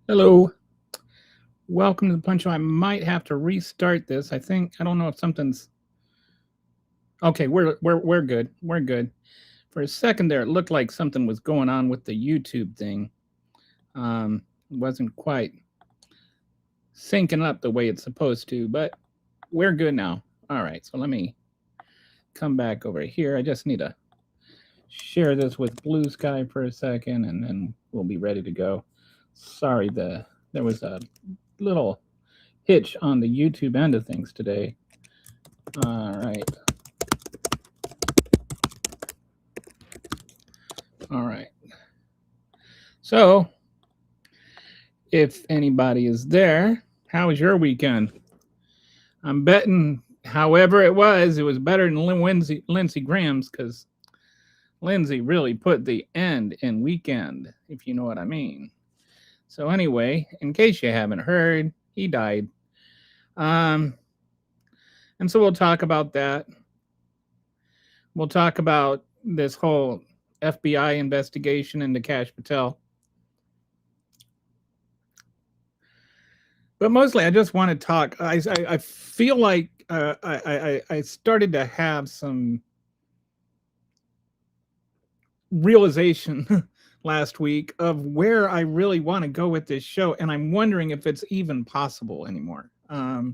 Hello. Welcome to the Punch. I might have to restart this. I don't know if something's okay. We're good. We're good. For a second there, it looked like something was going on with the YouTube thing. It wasn't quite syncing up the way it's supposed to, but we're good now. All right. So let me come back over here. I just need to share this with Blue Sky for a second, and then we'll be ready to go. Sorry, there was a little hitch on the YouTube end of things today. All right. All right. So, if anybody is there, how was your weekend? I'm betting, however it was better than Lindsey Graham's, because Lindsey really put the end in weekend, if you know what I mean. So anyway, in case you haven't heard, he died. And so we'll talk about that. We'll talk about this whole FBI investigation into Kash Patel. But mostly, I just want to talk. I feel like I started to have some realization last week of where I really want to go with this show, and I'm wondering if it's even possible anymore. I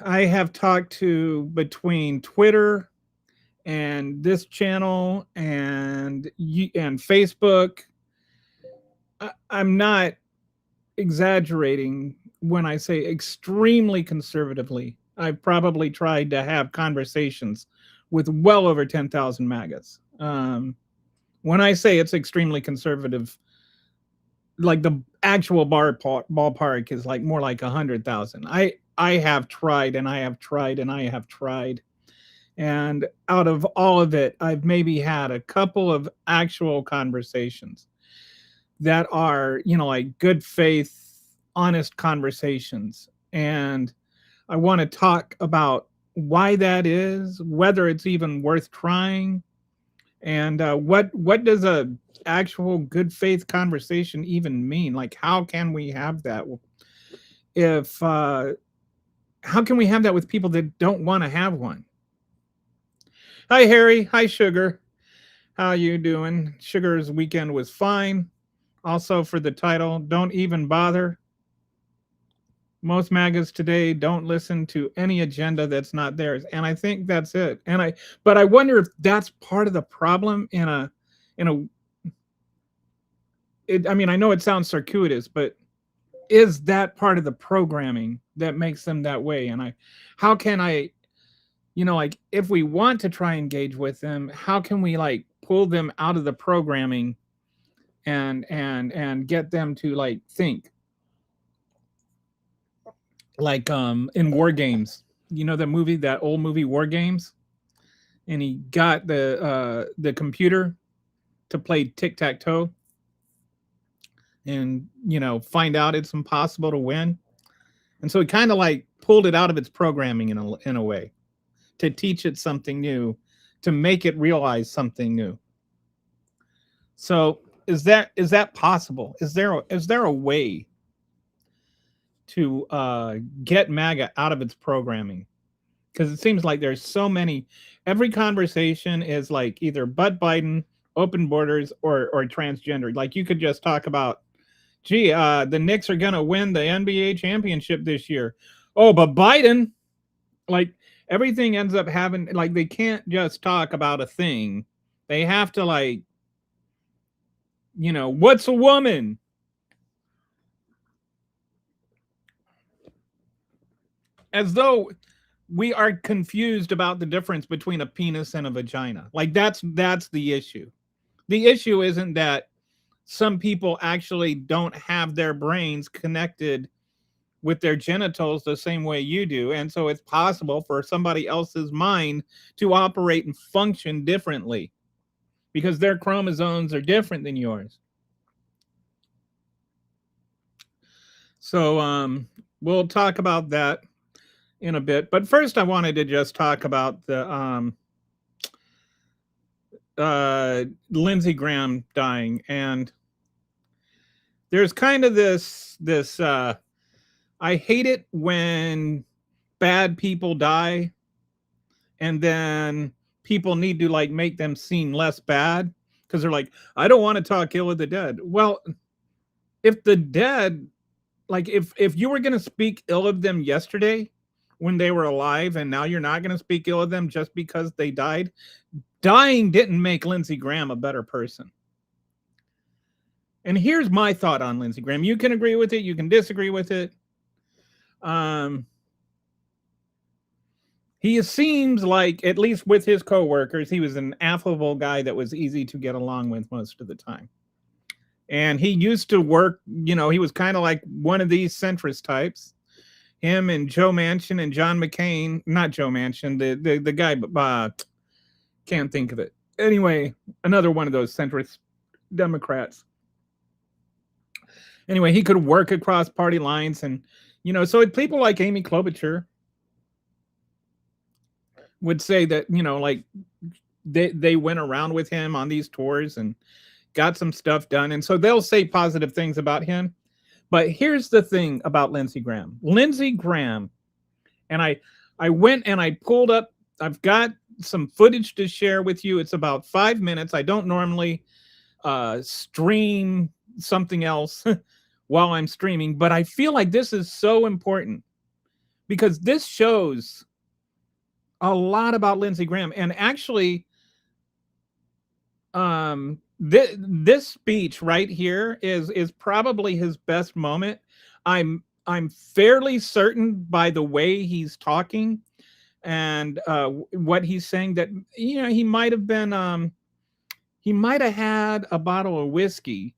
have talked to between Twitter and this channel and Facebook. I'm not exaggerating when I say extremely conservatively. I've probably tried to have conversations with well over 10,000 MAGAs. When I say it's extremely conservative, like the actual ballpark is like more like 100,000. I have tried and I have tried and I have tried. And out of all of it, I've maybe had a couple of actual conversations that are, like good faith, honest conversations. And I want to talk about why that is, whether it's even worth trying, and what does a actual good faith conversation even mean? Like, how can we have that? How can we have that with people that don't want to have one? Hi, Harry. Hi, Sugar. How you doing? Sugar's weekend was fine. Also, for the title, don't even bother. Most MAGAs today don't listen to any agenda that's not theirs, and I think that's it. But I wonder if that's part of the problem. I know it sounds circuitous, but is that part of the programming that makes them that way? And how can I, like, if we want to try and engage with them, how can we like pull them out of the programming and get them to like think? Like in War Games, that old movie War Games, and he got the computer to play tic-tac-toe and find out it's impossible to win, and so he kind of like pulled it out of its programming in a way to teach it something new, to make it realize something new. So is that possible? Is there a way to get MAGA out of its programming? Because it seems like there's so many. Every conversation is like either Butt Biden, open borders, or transgender. Like, you could just talk about, the Knicks are going to win the NBA championship this year. Oh, but Biden, like, everything ends up having, like, they can't just talk about a thing. They have to, like, what's a woman? As though we are confused about the difference between a penis and a vagina. Like, that's the issue. The issue isn't that some people actually don't have their brains connected with their genitals the same way you do. And so it's possible for somebody else's mind to operate and function differently because their chromosomes are different than yours. So we'll talk about that in a bit. But first, I wanted to just talk about the Lindsey Graham dying. And there's kind of this I hate it when bad people die and then people need to like make them seem less bad because they're like, I don't want to talk ill of the dead. Well, if the dead, like if you were going to speak ill of them yesterday when they were alive and now you're not going to speak ill of them just because they died, dying didn't make Lindsey Graham a better person. And here's my thought on Lindsey Graham. You can agree with it, you can disagree with it. He seems like, at least with his coworkers, he was an affable guy that was easy to get along with most of the time. And he used to work, you know, he was kind of like one of these centrist types. Him and Joe Manchin and John McCain, not Joe Manchin, the guy, can't think of it. Anyway, another one of those centrist Democrats. Anyway, he could work across party lines. And, you know, so people like Amy Klobuchar would say that, you know, like they went around with him on these tours and got some stuff done. And so they'll say positive things about him. But here's the thing about Lindsey Graham. Lindsey Graham, and I went and I pulled up, I've got some footage to share with you. It's about 5 minutes. I don't normally stream something else while I'm streaming, but I feel like this is so important because this shows a lot about Lindsey Graham. And actually, this speech right here is probably his best moment. I'm fairly certain by the way he's talking and what he's saying that, you know, he might have been he might have had a bottle of whiskey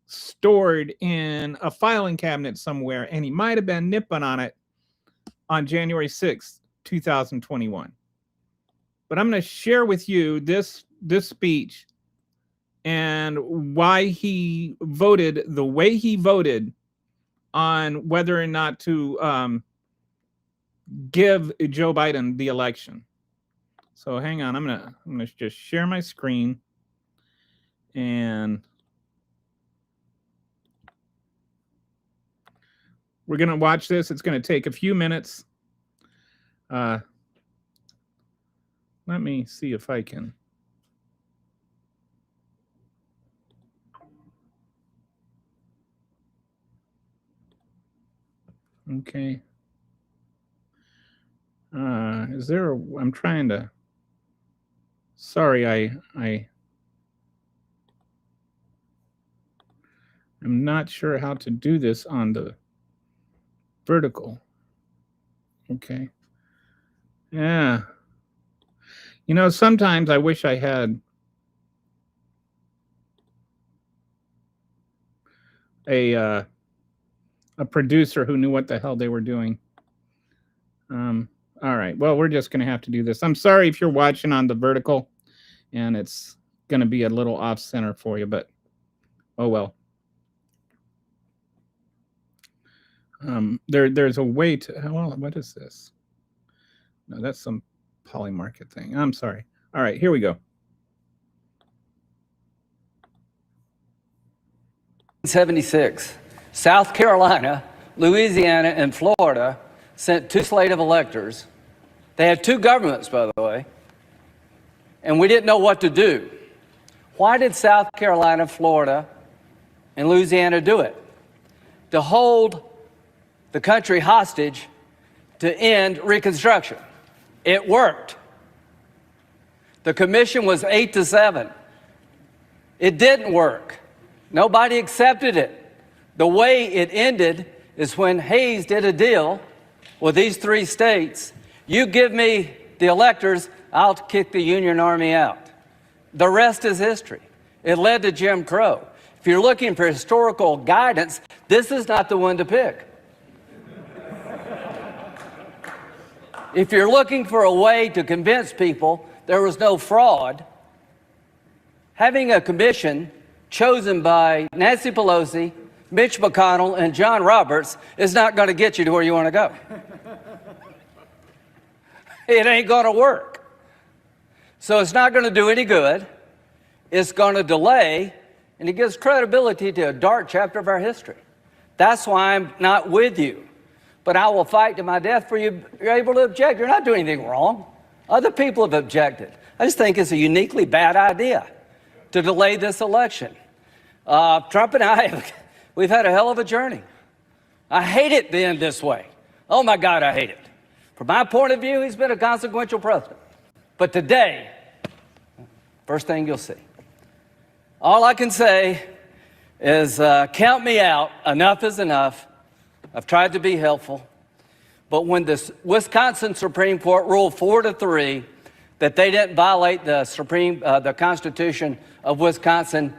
stored in a filing cabinet somewhere, and he might have been nipping on it on January 6th, 2021. But I'm going to share with you this speech and why he voted the way he voted on whether or not to give Joe Biden the election. So hang on, I'm gonna just share my screen, and we're gonna watch this. It's gonna take a few minutes. Let me see if I can. Okay. Is there a, I'm trying to, sorry, I'm not sure how to do this on the vertical. Okay. Yeah. You know, sometimes I wish I had a producer who knew what the hell they were doing. All right. Well, we're just going to have to do this. I'm sorry if you're watching on the vertical and it's going to be a little off center for you, but oh well. There's a way to, well, what is this? No, that's some Polymarket thing. I'm sorry. All right, here we go. 1976, South Carolina, Louisiana, and Florida sent two slate of electors. They had two governments, by the way, and we didn't know what to do. Why did South Carolina, Florida, and Louisiana do it? To hold the country hostage to end Reconstruction. It worked. The commission was 8-7. It didn't work. Nobody accepted it. The way it ended is when Hayes did a deal with these three states. You give me the electors, I'll kick the Union Army out. The rest is history. It led to Jim Crow. If If you're looking for historical guidance, this is not the one to pick. If you're looking for a way to convince people there was no fraud, having a commission chosen by Nancy Pelosi, Mitch McConnell, and John Roberts is not going to get you to where you want to go. It ain't going to work. So it's not going to do any good. It's going to delay, and it gives credibility to a dark chapter of our history. That's why I'm not with you. But I will fight to my death for you. You're able to object. You're not doing anything wrong. Other people have objected. I just think it's a uniquely bad idea to delay this election. Trump and I, we've had a hell of a journey. I hate it being this way. Oh my God, I hate it. From my point of view, he's been a consequential president. But today, first thing you'll see. All I can say is count me out. Enough is enough. I've tried to be helpful. But when the Wisconsin Supreme Court ruled 4-3 that they didn't violate the Constitution of Wisconsin,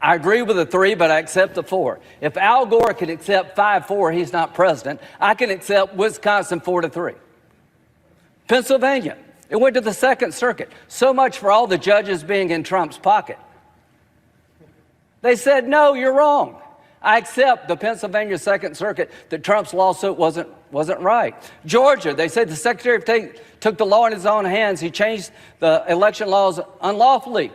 I agree with the 3, but I accept the 4. If Al Gore can accept 5-4, he's not president. I can accept Wisconsin 4-3. Pennsylvania, it went to the Second Circuit. So much for all the judges being in Trump's pocket. They said, no, you're wrong. I accept the Pennsylvania Second Circuit that Trump's lawsuit wasn't right. Georgia, they said the Secretary of State took the law in his own hands. He changed the election laws unlawfully.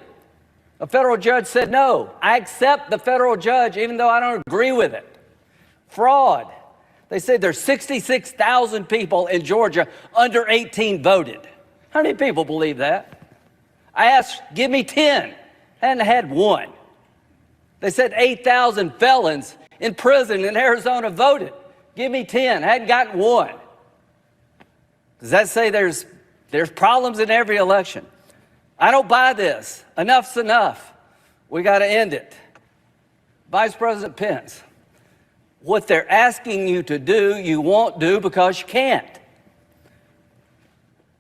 A federal judge said, no, I accept the federal judge even though I don't agree with it. Fraud. They said there's 66,000 people in Georgia under 18 voted. How many people believe that? I asked, give me 10. Hadn't had one. They said 8,000 felons in prison in Arizona voted. Give me 10. Hadn't gotten one. Does that say there's problems in every election? I don't buy this. Enough's enough. We got to end it. Vice President Pence, what they're asking you to do, you won't do because you can't.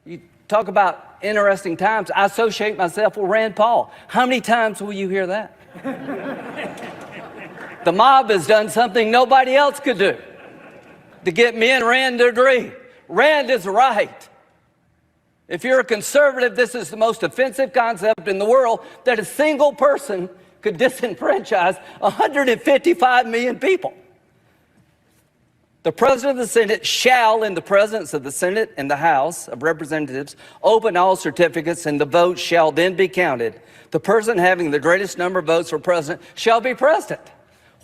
You talk about interesting times. I associate myself with Rand Paul. How many times will you hear that? The mob has done something nobody else could do to get me and Rand to agree. Rand is right. If you're a conservative, this is the most offensive concept in the world, that a single person could disenfranchise 155 million people. The President of the Senate shall, in the presence of the Senate and the House of Representatives, open all certificates, and the votes shall then be counted. The person having the greatest number of votes for president shall be president.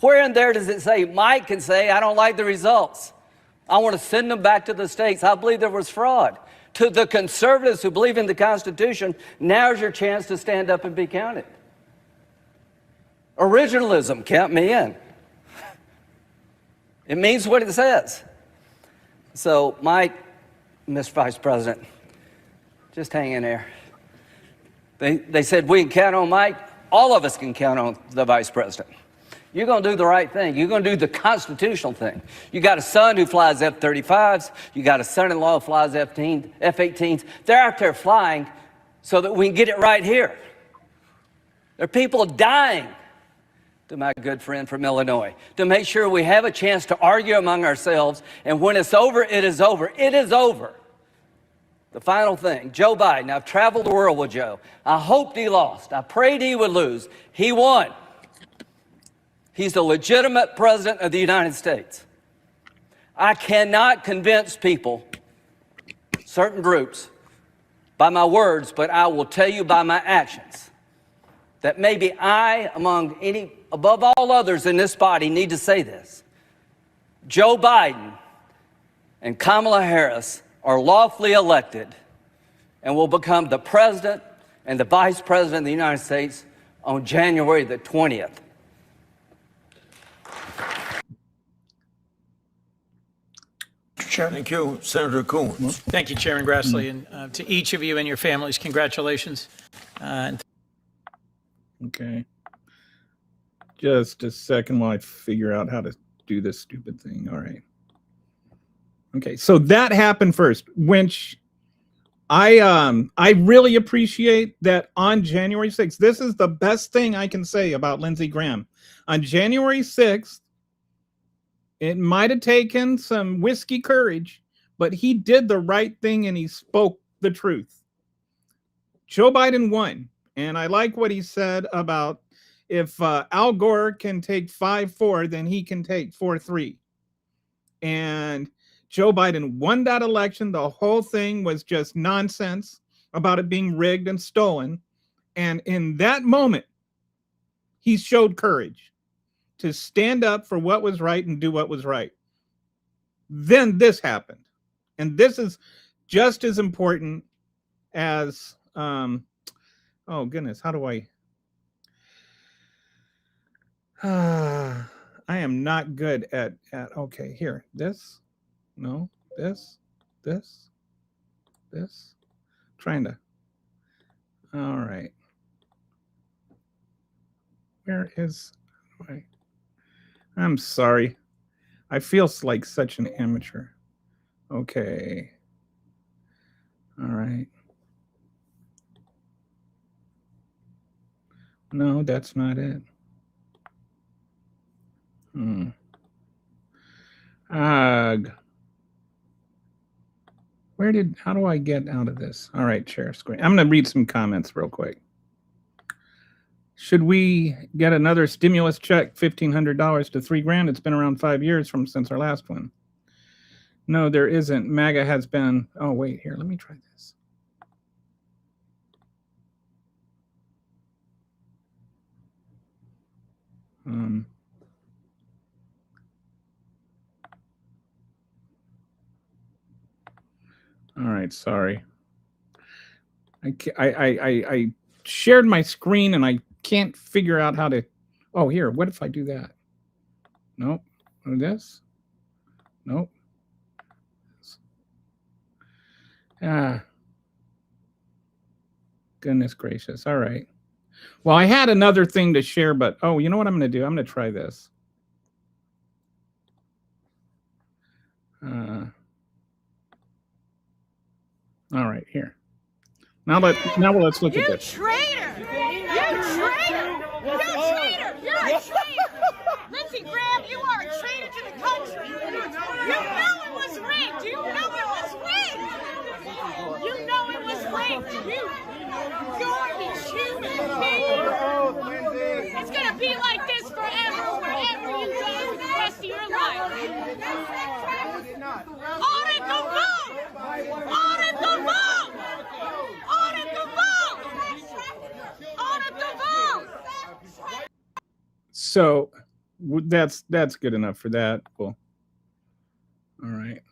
Where in there does it say Mike can say, I don't like the results, I want to send them back to the states, I believe there was fraud? To the conservatives who believe in the Constitution, now's your chance to stand up and be counted. Originalism, count me in. It means what it says. So, Mike, Mr. Vice President, just hang in there. They said we can count on Mike. All of us can count on the Vice President. You're going to do the right thing. You're going to do the constitutional thing. You got a son who flies F-35s. You got a son-in-law who flies F-18s. They're out there flying so that we can get it right here. There are people dying, to my good friend from Illinois, to make sure we have a chance to argue among ourselves. And when it's over, it is over. It is over. The final thing, Joe Biden. I've traveled the world with Joe. I hoped he lost. I prayed he would lose. He won. He's the legitimate president of the United States. I cannot convince people, certain groups, by my words, but I will tell you by my actions that maybe I, above all others in this body, need to say this. Joe Biden and Kamala Harris are lawfully elected and will become the president and the vice president of the United States on January the 20th. Thank you, Senator Coons. Thank you, Chairman Grassley, and to each of you and your families, congratulations. Okay. Just a second while I figure out how to do this stupid thing. All right. Okay, so that happened first, which I really appreciate that on January 6th. This is the best thing I can say about Lindsey Graham. On January 6th, it might have taken some whiskey courage, but he did the right thing and he spoke the truth. Joe Biden won. And I like what he said about if Al Gore can take 5-4, then he can take 4-3. And Joe Biden won that election. The whole thing was just nonsense about it being rigged and stolen. And in that moment, he showed courage to stand up for what was right and do what was right. Then this happened. And this is just as important as, oh goodness, how do I am not good at okay, here, this, no, this, trying to, all right. Where is, I'm sorry. I feel like such an amateur. Okay. All right. No, that's not it. How do I get out of this? All right, share screen. I'm going to read some comments real quick. Should we get another stimulus check, $1,500 to $3,000? It's been around 5 years since our last one. No, there isn't. MAGA has been. Oh, wait, here, let me try this. All right, sorry. I shared my screen and I can't figure out how to. Oh, here, what if I do that? Nope. This? Nope. Goodness gracious. All right. Well, I had another thing to share, but oh, you know what I'm going to do? I'm going to try this. All right, here. Now let's look at this. Traitor! You traitor! You're a traitor! You're a traitor! Lindsey Graham, you are a traitor to the country! You know it was rigged! You know it was rigged! You know it was rigged! You garbage human being! It's gonna be like this forever, wherever you go for the rest of your life! Audit the vote! Audit the vote! Audit the vote! Audit the vote! So that's good enough for that. Cool. All right.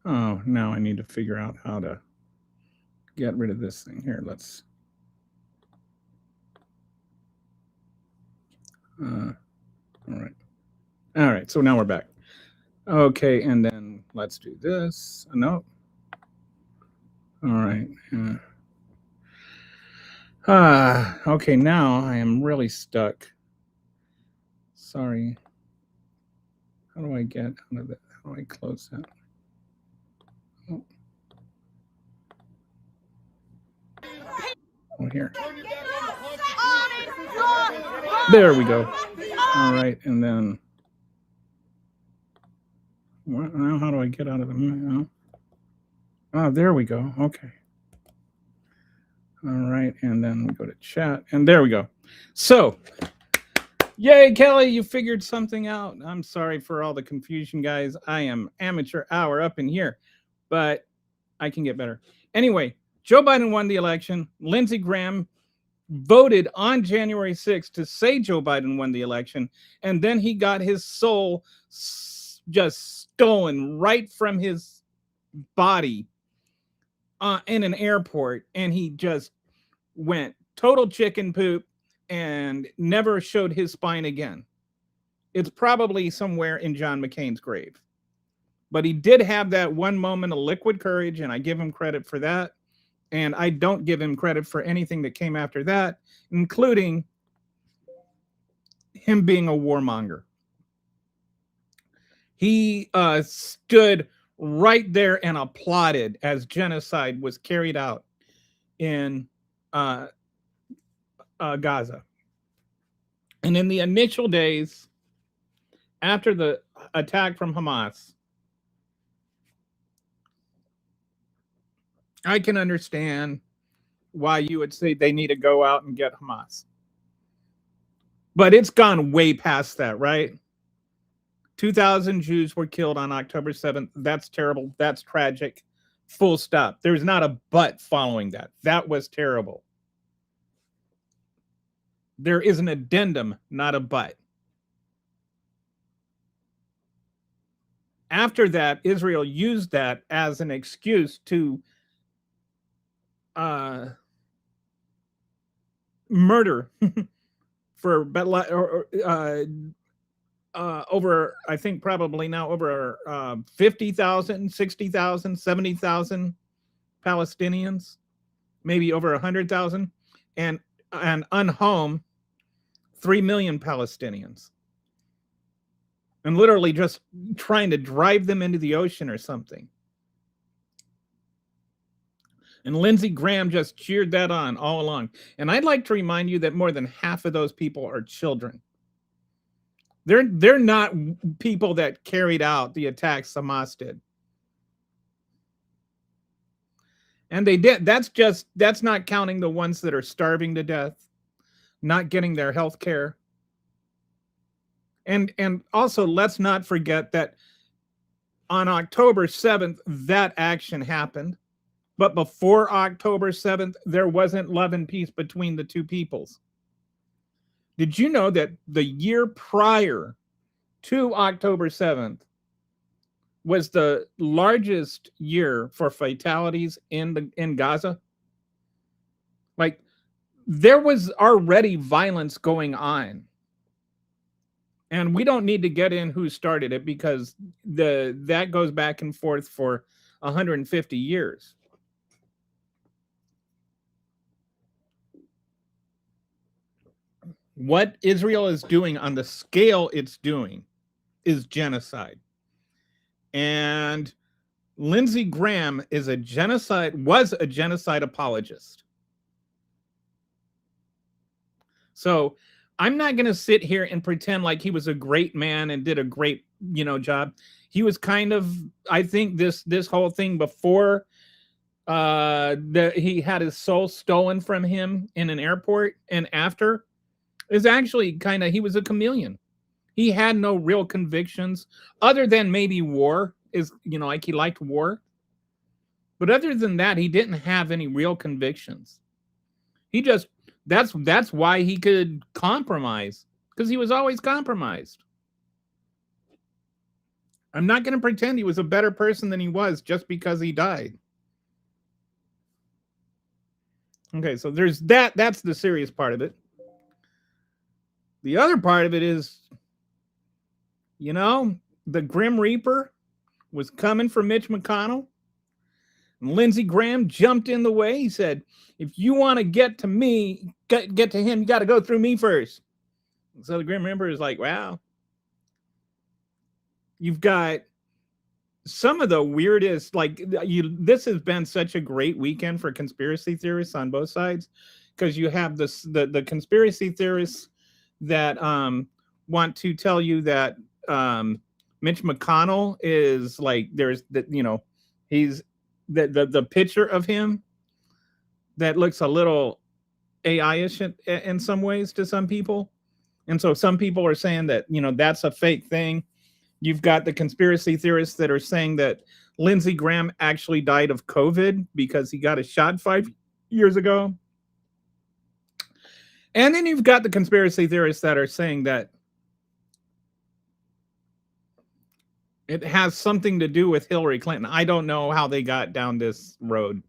Oh, now I need to figure out how to get rid of this thing. Here, let's. All right. So now we're back. Okay, and then let's do this. No. All right. Okay, now I am really stuck. Sorry. How do I get out of that? How do I close that? Oh, here. There we go. All right, and then now how do I get out of the? Oh, there we go. Okay. All right, and then we go to chat, and there we go. So, yay, Kelly, you figured something out. I'm sorry for all the confusion, guys. I am amateur hour up in here, but I can get better. Anyway, Joe Biden won the election. Lindsey Graham voted on January 6th to say Joe Biden won the election, and then he got his soul just stolen right from his body in an airport, and he just went total chicken poop and never showed his spine again. It's probably somewhere in John McCain's grave. But he did have that one moment of liquid courage, and I give him credit for that. And I don't give him credit for anything that came after that, including him being a warmonger. He stood right there and applauded as genocide was carried out in Gaza. And in the initial days after the attack from Hamas, I can understand why you would say they need to go out and get Hamas. But it's gone way past that, right? 2,000 Jews were killed on October 7th. That's terrible. That's tragic. Full stop. There's not a but following that. That was terrible. There is an addendum, not a but. After that, Israel used that as an excuse to murder for over, I think probably now over 50,000, 60,000, 70,000 Palestinians, maybe over 100,000, and unhome 3 million Palestinians. And literally just trying to drive them into the ocean or something. And Lindsey Graham just cheered that on all along. And I'd like to remind you that more than half of those people are children. They're not people that carried out the attacks Hamas did. And they did. That's not counting the ones that are starving to death, not getting their health care. And also, let's not forget that on October 7th, that action happened. But before October 7th, there wasn't love and peace between the two peoples. Did you know that the year prior to October 7th was the largest year for fatalities in Gaza? Like, there was already violence going on. And we don't need to get in who started it, because that goes back and forth for 150 years. What Israel is doing on the scale it's doing is genocide. And Lindsey Graham was a genocide apologist. So I'm not going to sit here and pretend like he was a great man and did a great, job. He was kind of, I think this whole thing before he had his soul stolen from him in an airport, and after, is actually kind of, he was a chameleon. He had no real convictions other than maybe war, like he liked war. But other than that, he didn't have any real convictions. He just, that's why he could compromise, because he was always compromised. I'm not going to pretend he was a better person than he was just because he died. Okay, so there's that. That's the serious part of it. The other part of it is, the Grim Reaper was coming for Mitch McConnell. And Lindsey Graham jumped in the way. He said, if you want to get to me, get to him, you got to go through me first. So the Grim Reaper is like, wow. You've got some of the weirdest, this has been such a great weekend for conspiracy theorists on both sides, because you have the conspiracy theorists that want to tell you that Mitch McConnell is like, there's that, he's the picture of him that looks a little AI-ish in some ways to some people. And so some people are saying that, that's a fake thing. You've got the conspiracy theorists that are saying that Lindsey Graham actually died of COVID because he got a shot 5 years ago. And then you've got the conspiracy theorists that are saying that it has something to do with Hillary Clinton. I don't know how they got down this road.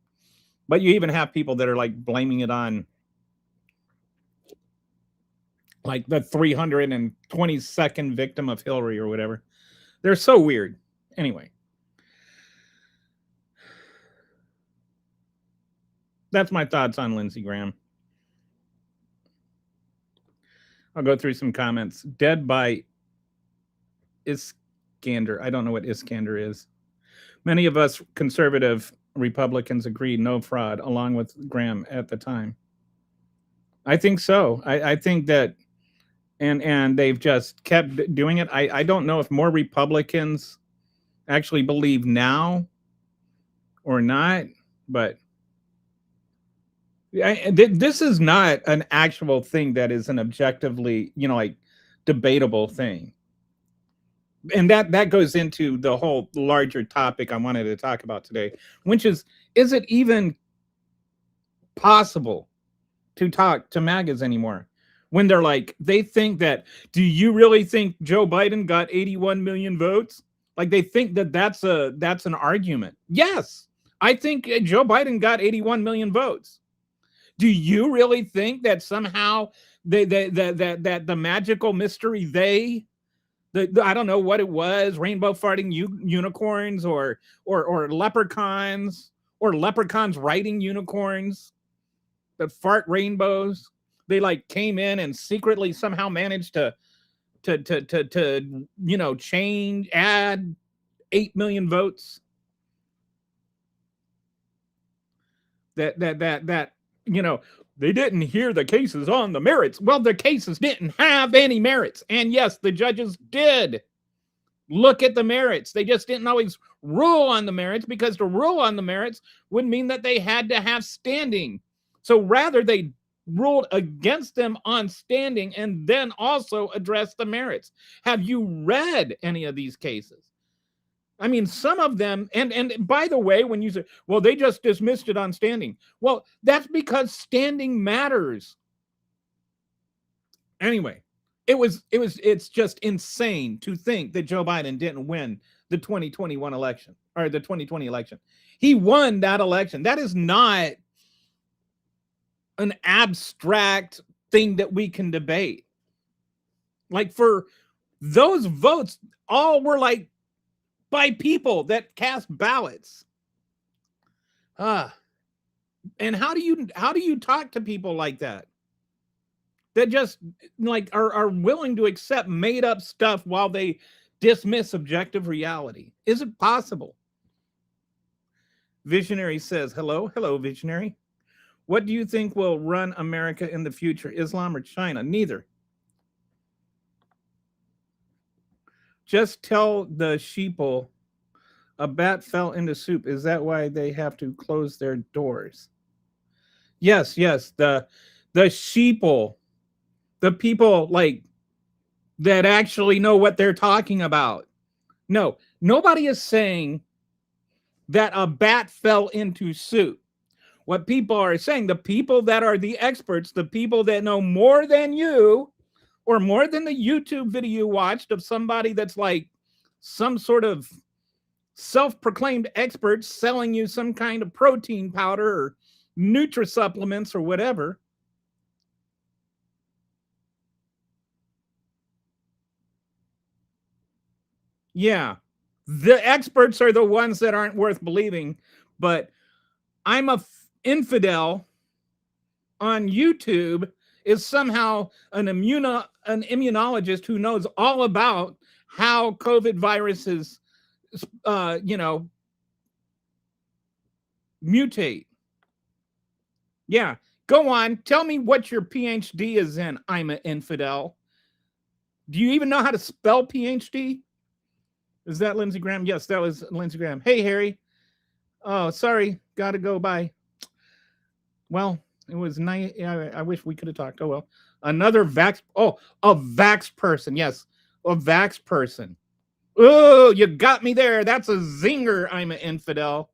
But you even have people that are like blaming it on like the 322nd victim of Hillary or whatever. They're so weird. Anyway. That's my thoughts on Lindsey Graham. I'll go through some comments. Dead by Iskandar Iskander. I don't know what Iskander is. Many of us conservative Republicans agreed no fraud, along with Graham at the time. I think so. I think that, and they've just kept doing it. I don't know if more Republicans actually believe now or not, but this is not an actual thing that is an objectively, like debatable thing. And that goes into the whole larger topic I wanted to talk about today, which is it even possible to talk to MAGAs anymore when they're like, they think that, do you really think Joe Biden got 81 million votes? Like, they think that that's an argument. Yes, I think Joe Biden got 81 million votes. Do you really think that somehow that the magical mystery I don't know what it was, rainbow farting unicorns or leprechauns, or leprechauns riding unicorns that fart rainbows, they like came in and secretly somehow managed to add 8 million votes? That they didn't hear the cases on the merits. Well, the cases didn't have any merits. And yes, the judges did look at the merits. They just didn't always rule on the merits, because to rule on the merits would mean that they had to have standing. So rather, they ruled against them on standing and then also addressed the merits. Have you read any of these cases? I mean, some of them, and by the way, when you say, well, they just dismissed it on standing. Well, that's because standing matters. Anyway, it's just insane to think that Joe Biden didn't win the 2021 election, or the 2020 election. He won that election. That is not an abstract thing that we can debate. Like, for those votes, all were like by people that cast ballots. And how do you talk to people like that just like are willing to accept made up stuff while they dismiss objective reality? Is it possible? Visionary says, hello Visionary. What do you think will run America in the future, Islam or China? Neither. Just tell the sheeple a bat fell into soup. Is that why they have to close their doors? Yes. The sheeple, the people like that actually know what they're talking about. No, nobody is saying that a bat fell into soup. What people are saying, the people that are the experts, the people that know more than you, or more than the YouTube video you watched of somebody that's like some sort of self-proclaimed expert selling you some kind of protein powder or Nutri-supplements or whatever. Yeah, the experts are the ones that aren't worth believing. But I'm a infidel on YouTube is somehow an immunologist who knows all about how COVID viruses mutate. Yeah, go on. Tell me what your PhD is in. I'm an infidel. Do you even know how to spell PhD? Is that Lindsey Graham? Yes, that was Lindsey Graham. Hey, Harry. Oh, sorry. Gotta go. Bye. Well, it was nice. I wish we could have talked. Oh, well. Another vax. Oh, a vax person. Yes, a vax person. Oh, you got me there. That's a zinger. I'm an infidel.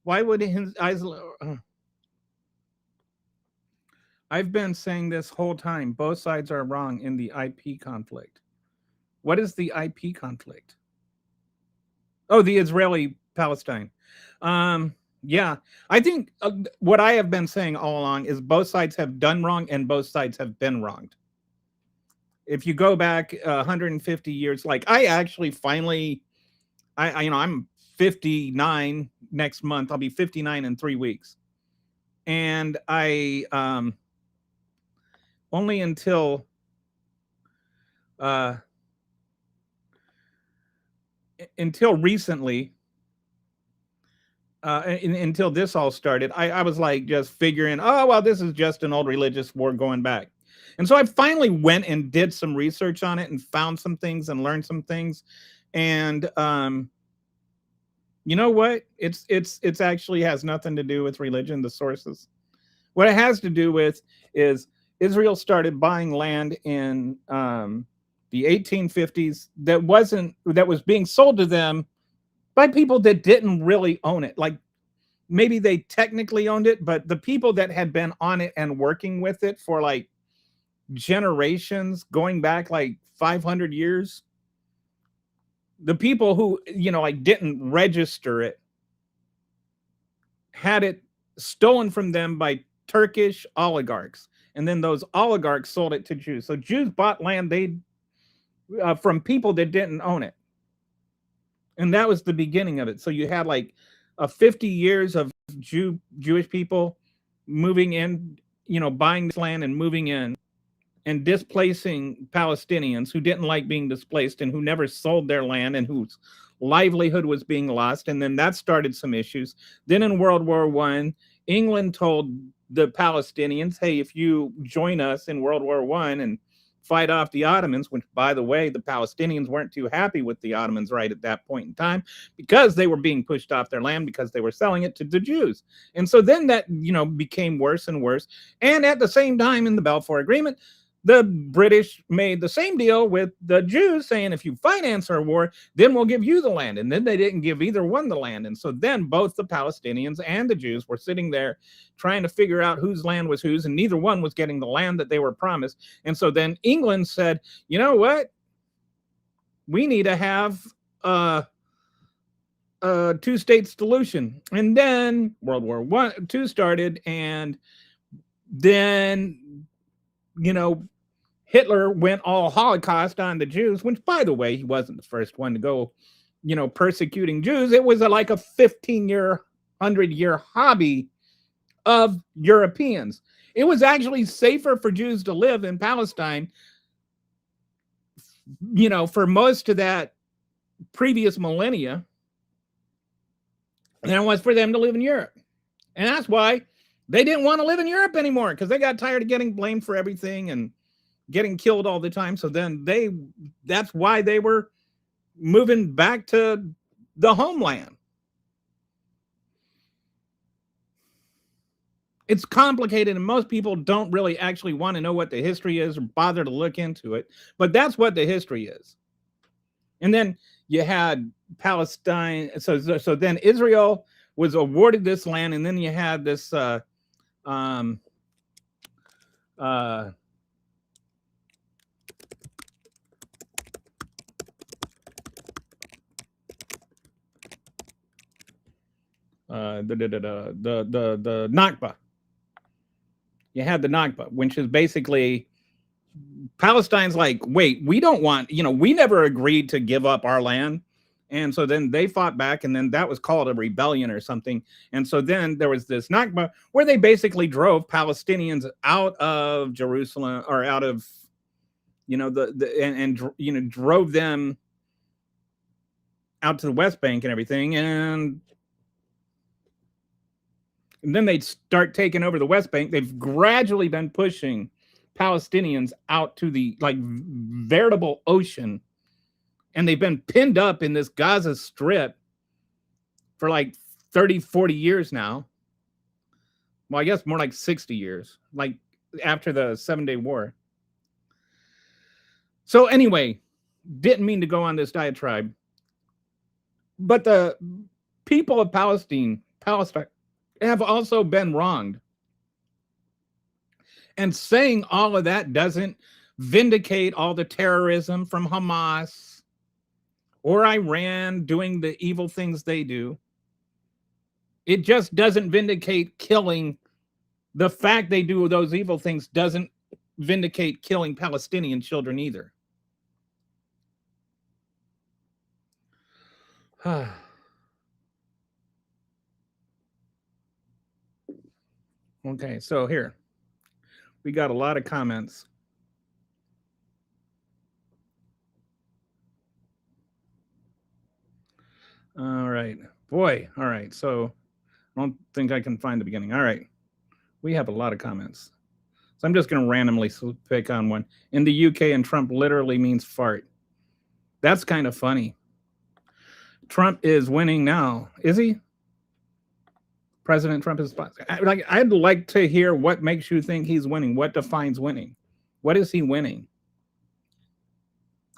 Why would his eyes... I've been saying this whole time. Both sides are wrong in the IP conflict. What is the IP conflict? Oh, the Israeli-Palestine. Yeah, I think what I have been saying all along is both sides have done wrong and both sides have been wronged. If you go back 150 years, like I actually finally, I'm 59 next month. I'll be 59 in 3 weeks. And I only until until recently, until this all started, I was like just figuring, oh, well, this is just an old religious war going back. And so I finally went and did some research on it and found some things and learned some things. And you know what? It's actually has nothing to do with religion, the sources. What it has to do with is Israel started buying land in the 1850s that was being sold to them by people that didn't really own it. Like maybe they technically owned it, but the people that had been on it and working with it for like generations, going back like 500 years, the people who, like didn't register it had it stolen from them by Turkish oligarchs. And then those oligarchs sold it to Jews. So Jews bought land from people that didn't own it. And that was the beginning of it. So you had like 50 years of Jewish people moving in, buying this land and moving in and displacing Palestinians who didn't like being displaced and who never sold their land and whose livelihood was being lost. And then that started some issues. Then in World War I, England told the Palestinians, hey, if you join us in World War I and fight off the Ottomans, which, by the way, the Palestinians weren't too happy with the Ottomans right at that point in time because they were being pushed off their land because they were selling it to the Jews. And so then that, became worse and worse. And at the same time in the Balfour Agreement, the British made the same deal with the Jews, saying, if you finance our war, then we'll give you the land. And then they didn't give either one the land. And so then both the Palestinians and the Jews were sitting there trying to figure out whose land was whose, and neither one was getting the land that they were promised. And so then England said, you know what? We need to have a two-state solution. And then World War II started, and then Hitler went all Holocaust on the Jews, which, by the way, he wasn't the first one to go, persecuting Jews. It was like a 15-year, 100-year hobby of Europeans. It was actually safer for Jews to live in Palestine, for most of that previous millennia than it was for them to live in Europe. And that's why they didn't want to live in Europe anymore, because they got tired of getting blamed for everything and getting killed all the time. So then that's why they were moving back to the homeland. It's complicated, and most people don't really actually want to know what the history is or bother to look into it, but that's what the history is. And then you had Palestine. So then Israel was awarded this land, and then you had this the Nakba. You had the Nakba, which is basically Palestine's like, wait, we don't want, we never agreed to give up our land. And so then they fought back, and then that was called a rebellion or something. And so then there was this Nakba where they basically drove Palestinians out of Jerusalem, or out of, drove them out to the West Bank and everything. And then they'd start taking over the West Bank. They've gradually been pushing Palestinians out to the veritable ocean. And they've been pinned up in this Gaza Strip for 30, 40 years now. Well, I guess more like 60 years, after the 7-Day War. So anyway, didn't mean to go on this diatribe. But the people of Palestine have also been wronged. And saying all of that doesn't vindicate all the terrorism from Hamas or Iran doing the evil things they do. It just doesn't vindicate killing. The fact they do those evil things doesn't vindicate killing Palestinian children either. Okay, so here we got a lot of comments. All right. Boy. All right. So I don't think I can find the beginning. All right. We have a lot of comments. So I'm just going to randomly pick on one. In the UK, and Trump literally means fart. That's kind of funny. Trump is winning now. Is he? President Trump is like, I'd like to hear what makes you think he's winning. What defines winning? What is he winning?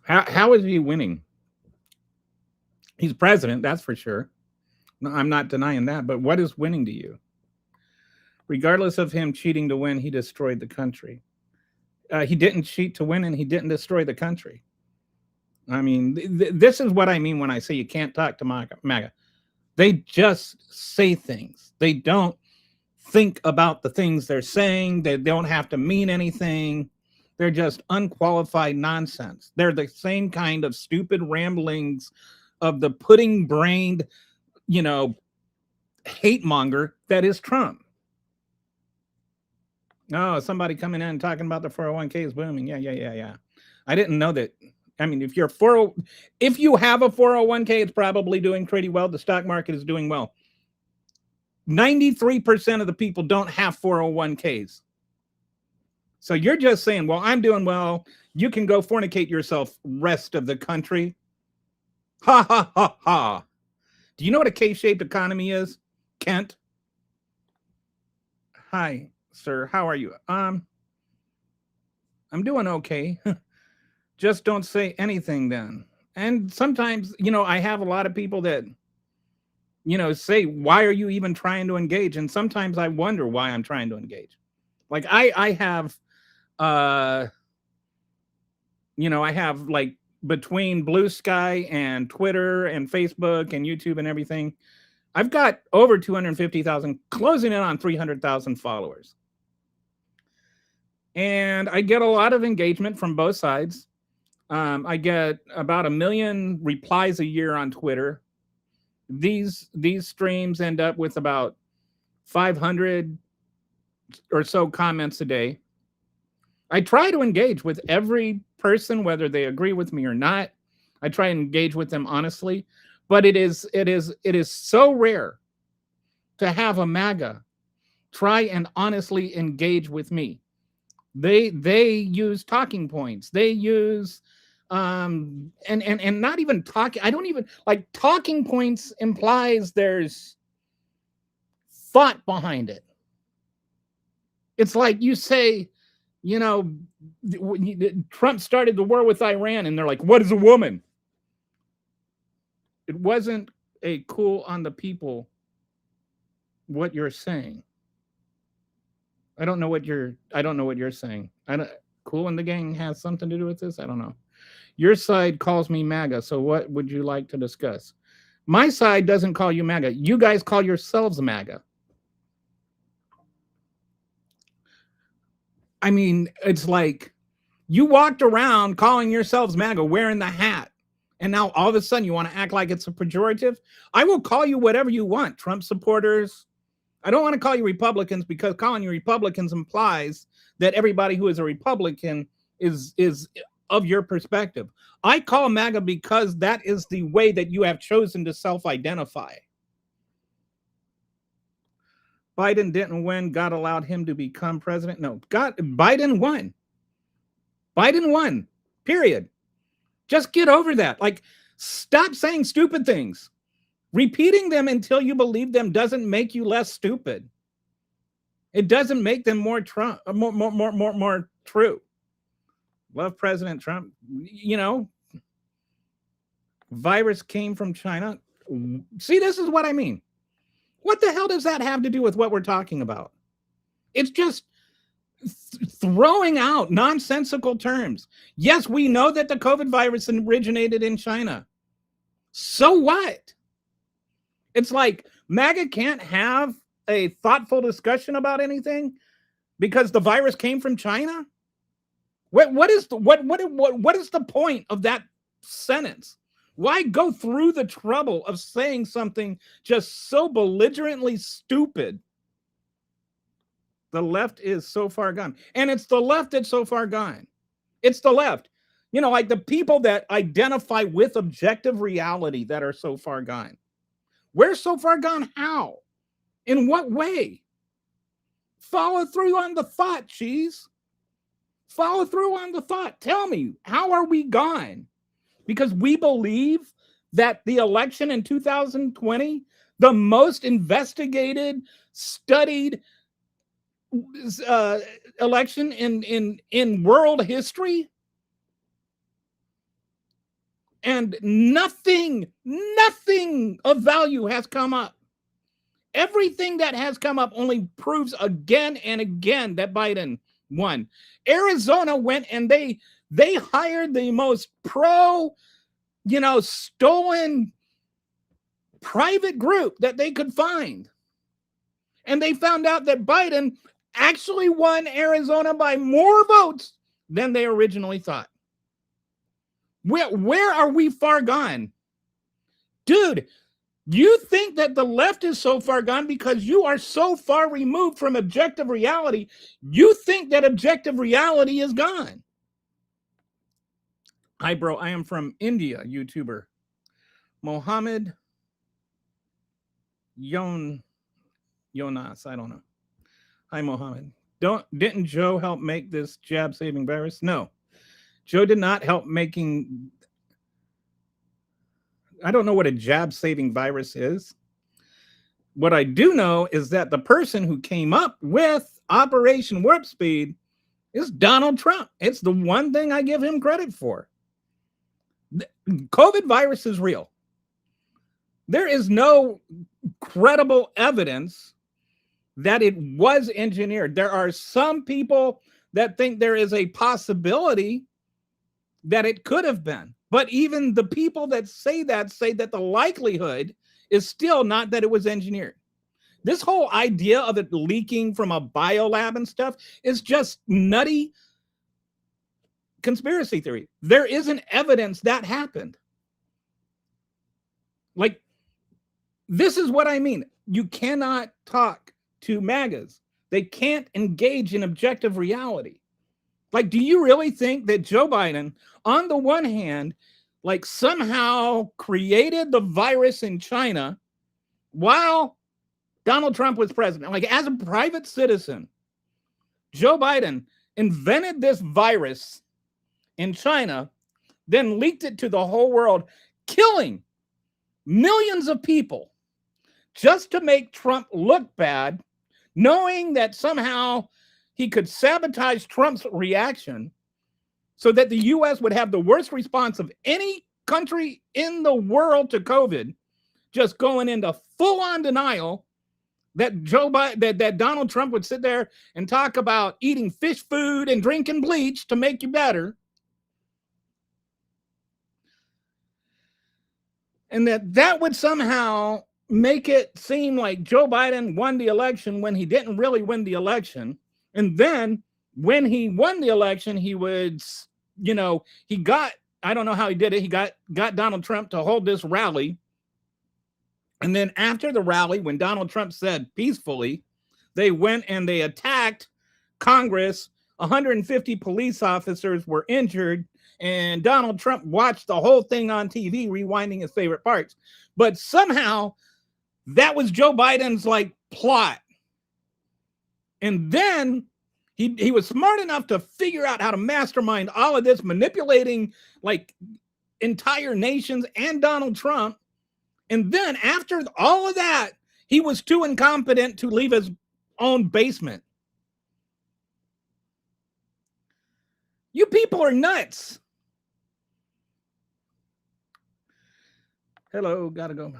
How is he winning? He's president, that's for sure. No, I'm not denying that, but what is winning to you? Regardless of him cheating to win, he destroyed the country. He didn't cheat to win, and he didn't destroy the country. I mean, this is what I mean when I say you can't talk to MAGA. They just say things. They don't think about the things they're saying. They don't have to mean anything. They're just unqualified nonsense. They're the same kind of stupid ramblings of the pudding-brained, hate monger that is Trump. Oh, somebody coming in and talking about the 401k is booming. Yeah. I didn't know that. I mean, if you have a 401k, it's probably doing pretty well. The stock market is doing well. 93% of the people don't have 401ks. So you're just saying, well, I'm doing well. You can go fornicate yourself, rest of the country. Ha, ha, ha, ha. Do you know what a K-shaped economy is, Kent? Hi, sir. How are you? I'm doing okay. Just don't say anything then. And sometimes, I have a lot of people that, say, why are you even trying to engage? And sometimes I wonder why I'm trying to engage. Like I have, I have like between Blue Sky and Twitter and Facebook and YouTube and everything, I've got over 250,000, closing in on 300,000 followers. And I get a lot of engagement from both sides. I get about 1 million replies a year on Twitter. These streams end up with about 500 or so comments a day. I try to engage with every person, whether they agree with me or not. I try and engage with them honestly, but it is so rare to have a MAGA try and honestly engage with me. They use talking points. They use and not even talking. I don't even like talking points implies there's thought behind it. It's like you say, Trump started the war with Iran, and they're like, what is a woman? It wasn't a cool on the people what you're saying. I don't know what you're saying. Cool in the gang has something to do with this? I don't know. Your side calls me MAGA, so what would you like to discuss? My side doesn't call you MAGA. You guys call yourselves MAGA. I mean, it's like you walked around calling yourselves MAGA, wearing the hat, and now all of a sudden you want to act like it's a pejorative. I will call you whatever you want, Trump supporters. I don't want to call you Republicans because calling you Republicans implies that everybody who is a Republican is of your perspective. I call MAGA because that is the way that you have chosen to self-identify. Biden didn't win. God allowed him to become president. No, Biden won. Biden won, period. Just get over that. Like, stop saying stupid things. Repeating them until you believe them doesn't make you less stupid. It doesn't make them more more true. Love President Trump. Virus came from China. See, this is what I mean. What the hell does that have to do with what we're talking about? It's just throwing out nonsensical terms. Yes, we know that the COVID virus originated in China. So what? It's like MAGA can't have a thoughtful discussion about anything because the virus came from China. What is the point of that sentence? Why go through the trouble of saying something just so belligerently stupid? The left is so far gone. And it's the left that's so far gone. It's the left. Like the people that identify with objective reality that are so far gone. We're so far gone. How? In what way? Follow through on the thought, Cheese. Follow through on the thought. Tell me, how are we gone? Because we believe that the election in 2020, the most investigated, studied election in world history, and nothing of value has come up. Everything that has come up only proves again and again that Biden won. Arizona went and they hired the most pro, stolen private group that they could find. And they found out that Biden actually won Arizona by more votes than they originally thought. Where are we far gone? Dude, you think that the left is so far gone because you are so far removed from objective reality. You think that objective reality is gone. Hi, bro. I am from India, YouTuber. Mohammed Jonas. I don't know. Hi, Mohammed. Didn't Joe help make this jab-saving virus? No. Joe did not help making... I don't know what a jab-saving virus is. What I do know is that the person who came up with Operation Warp Speed is Donald Trump. It's the one thing I give him credit for. The COVID virus is real. There is no credible evidence that it was engineered. There are some people that think there is a possibility that it could have been. But even the people that say that the likelihood is still not that it was engineered. This whole idea of it leaking from a biolab and stuff is just nutty conspiracy theory. There isn't evidence that happened. Like, this is what I mean. You cannot talk to MAGAs. They can't engage in objective reality. Like, do you really think that Joe Biden, on the one hand, like somehow created the virus in China while Donald Trump was president? Like, as a private citizen, Joe Biden invented this virus in China, then leaked it to the whole world, killing millions of people just to make Trump look bad, knowing that somehow he could sabotage Trump's reaction so that the U.S. would have the worst response of any country in the world to COVID, just going into full-on denial that that Donald Trump would sit there and talk about eating fish food and drinking bleach to make you better. And that would somehow make it seem like Joe Biden won the election when he didn't really win the election. And then when he won the election, he would, he got, I don't know how he did it. He got Donald Trump to hold this rally. And then after the rally, when Donald Trump said peacefully, they went and they attacked Congress. 150 police officers were injured. And Donald Trump watched the whole thing on TV, rewinding his favorite parts. But somehow that was Joe Biden's plot. And then he was smart enough to figure out how to mastermind all of this, manipulating entire nations and Donald Trump. And then after all of that, he was too incompetent to leave his own basement. You people are nuts. Hello, gotta go.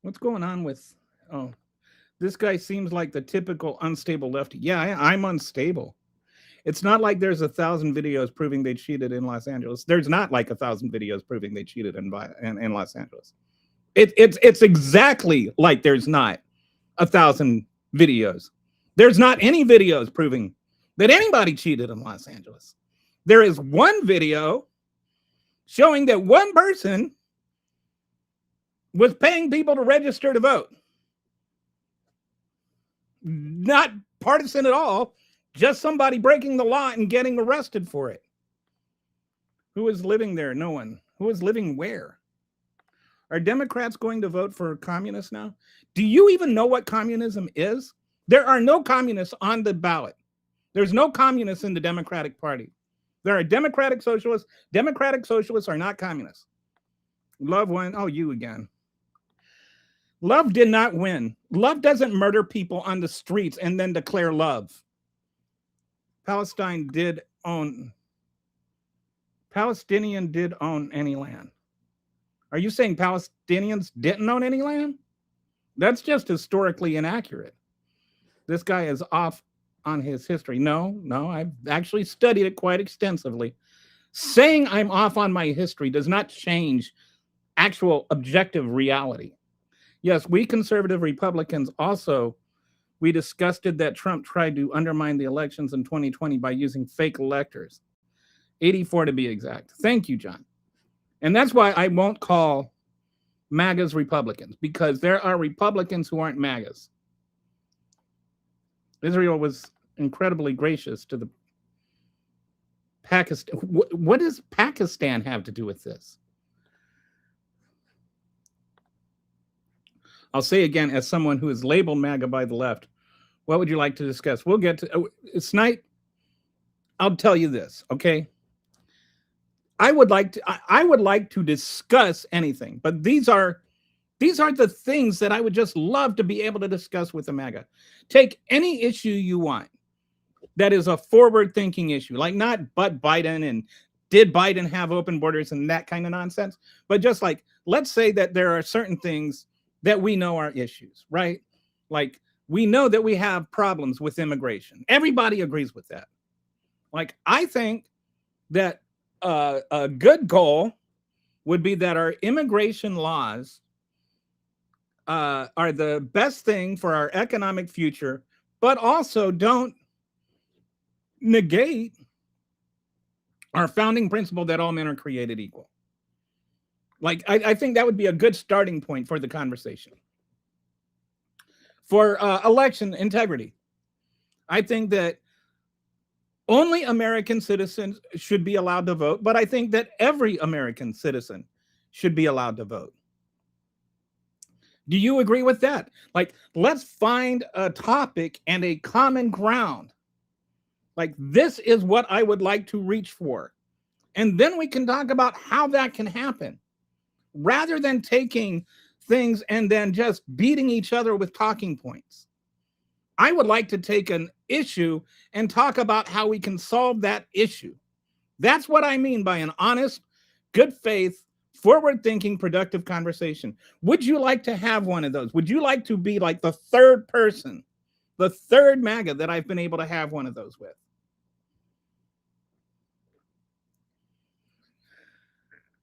What's going on with, this guy seems like the typical unstable lefty. Yeah, I'm unstable. It's not like there's 1,000 videos proving they cheated in Los Angeles. There's not 1,000 videos proving they cheated in Los Angeles. It's exactly like there's not 1,000 videos. There's not any videos proving that anybody cheated in Los Angeles. There is one video showing that one person was paying people to register to vote. Not partisan at all, just somebody breaking the law and getting arrested for it. Who is living there? No one. Who is living where? Are Democrats going to vote for communists now? Do you even know what communism is? There are no communists on the ballot. There's no communists in the Democratic Party. There are democratic socialists. Democratic socialists are not communists. Love won. Oh, you again. Love did not win. Love doesn't murder people on the streets and then declare love. Palestinian did own any land. Are you saying Palestinians didn't own any land? That's just historically inaccurate. This guy is off on his history. No, I've actually studied it quite extensively. Saying I'm off on my history does not change actual objective reality. Yes, we conservative Republicans also, we discussed it that Trump tried to undermine the elections in 2020 by using fake electors. 84 to be exact. Thank you, John. And that's why I won't call MAGAs Republicans, because there are Republicans who aren't MAGAs. Israel was incredibly gracious to the Pakistan. What does Pakistan have to do with this? I'll say again, as someone who is labeled MAGA by the left, what would you like to discuss? We'll get to tonight. I'll tell you this, okay? I would like to discuss anything, but these are the things that I would just love to be able to discuss with the MAGA. Take any issue you want that is a forward-thinking issue, like not but Biden and did Biden have open borders and that kind of nonsense, but just like, let's say that there are certain things that we know are issues, right? Like, we know that we have problems with immigration. Everybody agrees with that. Like, I think that a good goal would be that our immigration laws are the best thing for our economic future, but also don't negate our founding principle that all men are created equal. Like, I think that would be a good starting point for the conversation. For election integrity, I think that only American citizens should be allowed to vote, but I think that every American citizen should be allowed to vote. Do you agree with that? Like, let's find a topic and a common ground. Like, this is what I would like to reach for. And then we can talk about how that can happen, rather than taking things and then just beating each other with talking points. I would like to take an issue and talk about how we can solve that issue. That's what I mean by an honest, good faith, forward-thinking, productive conversation. Would you like to have one of those? Would you like to be like the third person, the third MAGA that I've been able to have one of those with?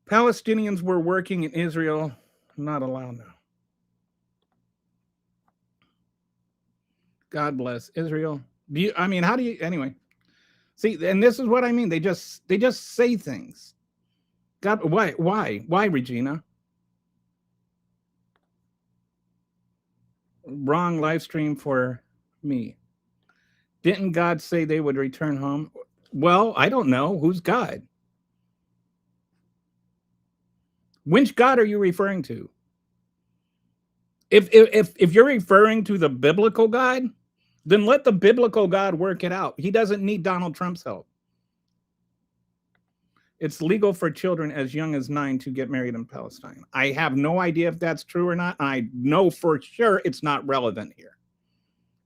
Palestinians were working in Israel, not allowed now. God bless Israel. How do you, anyway? See, and this is what I mean. They just say things. God, why, Regina? Wrong live stream for me. Didn't God say they would return home? Well, I don't know. Who's God? Which God are you referring to? If you're referring to the biblical God, then let the biblical God work it out. He doesn't need Donald Trump's help. It's legal for children as young as 9 to get married in Palestine. I have no idea if that's true or not. I know for sure it's not relevant here.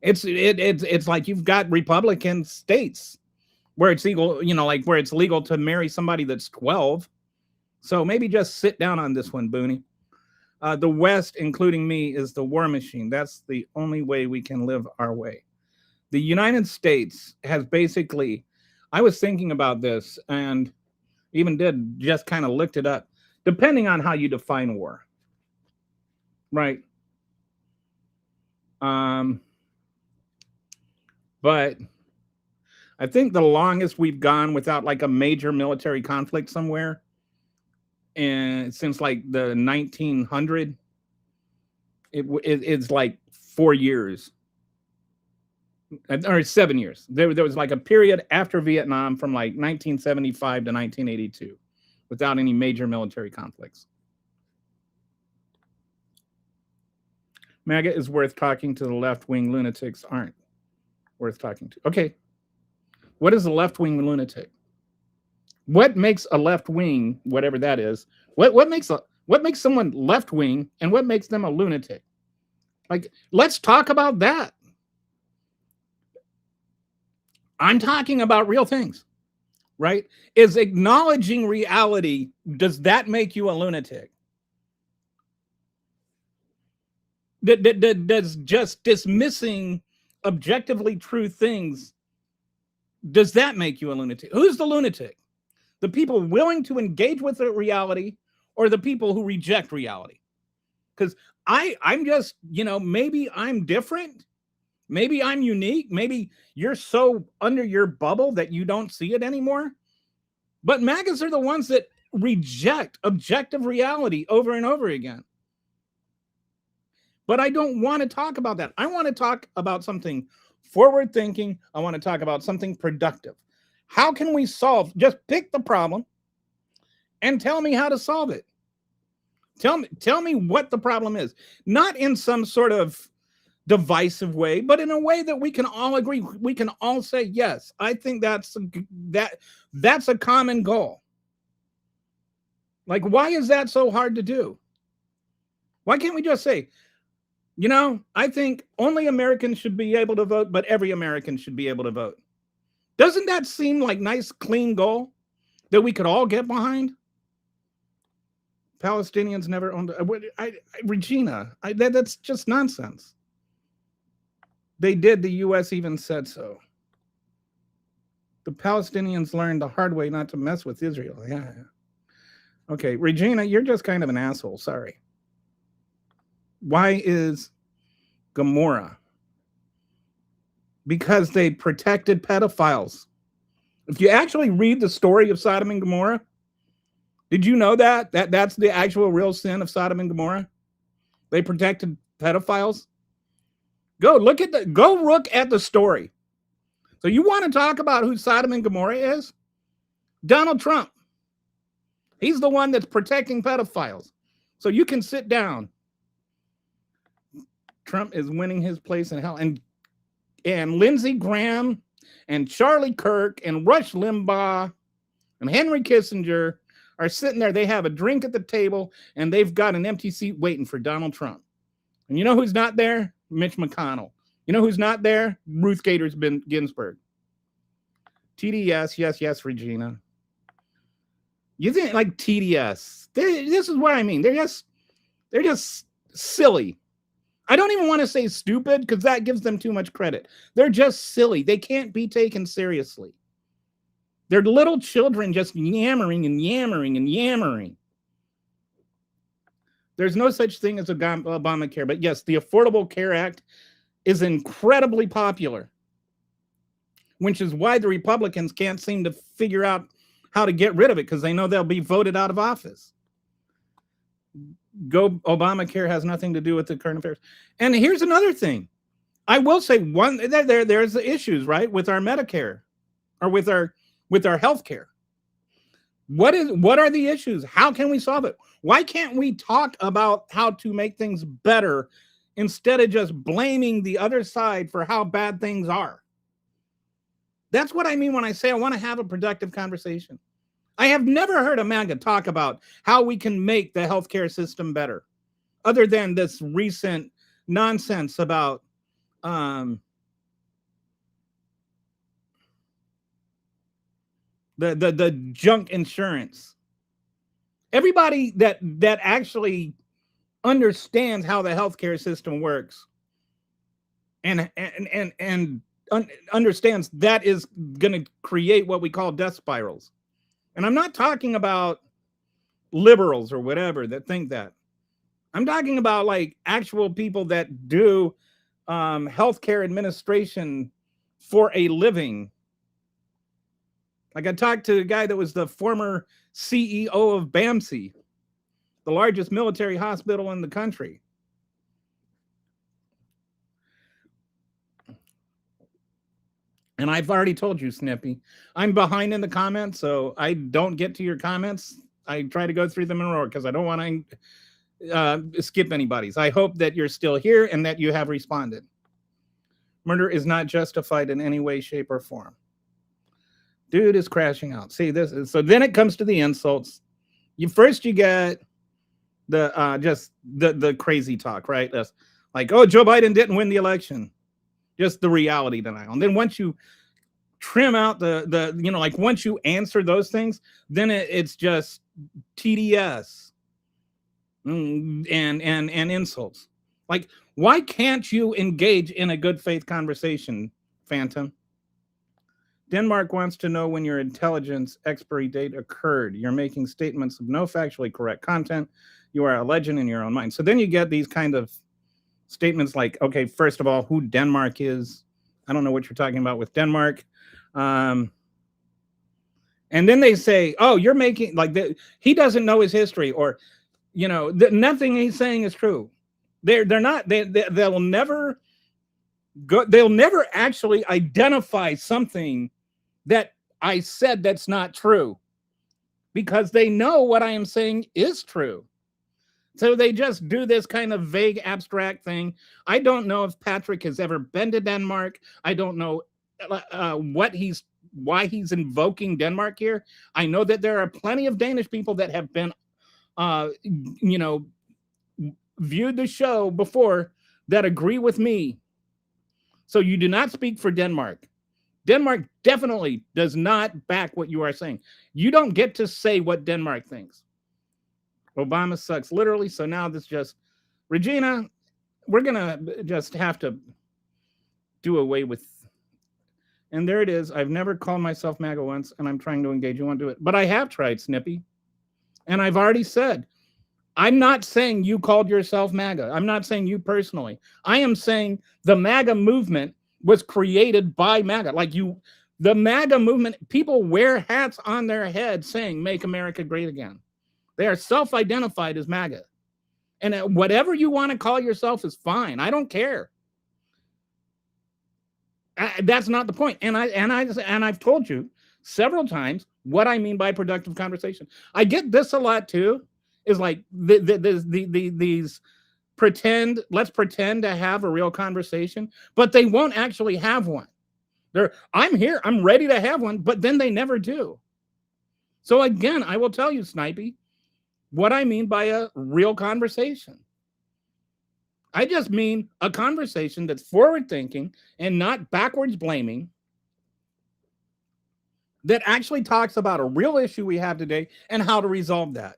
It's like you've got Republican states where it's legal, like where it's legal to marry somebody that's 12. So maybe just sit down on this one, Booney. The West, including me, is the war machine. That's the only way we can live our way. The United States has basically, I was thinking about this and even did just kind of looked it up, depending on how you define war. Right. But I think the longest we've gone without like a major military conflict somewhere, and since like the 1900, it's like 4 years or 7 years. There was like a period after Vietnam from like 1975 to 1982, without any major military conflicts. MAGA is worth talking to, the left-wing lunatics aren't worth talking to. Okay. What is a left-wing lunatic? What makes a left-wing, whatever that is, what makes someone left-wing and what makes them a lunatic? Like, let's talk about that. I'm talking about real things, right? Is acknowledging reality, does that make you a lunatic? Does just dismissing objectively true things, does that make you a lunatic? Who's the lunatic? The people willing to engage with the reality or the people who reject reality? Because I'm just, maybe I'm different. Maybe I'm unique. Maybe you're so under your bubble that you don't see it anymore. But MAGAs are the ones that reject objective reality over and over again. But I don't want to talk about that. I want to talk about something forward thinking. I want to talk about something productive. How can we solve? Just pick the problem and tell me how to solve it. Tell me what the problem is. Not in some sort of divisive way, but in a way that we can all agree. We can all say, yes, I think that's a common goal. Like, why is that so hard to do? Why can't we just say, I think only Americans should be able to vote, but every American should be able to vote? Doesn't that seem like a nice, clean goal that we could all get behind? Palestinians never owned. Regina, that's just nonsense. They did. The U.S. even said so. The Palestinians learned the hard way not to mess with Israel. Yeah. Okay, Regina, you're just kind of an asshole. Sorry. Why is Gomorrah? Because they protected pedophiles. If you actually read the story of Sodom and Gomorrah, did you know that that's the actual real sin of Sodom and Gomorrah? They protected pedophiles. Go look at the story. So you want to talk about who Sodom and Gomorrah is? Donald Trump. He's the one that's protecting pedophiles. So you can sit down. Trump is winning his place in hell. And Lindsey Graham and Charlie Kirk and Rush Limbaugh and Henry Kissinger are sitting there. They have a drink at the table and they've got an empty seat waiting for Donald Trump. And you know who's not there? Mitch McConnell. You know who's not there? Ruth Bader Ginsburg. TDS, yes, Regina. You think like TDS? This is what I mean. They're just silly. I don't even want to say stupid because that gives them too much credit. They're just silly. They can't be taken seriously. They're little children just yammering and yammering and yammering. There's no such thing as Obamacare, but yes, the Affordable Care Act is incredibly popular, which is why the Republicans can't seem to figure out how to get rid of it because they know they'll be voted out of office. Obamacare has nothing to do with the current affairs. And here's another thing. I will say there's the issues, right, with our Medicare or with our health care. What are the issues? How can we solve it? Why can't we talk about how to make things better instead of just blaming the other side for how bad things are? That's what I mean when I say I want to have a productive conversation. I have never heard a MAGA talk about how we can make the healthcare system better, other than this recent nonsense about the junk insurance. Everybody that actually understands how the healthcare system works and understands that is going to create what we call death spirals. And I'm not talking about liberals or whatever that think that. I'm talking about like actual people that do healthcare administration for a living. Like I talked to a guy that was the former CEO of BAMC, the largest military hospital in the country. And I've already told you, Snippy, I'm behind in the comments, so I don't get to your comments I try to go through them in order because I don't want to skip anybody's. I hope that you're still here and that you have responded. Murder is not justified in any way, shape, or form. Dude is crashing out. See this? So then it comes to the insults. You get the just the crazy talk, right? That's like, oh, Joe Biden didn't win the election. Just the reality denial. And then once you trim out the like once you answer those things, then it's just TDS and insults. Like, why can't you engage in a good faith conversation, Phantom? Denmark wants to know when your intelligence expiry date occurred. You're making statements of no factually correct content. You are a legend in your own mind. So then you get these kind of statements like, okay, first of all, who Denmark is. I don't know what you're talking about with Denmark. And then they say, oh, you're making like he doesn't know his history, or nothing he's saying is true. They'll never actually identify something that I said that's not true, because they know what I am saying is true. So they just do this kind of vague, abstract thing. I don't know if Patrick has ever been to Denmark. I don't know why he's invoking Denmark here. I know that there are plenty of Danish people that have been, viewed the show before that agree with me. So you do not speak for Denmark. Denmark definitely does not back what you are saying. You don't get to say what Denmark thinks. Obama sucks, literally. So now this just, Regina, we're going to just have to do away with. And there it is. I've never called myself MAGA once, and I'm trying to engage. You want to do it? But I have tried, Snippy. And I've already said, I'm not saying you called yourself MAGA. I'm not saying you personally. I am saying the MAGA movement was created by MAGA. Like the MAGA movement, people wear hats on their head saying, make America great again. They are self-identified as MAGA. And whatever you want to call yourself is fine. I don't care. That's not the point. And I've told you several times what I mean by productive conversation. I get this a lot too. Is like these let's pretend to have a real conversation, but they won't actually have one. I'm here, I'm ready to have one, but then they never do. So again, I will tell you, Snipey, what I mean by a real conversation. I just mean a conversation that's forward thinking and not backwards blaming, that actually talks about a real issue we have today and how to resolve that.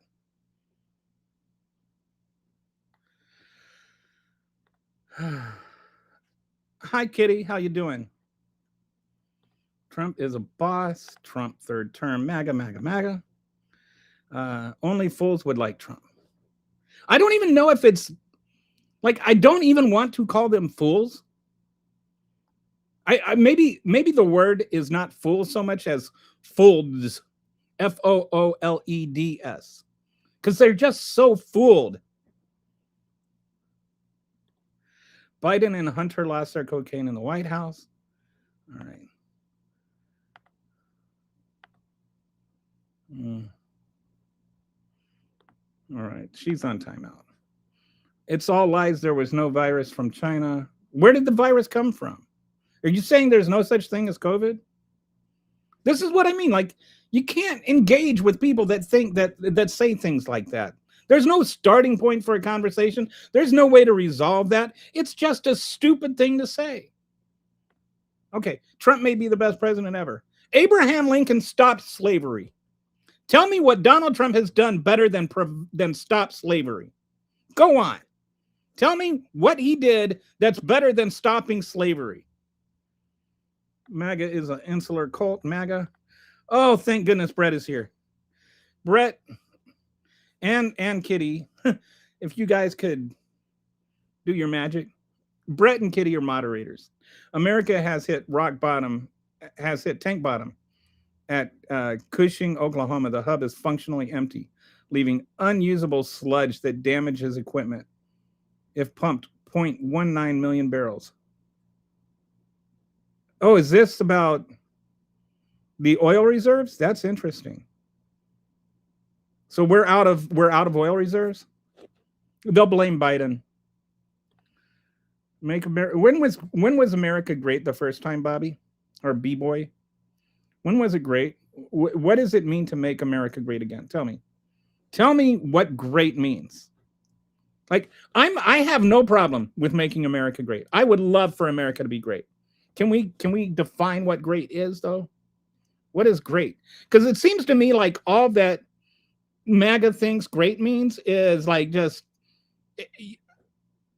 Hi, Kitty. How you doing? Trump is a boss. Trump third term. MAGA, MAGA, MAGA. Only fools would like Trump. I don't even know if it's like, I don't even want to call them fools. I maybe the word is not fool so much as fooleds, Fooleds, because they're just so fooled. Biden and Hunter lost their cocaine in the White House. All right. All right. She's on timeout. It's all lies. There was no virus from China. Where did the virus come from? Are you saying there's no such thing as COVID? This is what I mean. Like, you can't engage with people that think that say things like that. There's no starting point for a conversation. There's no way to resolve that. It's just a stupid thing to say. Okay, Trump may be the best president ever. Abraham Lincoln stopped slavery. Tell me what Donald Trump has done better than stop slavery. Go on. Tell me what he did that's better than stopping slavery. MAGA is an insular cult. MAGA. Oh, thank goodness Brett is here. Brett and Kitty, if you guys could do your magic. Brett and Kitty are moderators. America has hit rock bottom, has hit tank bottom at Cushing, Oklahoma. The hub is functionally empty, leaving unusable sludge that damages equipment if pumped 0.19 million barrels. Oh, is this about the oil reserves? That's interesting. So we're out of oil reserves. They'll blame Biden. Make America. When was America great the first time, Bobby, or B-boy? When was it great? What does it mean to make America great again? Tell me. Tell me what great means. Like I have no problem with making America great. I would love for America to be great. Can we define what great is though? What is great? Because it seems to me like all that MAGA thinks great means is like just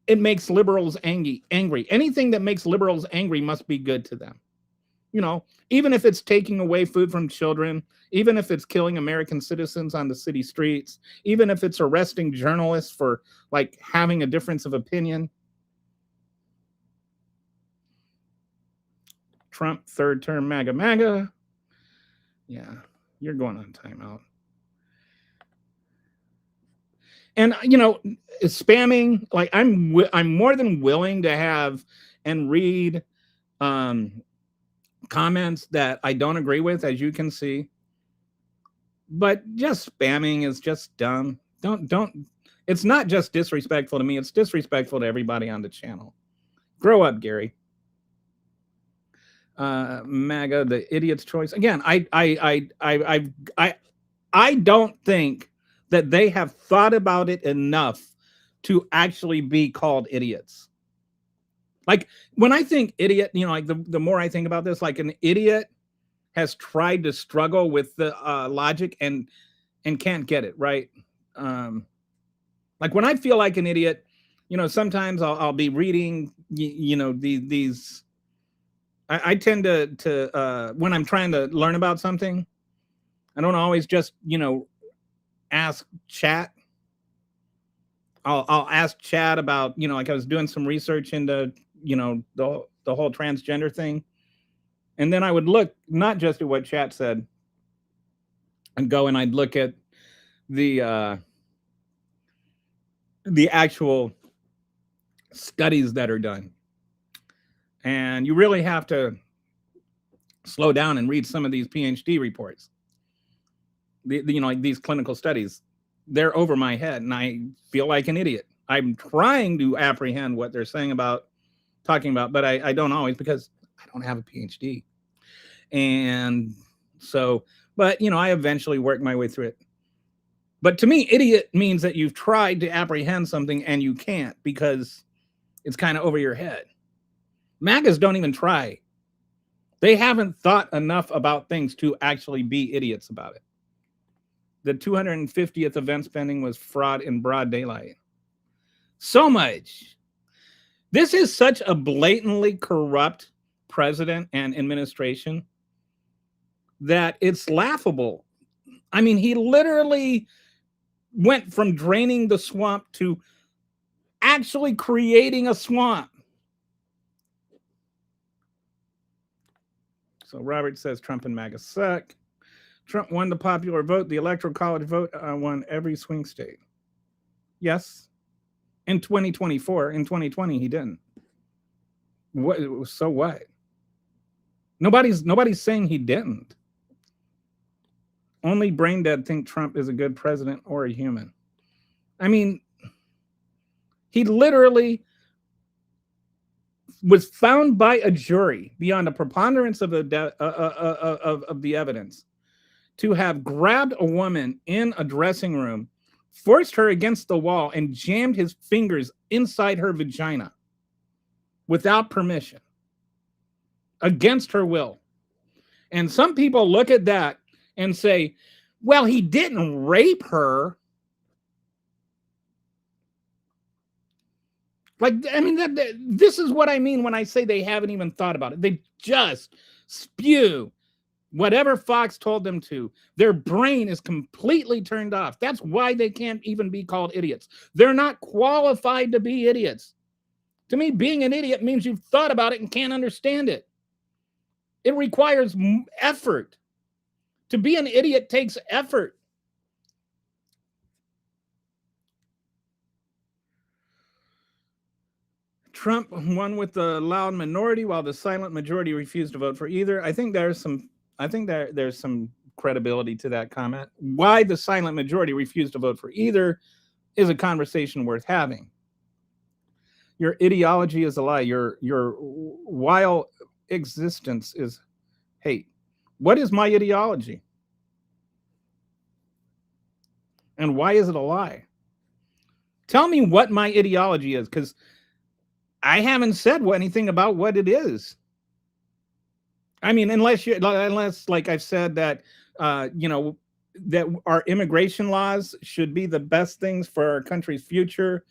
it makes liberals angry. Anything that makes liberals angry must be good to them. You know, even if it's taking away food from children, even if it's killing American citizens on the city streets, even if it's arresting journalists for like having a difference of opinion. Trump, third term, MAGA. Yeah, you're going on timeout. And you know, spamming, like I'm more than willing to have and read comments that I don't agree with, as you can see. But just spamming is just dumb. Don't it's not just disrespectful to me, it's disrespectful to everybody on the channel. Grow up, Gary. MAGA, the idiot's choice. Again, I don't think that they have thought about it enough to actually be called idiots. Like when I think idiot, you know, like the more I think about this, like an idiot has tried to struggle with the logic and can't get it right. Like when I feel like an idiot, you know, sometimes I'll be reading, you know, these. I tend to when I'm trying to learn about something, I don't always just, you know, ask chat. I'll ask chat about, you know, like I was doing some research into, you know, the whole transgender thing. And then I would look not just at what chat said and go and I'd look at the actual studies that are done. And you really have to slow down and read some of these PhD reports. You know, like these clinical studies, they're over my head and I feel like an idiot. I'm trying to apprehend what they're talking about, but I don't always because I don't have a PhD. And so, but you know, I eventually worked my way through it. But to me, idiot means that you've tried to apprehend something and you can't because it's kind of over your head. MAGAs don't even try. They haven't thought enough about things to actually be idiots about it. The 250th event spending was fraud in broad daylight. So much. This is such a blatantly corrupt president and administration that it's laughable. I mean, he literally went from draining the swamp to actually creating a swamp. So Robert says Trump and MAGA suck. Trump won the popular vote. The electoral college vote won every swing state. Yes. In 2024. In 2020, he didn't. What? So what? Nobody's saying he didn't. Only brain dead think Trump is a good president or a human. I mean, he literally was found by a jury beyond a preponderance of the evidence to have grabbed a woman in a dressing room, forced her against the wall, and jammed his fingers inside her vagina without permission, against her will. And some people look at that and say, well, he didn't rape her. Like, I mean, this is what I mean when I say they haven't even thought about it. They just spew whatever Fox told them to. Their brain is completely turned off. That's why they can't even be called idiots. They're not qualified to be idiots. To me, being an idiot means you've thought about it and can't understand it. It requires effort. To be an idiot takes effort. Trump won with the loud minority while the silent majority refused to vote for either. I think there's some credibility to that comment. Why the silent majority refused to vote for either is a conversation worth having. Your ideology is a lie. Your wild existence is hate. What is my ideology? And why is it a lie? Tell me what my ideology is, because I haven't said anything about what it is. I mean, unless, like I've said, that that our immigration laws should be the best things for our country's future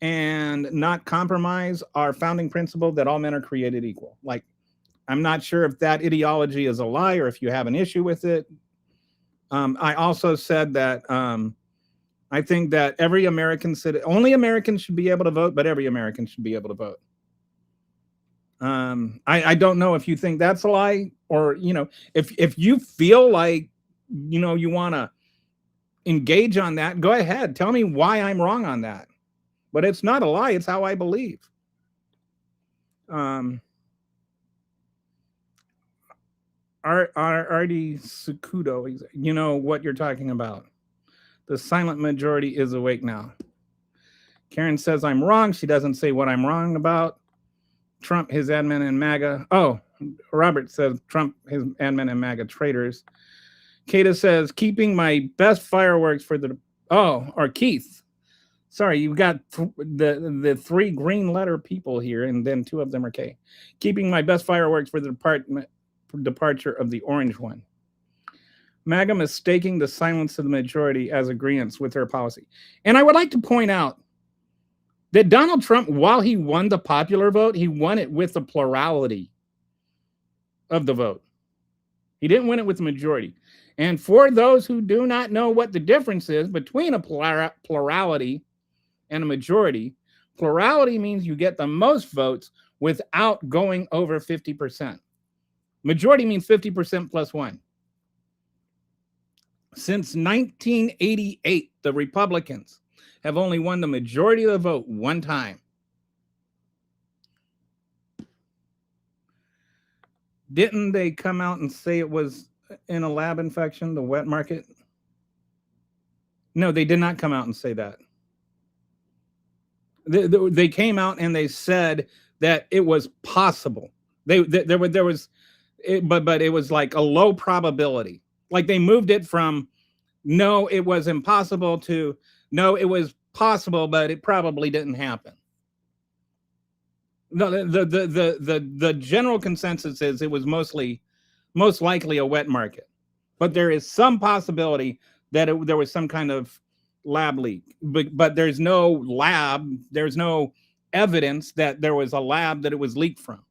and not compromise our founding principle that all men are created equal. Like, I'm not sure if that ideology is a lie or if you have an issue with it. I also said that I think that every American only Americans should be able to vote, but every American should be able to vote. I don't know if you think that's a lie, or, if you feel like, you want to engage on that, go ahead. Tell me why I'm wrong on that. But it's not a lie. It's how I believe. Artie Sukudo, you know what you're talking about. The silent majority is awake now. Karen says I'm wrong. She doesn't say what I'm wrong about. Trump, his admin, and MAGA. Oh, Robert says Trump, his admin, and MAGA traitors. Kata says keeping my best fireworks for the... Oh, or Keith. Sorry, you've got the three green letter people here, and then two of them are K. Keeping my best fireworks for the departure of the orange one. MAGA mistaking the silence of the majority as agreeance with their policy. And I would like to point out that Donald Trump, while he won the popular vote, he won it with the plurality of the vote. He didn't win it with the majority. And for those who do not know what the difference is between a plurality and a majority, plurality means you get the most votes without going over 50%. Majority means 50% plus one. Since 1988, the Republicans have only won the majority of the vote one time. Didn't they come out and say it was in a lab infection, the wet market? No, they did not come out and say that. They came out and they said that it was possible. But it was like a low probability. Like they moved it from no, it was impossible to no, it was possible, but it probably didn't happen. No, the general consensus is it was most likely a wet market, but there is some possibility that there was some kind of lab leak. But there's no lab, there's no evidence that there was a lab that it was leaked from.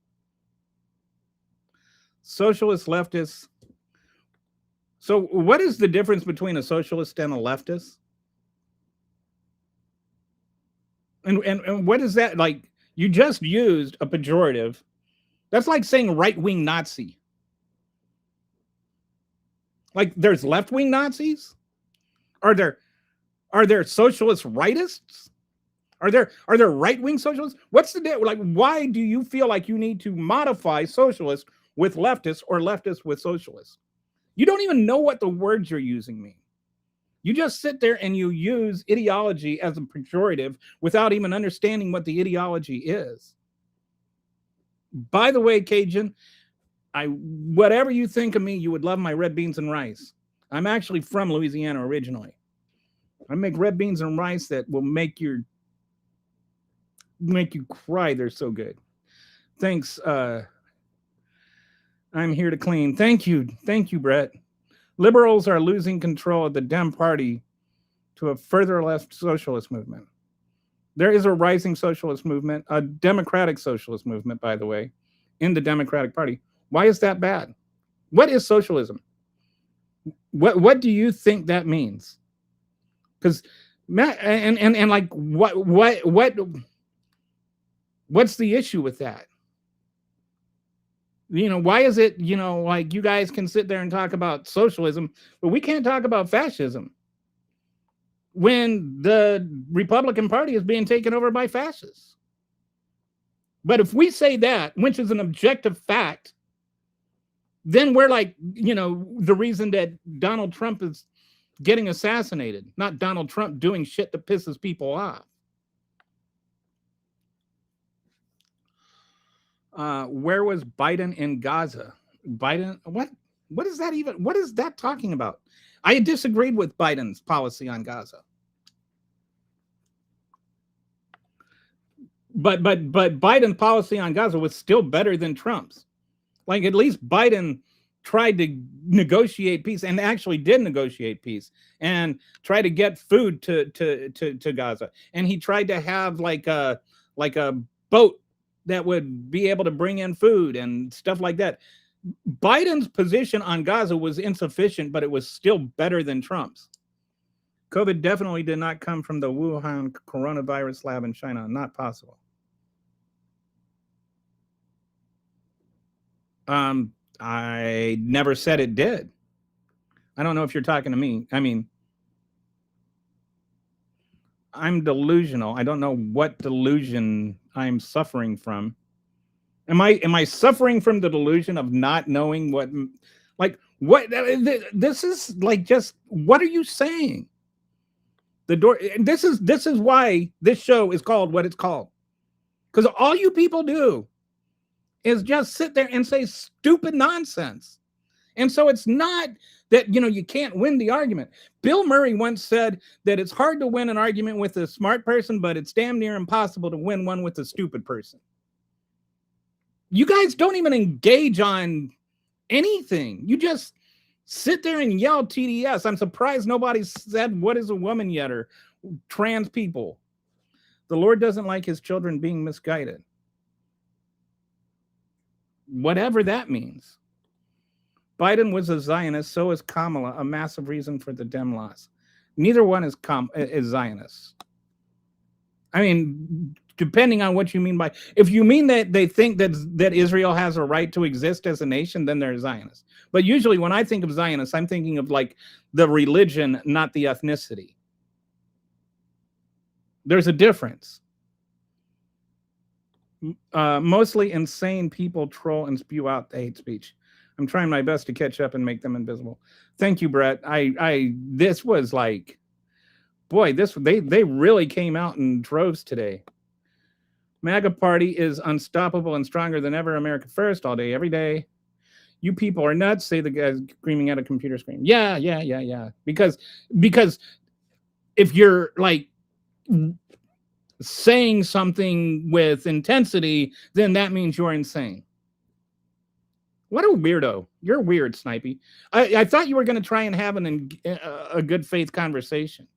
Socialist, leftists. So what is the difference between a socialist and a leftist? And what is that like? You just used a pejorative. That's like saying right-wing Nazi. Like there's left-wing Nazis? Are there socialist rightists? Are there right-wing socialists? What's the deal? Like, why do you feel like you need to modify socialist with leftists or leftists with socialists? You don't even know what the words you're using mean. You just sit there and you use ideology as a pejorative without even understanding what the ideology is. By the way, Cajun, whatever you think of me, you would love my red beans and rice. I'm actually from Louisiana originally. I make red beans and rice that will make you cry. They're so good. Thanks. I'm here to clean. Thank you, Brett. Liberals are losing control of the Dem Party to a further left socialist movement. There is a rising socialist movement, a democratic socialist movement, by the way, in the Democratic Party. Why is that bad? What is socialism? What do you think that means? Because and like what's the issue with that? Why is it, like you guys can sit there and talk about socialism, but we can't talk about fascism when the Republican Party is being taken over by fascists? But if we say that, which is an objective fact, then we're like, the reason that Donald Trump is getting assassinated, not Donald Trump doing shit that pisses people off. Where was Biden in Gaza? Biden, what is that even? What is that talking about? I disagreed with Biden's policy on Gaza. But Biden's policy on Gaza was still better than Trump's. Like, at least Biden tried to negotiate peace, and actually did negotiate peace, and try to get food to Gaza. And he tried to have like a boat that would be able to bring in food and stuff like that. Biden's position on Gaza was insufficient, but it was still better than Trump's. COVID definitely did not come from the Wuhan coronavirus lab in China. Not possible. I never said it did. I don't know if you're talking to me. I mean, I'm delusional. I don't know what delusion I'm suffering from. Am I suffering from the delusion of not knowing what, like, what this is like? Just what are you saying? The door. This is why this show is called what it's called, because all you people do is just sit there and say stupid nonsense. And so it's not that, you can't win the argument. Bill Murray once said that it's hard to win an argument with a smart person, but it's damn near impossible to win one with a stupid person. You guys don't even engage on anything. You just sit there and yell TDS. I'm surprised nobody said, what is a woman yet, or trans people. The Lord doesn't like his children being misguided. Whatever that means. Biden was a Zionist, so is Kamala, a massive reason for the Dem loss. Neither one is Zionist. I mean, depending on what you mean by, if you mean that they think that Israel has a right to exist as a nation, then they're Zionists. But usually when I think of Zionists, I'm thinking of like the religion, not the ethnicity. There's a difference. Mostly insane people troll and spew out the hate speech. I'm trying my best to catch up and make them invisible. Thank you, Brett. This was like, boy, they really came out in droves today. MAGA party is unstoppable and stronger than ever. America first, all day, every day. You people are nuts, say the guy screaming at a computer screen. Yeah. Because if you're like saying something with intensity, then that means you're insane. What a weirdo. You're weird, Snipey. I thought you were going to try and have a good faith conversation.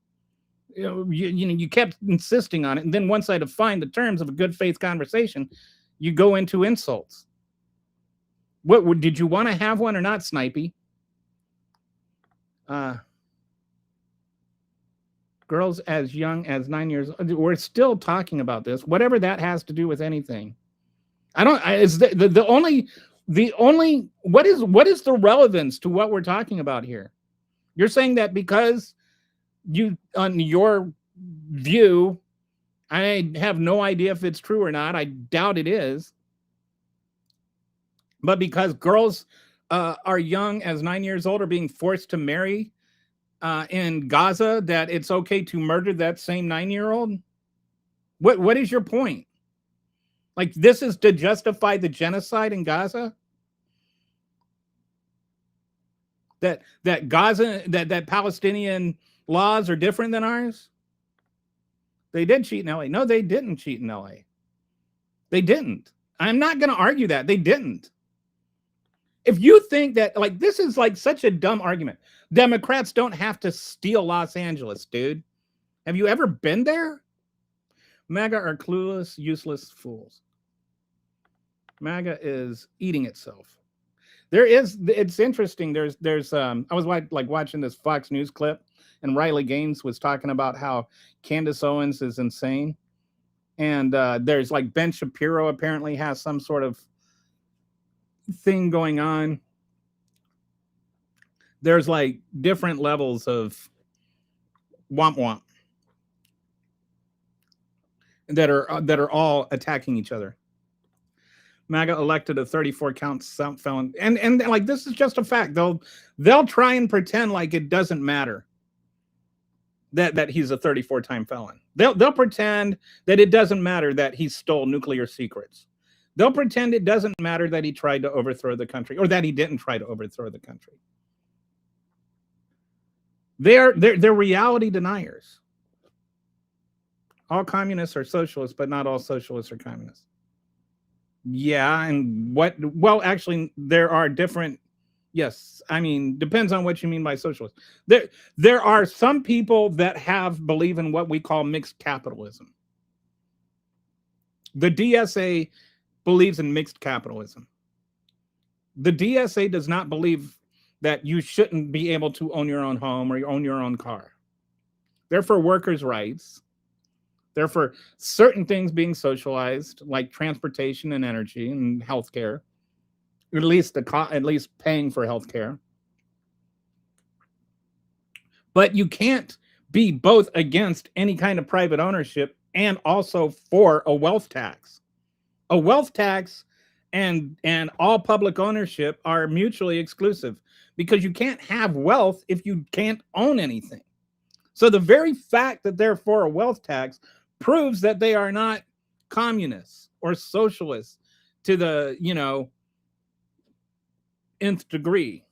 You kept insisting on it, and then once I defined the terms of a good faith conversation, you go into insults. What did you want to have one or not, Snipey? Girls as young as 9 years old. We're still talking about this, whatever that has to do with anything. I don't. Is the only what is the relevance to what we're talking about here? You're saying that because you, on your view, I have no idea if it's true or not. I doubt it is. But because girls are young as 9 years old are being forced to marry in Gaza, that it's okay to murder that same 9-year-old? What is your point? Like, this is to justify the genocide in Gaza? That Gaza, that Palestinian laws are different than ours? They did cheat in LA. No, they didn't cheat in LA. They didn't. I'm not going to argue that. They didn't. If you think that, like, this is like such a dumb argument. Democrats don't have to steal Los Angeles, dude. Have you ever been there? MAGA are clueless, useless fools. MAGA is eating itself. It's interesting. I was watching this Fox News clip, and Riley Gaines was talking about how Candace Owens is insane. And there's like Ben Shapiro apparently has some sort of thing going on. There's like different levels of womp womp that are all attacking each other. MAGA elected a 34 count felon, and like this is just a fact. They'll try and pretend like it doesn't matter that he's a 34 time felon. They'll pretend that it doesn't matter that he stole nuclear secrets. They'll pretend it doesn't matter that he tried to overthrow the country or that he didn't try to overthrow the country. They're reality deniers. All communists are socialists, but not all socialists are communists. Yeah, and well, actually, there are different, yes, I mean, depends on what you mean by socialist. There are some people that believe in what we call mixed capitalism. The DSA believes in mixed capitalism. The DSA does not believe that you shouldn't be able to own your own home or own your own car. They're for workers' rights. They're for certain things being socialized, like transportation and energy and healthcare. At least paying for healthcare. But you can't be both against any kind of private ownership and also for a wealth tax. A wealth tax and all public ownership are mutually exclusive because you can't have wealth if you can't own anything. So the very fact that they're for a wealth tax proves that they are not communists or socialists to the, nth degree.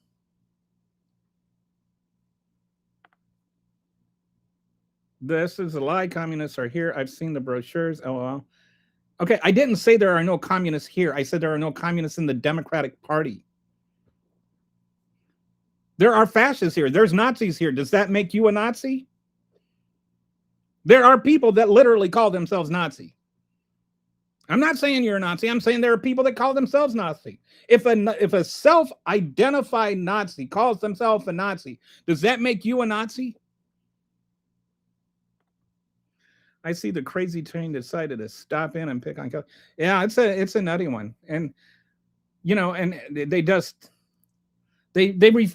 This is a lie. Communists are here. I've seen the brochures. LOL. Okay, I didn't say there are no communists here. I said there are no communists in the Democratic Party. There are fascists here. There's Nazis here. Does that make you a Nazi? There are people that literally call themselves Nazi. I'm not saying you're a Nazi. I'm saying there are people that call themselves Nazi. If a self-identified Nazi calls themselves a Nazi, does that make you a Nazi? I see the crazy train decided to stop in and pick on. Yeah, it's a nutty one, and and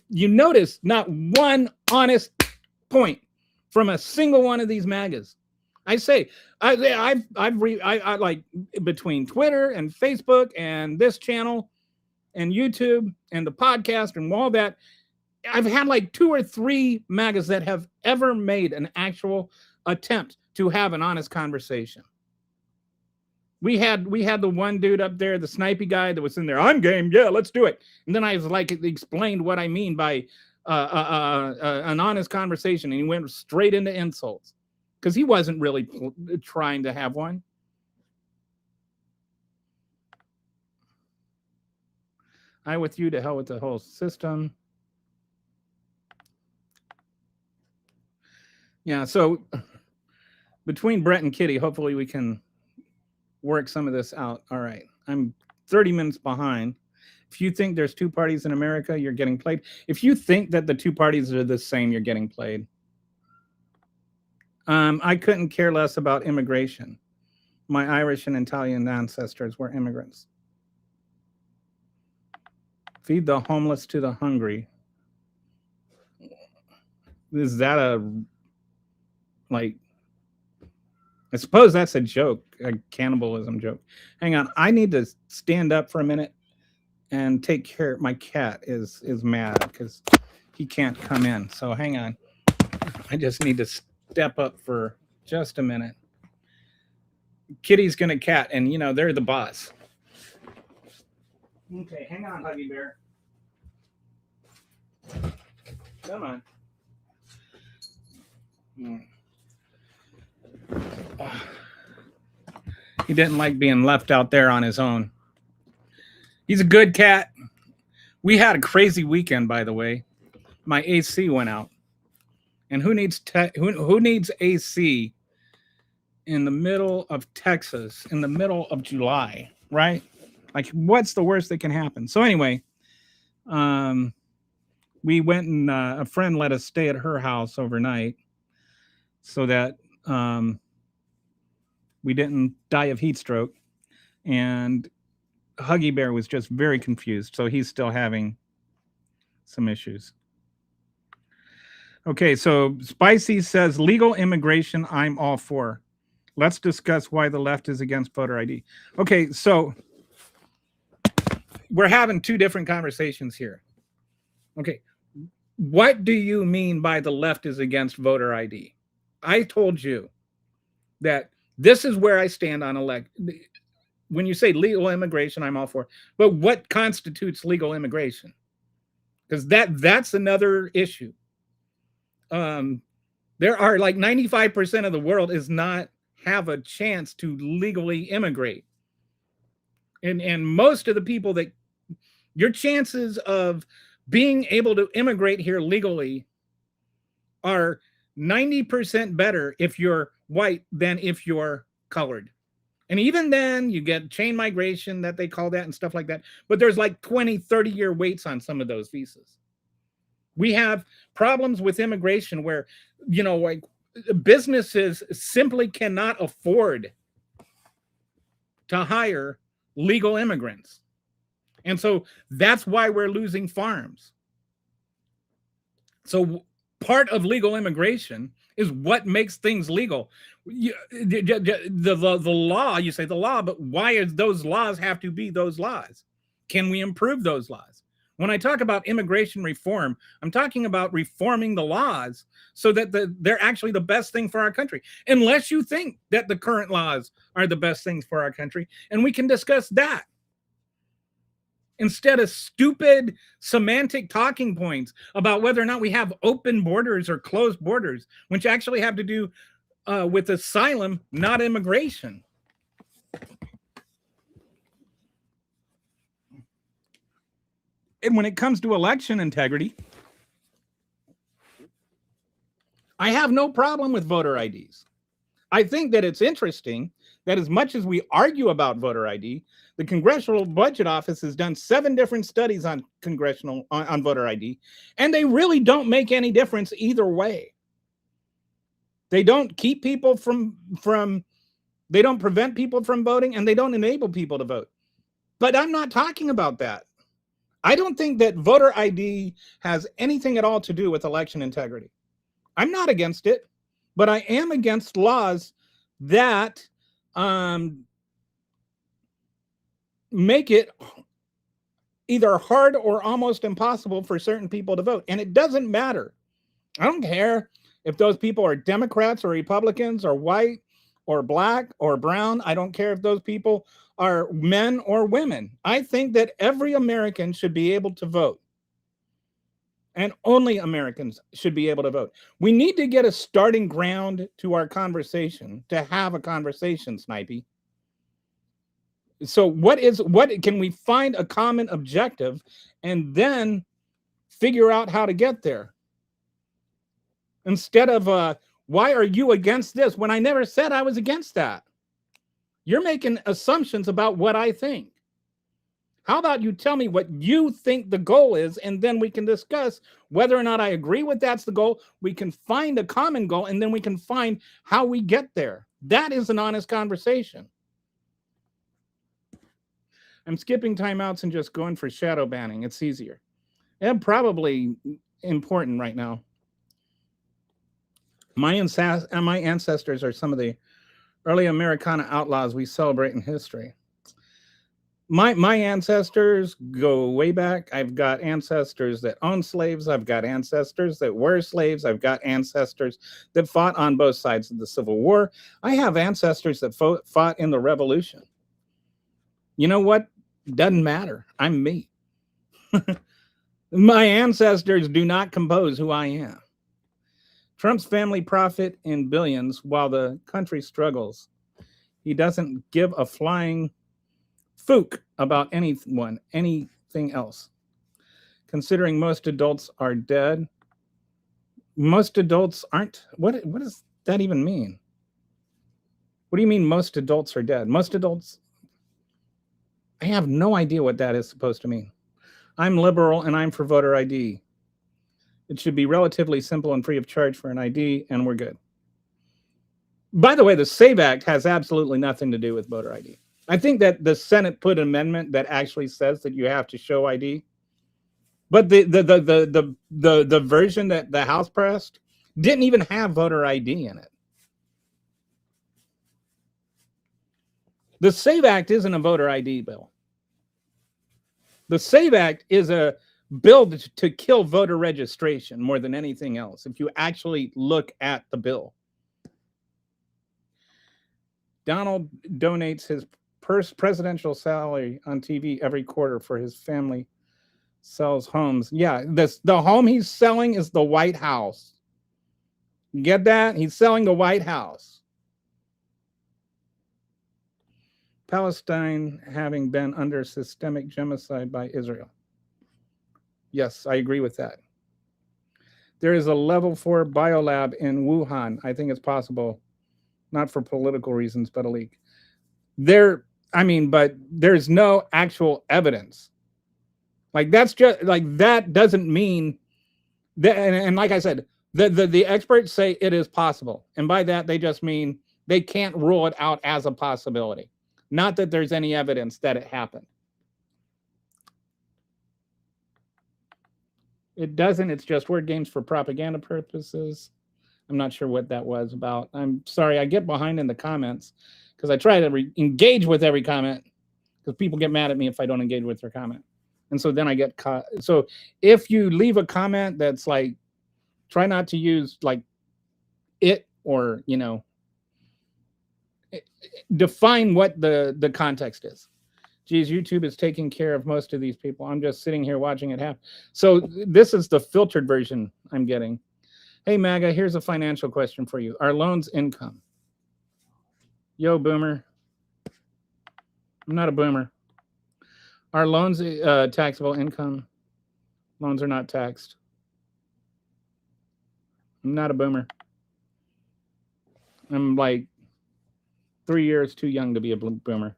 you notice not one honest point from a single one of these MAGAs. I say I like between Twitter and Facebook and this channel and YouTube and the podcast and all that, I've had like 2 or 3 MAGAs that have ever made an actual attempt to have an honest conversation. We had the one dude up there, the snipey guy that was in there. I'm game, yeah, let's do it. And then I was like explained what I mean by an honest conversation, and he went straight into insults because he wasn't really trying to have one. I with you, to hell with the whole system. Yeah, so between Brett and Kitty, hopefully we can work some of this out. All right, I'm 30 minutes behind. If you think there's 2 parties in America, you're getting played. If you think that the 2 parties are the same, you're getting played. I couldn't care less about immigration. My Irish and Italian ancestors were immigrants. Feed the homeless to the hungry. Is that I suppose that's a joke, a cannibalism joke. Hang on, I need to stand up for a minute and take care. My cat is mad because he can't come in. So hang on. I just need to step up for just a minute. Kitty's gonna cat, and they're the boss. Okay, hang on, Huggy Bear. Come on. He didn't like being left out there on his own. He's a good cat. We had a crazy weekend, by the way. My AC went out. And who needs AC in the middle of Texas, in the middle of July, right? Like, what's the worst that can happen? So anyway, we went and a friend let us stay at her house overnight so that we didn't die of heat stroke. And Huggy Bear was just very confused, so he's still having some issues. Okay, so Spicy says legal immigration, I'm all for. Let's discuss why the left is against voter ID. Okay, so we're having two different conversations here. Okay. What do you mean by the left is against voter ID? I told you that this is where I stand on when you say legal immigration, I'm all for it. But what constitutes legal immigration? Because that's another issue. There are like 95% of the world is not have a chance to legally immigrate. And most of the people that your chances of being able to immigrate here legally are 90% better if you're white than if you're colored. And even then you get chain migration that they call that and stuff like that. But there's like 20, 30-year waits on some of those visas. We have problems with immigration where, like businesses simply cannot afford to hire legal immigrants. And so that's why we're losing farms. So part of legal immigration is what makes things legal. The law, you say the law, but why does those laws have to be those laws? Can we improve those laws? When I talk about immigration reform, I'm talking about reforming the laws so that they're actually the best thing for our country. Unless you think that the current laws are the best things for our country, and we can discuss that. Instead of stupid semantic talking points about whether or not we have open borders or closed borders, which actually have to do with asylum, not immigration. And when it comes to election integrity, I have no problem with voter IDs. I think that it's interesting that as much as we argue about voter ID, the Congressional Budget Office has done 7 different studies on voter ID, and they really don't make any difference either way. They don't keep people they don't prevent people from voting, and they don't enable people to vote. But I'm not talking about that. I don't think that voter ID has anything at all to do with election integrity. I'm not against it, but I am against laws that make it either hard or almost impossible for certain people to vote. And it doesn't matter. I don't care if those people are Democrats or Republicans or white or black or brown. I don't care if those people are men or women. I think that every American should be able to vote. And only Americans should be able to vote. We need to get a starting ground to our conversation, to have a conversation, Snipey. So what can we find a common objective and then figure out how to get there? Instead of, why are you against this when I never said I was against that? You're making assumptions about what I think. How about you tell me what you think the goal is, and then we can discuss whether or not I agree with that's the goal. We can find a common goal, and then we can find how we get there. That is an honest conversation. I'm skipping timeouts and just going for shadow banning. It's easier. And probably important right now. My ancestors are some of the early Americana outlaws we celebrate in history. My ancestors go way back. I've got ancestors that owned slaves. I've got ancestors that were slaves. I've got ancestors that fought on both sides of the Civil War. I have ancestors that fought in the Revolution. You know what? Doesn't matter. I'm me. My ancestors do not compose who I am. Trump's family profit in billions while the country struggles. He doesn't give a flying fook about anything else. Considering most adults are dead. Most adults aren't. What does that even mean? What do you mean most adults are dead? Most adults, I have no idea what that is supposed to mean. I'm liberal and I'm for voter ID. It should be relatively simple and free of charge for an ID, and we're good. By the way, the SAVE Act has absolutely nothing to do with voter ID. I think that the Senate put an amendment that actually says that you have to show ID. But the version that the House passed didn't even have voter ID in it. The SAVE Act isn't a voter ID bill. The SAVE Act is a bill to kill voter registration more than anything else, if you actually look at the bill. Donald donates his presidential salary on TV every quarter for his family sells homes. Yeah, the home he's selling is the White House. You get that? He's selling the White House. Palestine having been under systemic genocide by Israel. Yes, I agree with that. There is a level 4 biolab in Wuhan. I think it's possible, not for political reasons, but a leak. But there's no actual evidence. Like, that's just like, that doesn't mean that. And like I said, the experts say it is possible. And by that, they just mean they can't rule it out as a possibility. Not that there's any evidence that it happened. It doesn't. It's just word games for propaganda purposes. I'm not sure what that was about. I'm sorry. I get behind in the comments because I try to engage with every comment, because people get mad at me if I don't engage with their comment. And so then I get caught. So if you leave a comment that's like, try not to use like it, or, define what the context is. Geez, YouTube is taking care of most of these people. I'm just sitting here watching it happen. So this is the filtered version I'm getting. Hey, MAGA, here's a financial question for you. Are loans income? Yo, boomer. I'm not a boomer. Are loans taxable income? Loans are not taxed. I'm not a boomer. I'm like 3 years too young to be a boomer.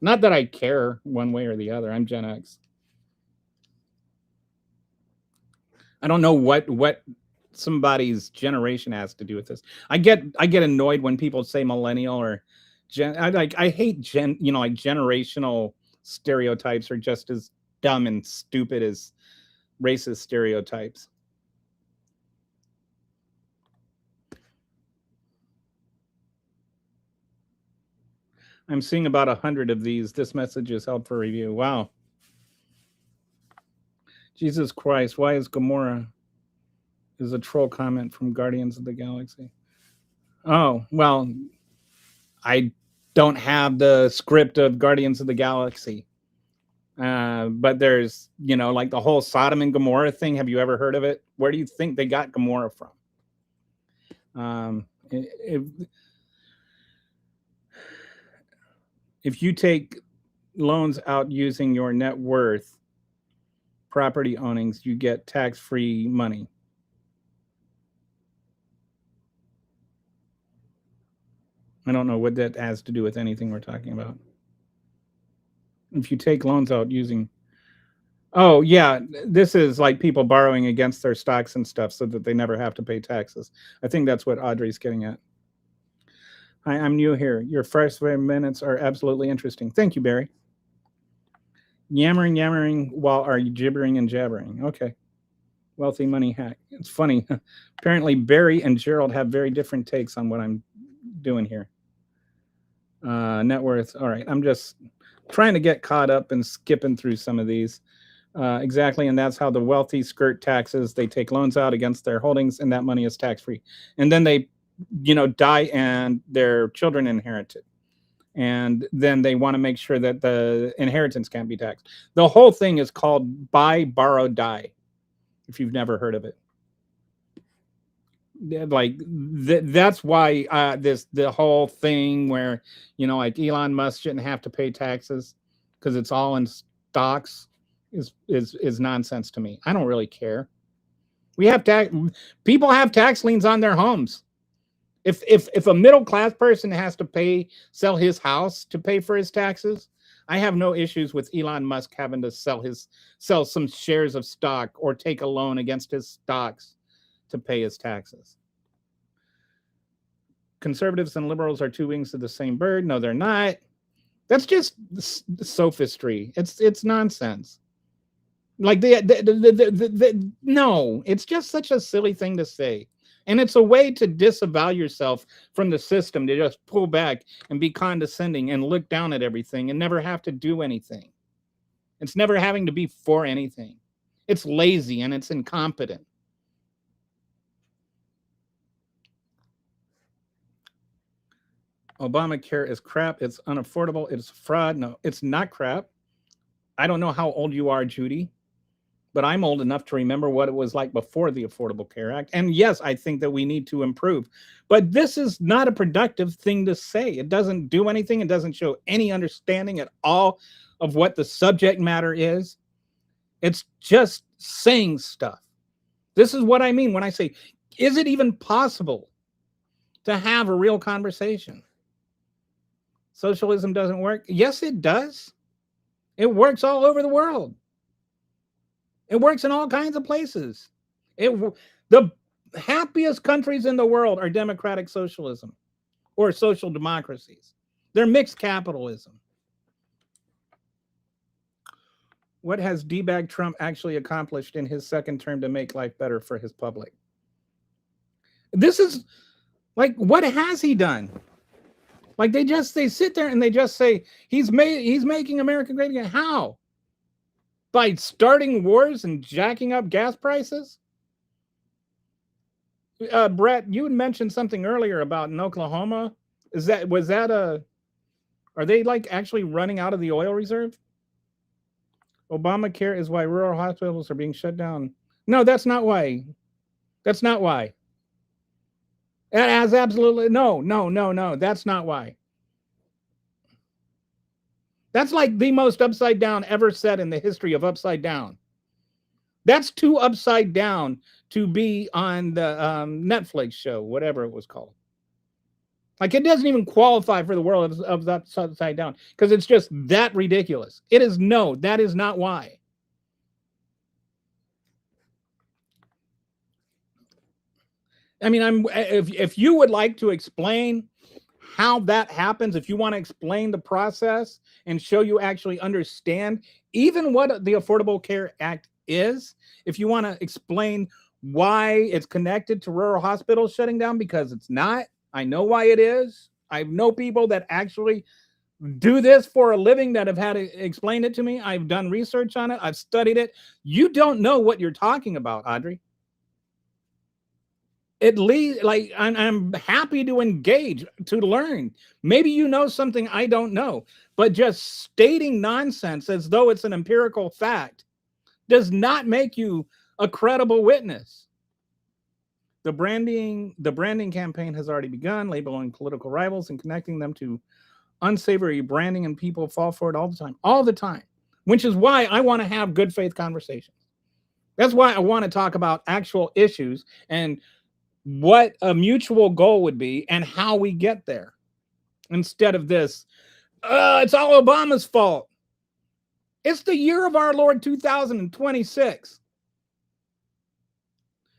Not that I care one way or the other. I'm Gen X. I don't know what somebody's generation has to do with this. I get annoyed when people say millennial or Gen. I hate generational stereotypes are just as dumb and stupid as racist stereotypes. I'm seeing about 100 of these. This message is held for review. Wow. Jesus Christ, why is Gamora? Is a troll comment from Guardians of the Galaxy. Oh, well, I don't have the script of Guardians of the Galaxy. But there's, like the whole Sodom and Gomorrah thing. Have you ever heard of it? Where do you think they got Gomorrah from? If you take loans out using your net worth, property ownings, you get tax-free money. I don't know what that has to do with anything we're talking about. If you take loans out using... Oh, yeah, this is like people borrowing against their stocks and stuff so that they never have to pay taxes. I think that's what Audrey's getting at. Hi, I'm new here. Your first 5 minutes are absolutely interesting. Thank you, Barry. Yammering while are you gibbering and jabbering? Okay. Wealthy money hack. It's funny. Apparently, Barry and Gerald have very different takes on what I'm doing here. Net worth. All right. I'm just trying to get caught up and skipping through some of these. Exactly. And that's how the wealthy skirt taxes. They take loans out against their holdings, and that money is tax-free. And then they die and their children inherit it. And then they want to make sure that the inheritance can't be taxed. The whole thing is called buy, borrow, die, if you've never heard of it. Like that's why the whole thing where, like Elon Musk shouldn't have to pay taxes because it's all in stocks is nonsense to me. I don't really care. People have tax liens on their homes. If a middle class person has to sell his house to pay for his taxes, I have no issues with Elon Musk having to sell some shares of stock or take a loan against his stocks to pay his taxes. Conservatives and liberals are two wings of the same bird. No, they're not. That's just sophistry. It's nonsense. Like no, it's just such a silly thing to say. And it's a way to disavow yourself from the system, to just pull back and be condescending and look down at everything and never have to do anything. It's never having to be for anything. It's lazy and it's incompetent. Obamacare is crap. It's unaffordable. It's fraud. No, it's not crap. I don't know how old you are, Judy, but I'm old enough to remember what it was like before the Affordable Care Act. And yes, I think that we need to improve. But this is not a productive thing to say. It doesn't do anything. It doesn't show any understanding at all of what the subject matter is. It's just saying stuff. This is what I mean when I say, is it even possible to have a real conversation? Socialism doesn't work. Yes, it does. It works all over the world. It works in all kinds of places. The happiest countries in the world are democratic socialism or social democracies. They're mixed capitalism. What has D-bag Trump actually accomplished in his second term to make life better for his public? This is like, what has he done? Like they sit there and they just say he's making America great again. How? By starting wars and jacking up gas prices? Brett, you had mentioned something earlier about in Oklahoma. Are they like actually running out of the oil reserve? Obamacare is why rural hospitals are being shut down. No, that's not why. That's not why. That has absolutely no. That's not why. That's like the most upside down ever said in the history of upside down. That's too upside down to be on the Netflix show, whatever it was called. Like it doesn't even qualify for the world of that upside down because it's just that ridiculous. It is no, that is not why. I mean, if you would like to explain how that happens, if you want to explain the process and show you actually understand even what the Affordable Care Act is, if you want to explain why it's connected to rural hospitals shutting down, because it's not. I know why it is. I know people that actually do this for a living that have had to explain it to me. I've done research on it. I've studied it. You don't know what you're talking about, Audrey. At least, like, I'm happy to engage, to learn. Maybe you know something I don't know, but just stating nonsense as though it's an empirical fact does not make you a credible witness. The branding campaign has already begun, labeling political rivals and connecting them to unsavory branding, and people fall for it all the time, which is why I want to have good faith conversations. That's why I want to talk about actual issues and what a mutual goal would be and how we get there, instead of this, it's all Obama's fault. It's the year of our Lord 2026.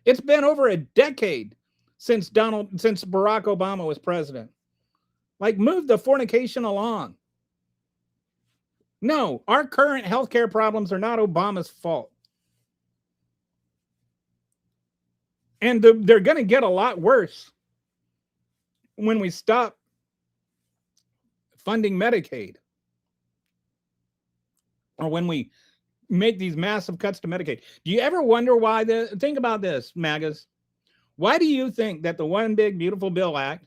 It's been over a decade since Barack Obama was president. Like, move the fornication along. No, our current healthcare problems are not Obama's fault. And they're going to get a lot worse when we stop funding Medicaid, or when we make these massive cuts to Medicaid. Do you ever wonder why? Think about this, MAGAs. Why do you think that the One Big Beautiful Bill Act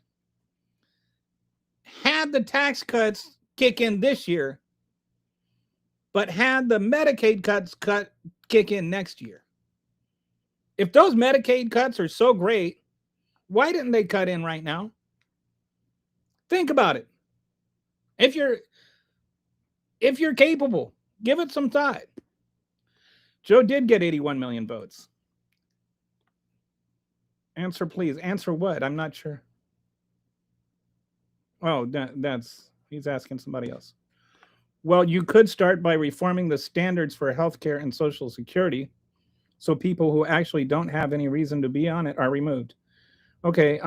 had the tax cuts kick in this year, but had the Medicaid cuts kick in next year? If those Medicaid cuts are so great, why didn't they cut in right now? Think about it. If you're capable, give it some thought. Joe did get 81 million votes. Answer, please. Answer what? I'm not sure. Oh, he's asking somebody else. Well, you could start by reforming the standards for healthcare and Social Security, so people who actually don't have any reason to be on it are removed. Okay.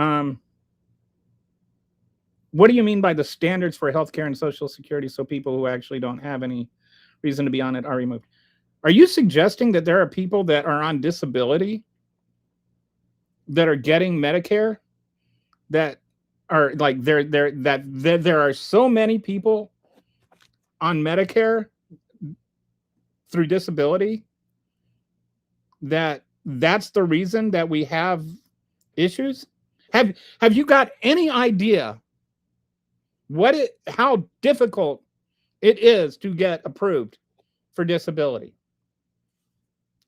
What do you mean by the standards for healthcare and Social Security, so people who actually don't have any reason to be on it are removed? Are you suggesting that there are people that are on disability that are getting Medicare, that are like there are so many people on Medicare through disability, that's the reason that we have issues? Have you got any idea how difficult it is to get approved for disability?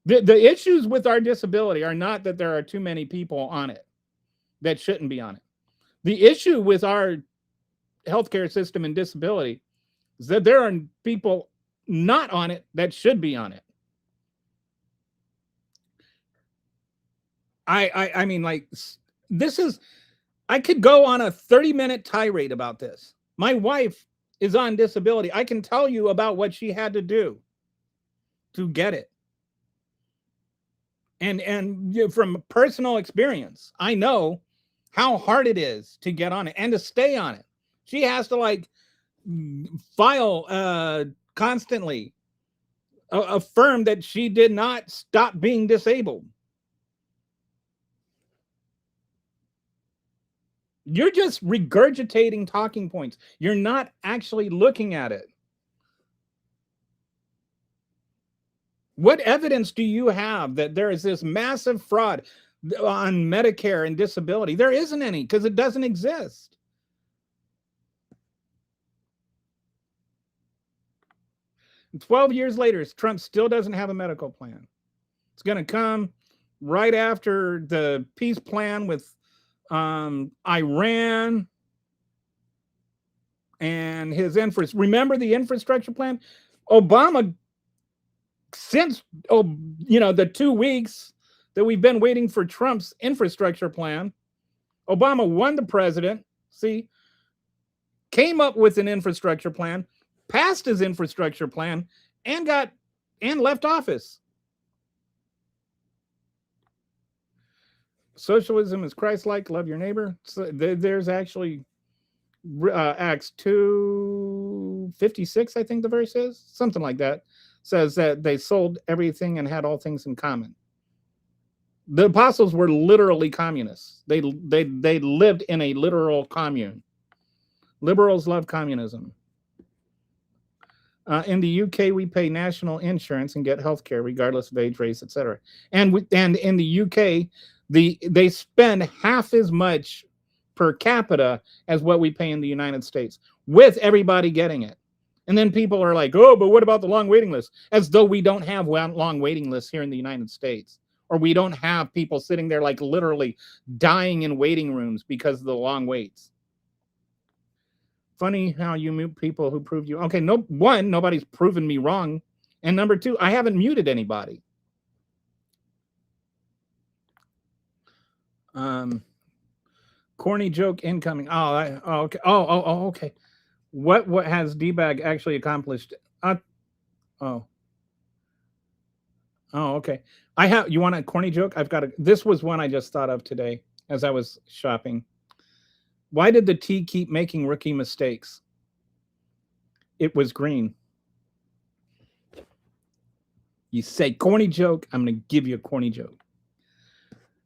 The issues with our disability are not that there are too many people on it that shouldn't be on it. The issue with our healthcare system and disability is that there are people not on it that should be on it. I mean, like, this is, I could go on a 30-minute tirade about this. My wife is on disability. I can tell you about what she had to do to get it. And you know, from personal experience, I know how hard it is to get on it and to stay on it. She has to like file constantly, affirm that she did not stop being disabled. You're just regurgitating talking points. You're not actually looking at it. What evidence do you have that there is this massive fraud on Medicare and disability? There isn't any, because it doesn't exist. And 12 years later, Trump still doesn't have a medical plan. It's going to come right after the peace plan with Iran and his infrastructure. Remember the infrastructure plan? Obama, since the 2 weeks that we've been waiting for Trump's infrastructure plan, Obama won the presidency, came up with an infrastructure plan, passed his infrastructure plan, and left office. Socialism is Christ-like. Love your neighbor. So there's actually Acts 2:56, I think the verse is, something like that, says that they sold everything and had all things in common. The apostles were literally communists. They lived in a literal commune. Liberals love communism. In the UK, we pay national insurance and get health care regardless of age, race, etc. And in the UK, they spend half as much per capita as what we pay in the United States, with everybody getting it. And then people are like, oh, but what about the long waiting list? As though we don't have long waiting lists here in the United States, or we don't have people sitting there like literally dying in waiting rooms because of the long waits. Funny how you mute people who proved you. Okay, nobody's proven me wrong. And number two, I haven't muted anybody. Corny joke incoming. Okay. Okay. What has D-Bag actually accomplished? Okay. You want a corny joke? This was one I just thought of today as I was shopping. Why did the tea keep making rookie mistakes? It was green. You say corny joke, I'm going to give you a corny joke.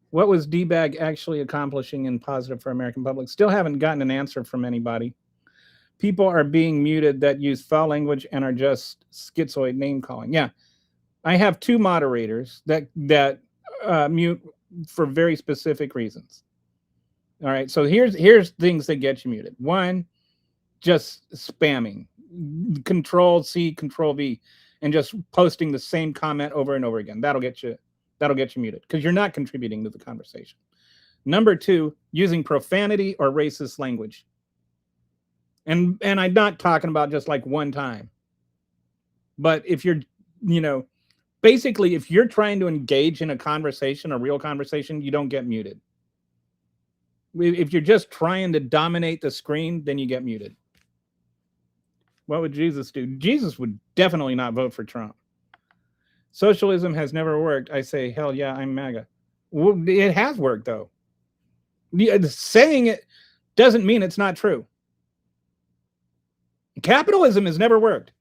What was D-Bag actually accomplishing in positive for American public? Still haven't gotten an answer from anybody. People are being muted that use foul language and are just schizoid name calling. Yeah, I have two moderators that mute for very specific reasons. All right, so here's things that get you muted. One, just spamming, Control-C, Control-V, and just posting the same comment over and over again. That'll get you muted because you're not contributing to the conversation. Number two, using profanity or racist language. And I'm not talking about just like one time. But if you're, basically if you're trying to engage in a conversation, a real conversation, you don't get muted. If you're just trying to dominate the screen, then you get muted. What would Jesus do? Jesus would definitely not vote for Trump. Socialism has never worked. I say, hell yeah, I'm MAGA. Well, it has worked, though. Saying it doesn't mean it's not true. Capitalism has never worked.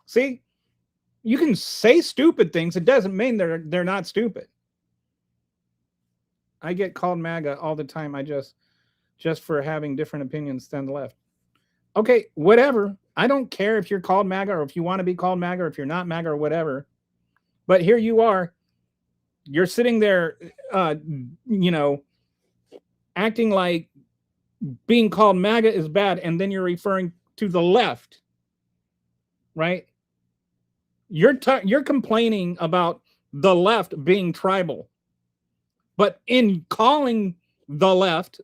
See, you can say stupid things. It doesn't mean they're not stupid. I get called MAGA all the time. I just for having different opinions than the left. Okay, whatever. I don't care if you're called MAGA or if you want to be called MAGA or if you're not MAGA or whatever. But here you are. You're sitting there, acting like being called MAGA is bad, and then you're referring to the left, right? You're complaining about the left being tribal, but in calling the left,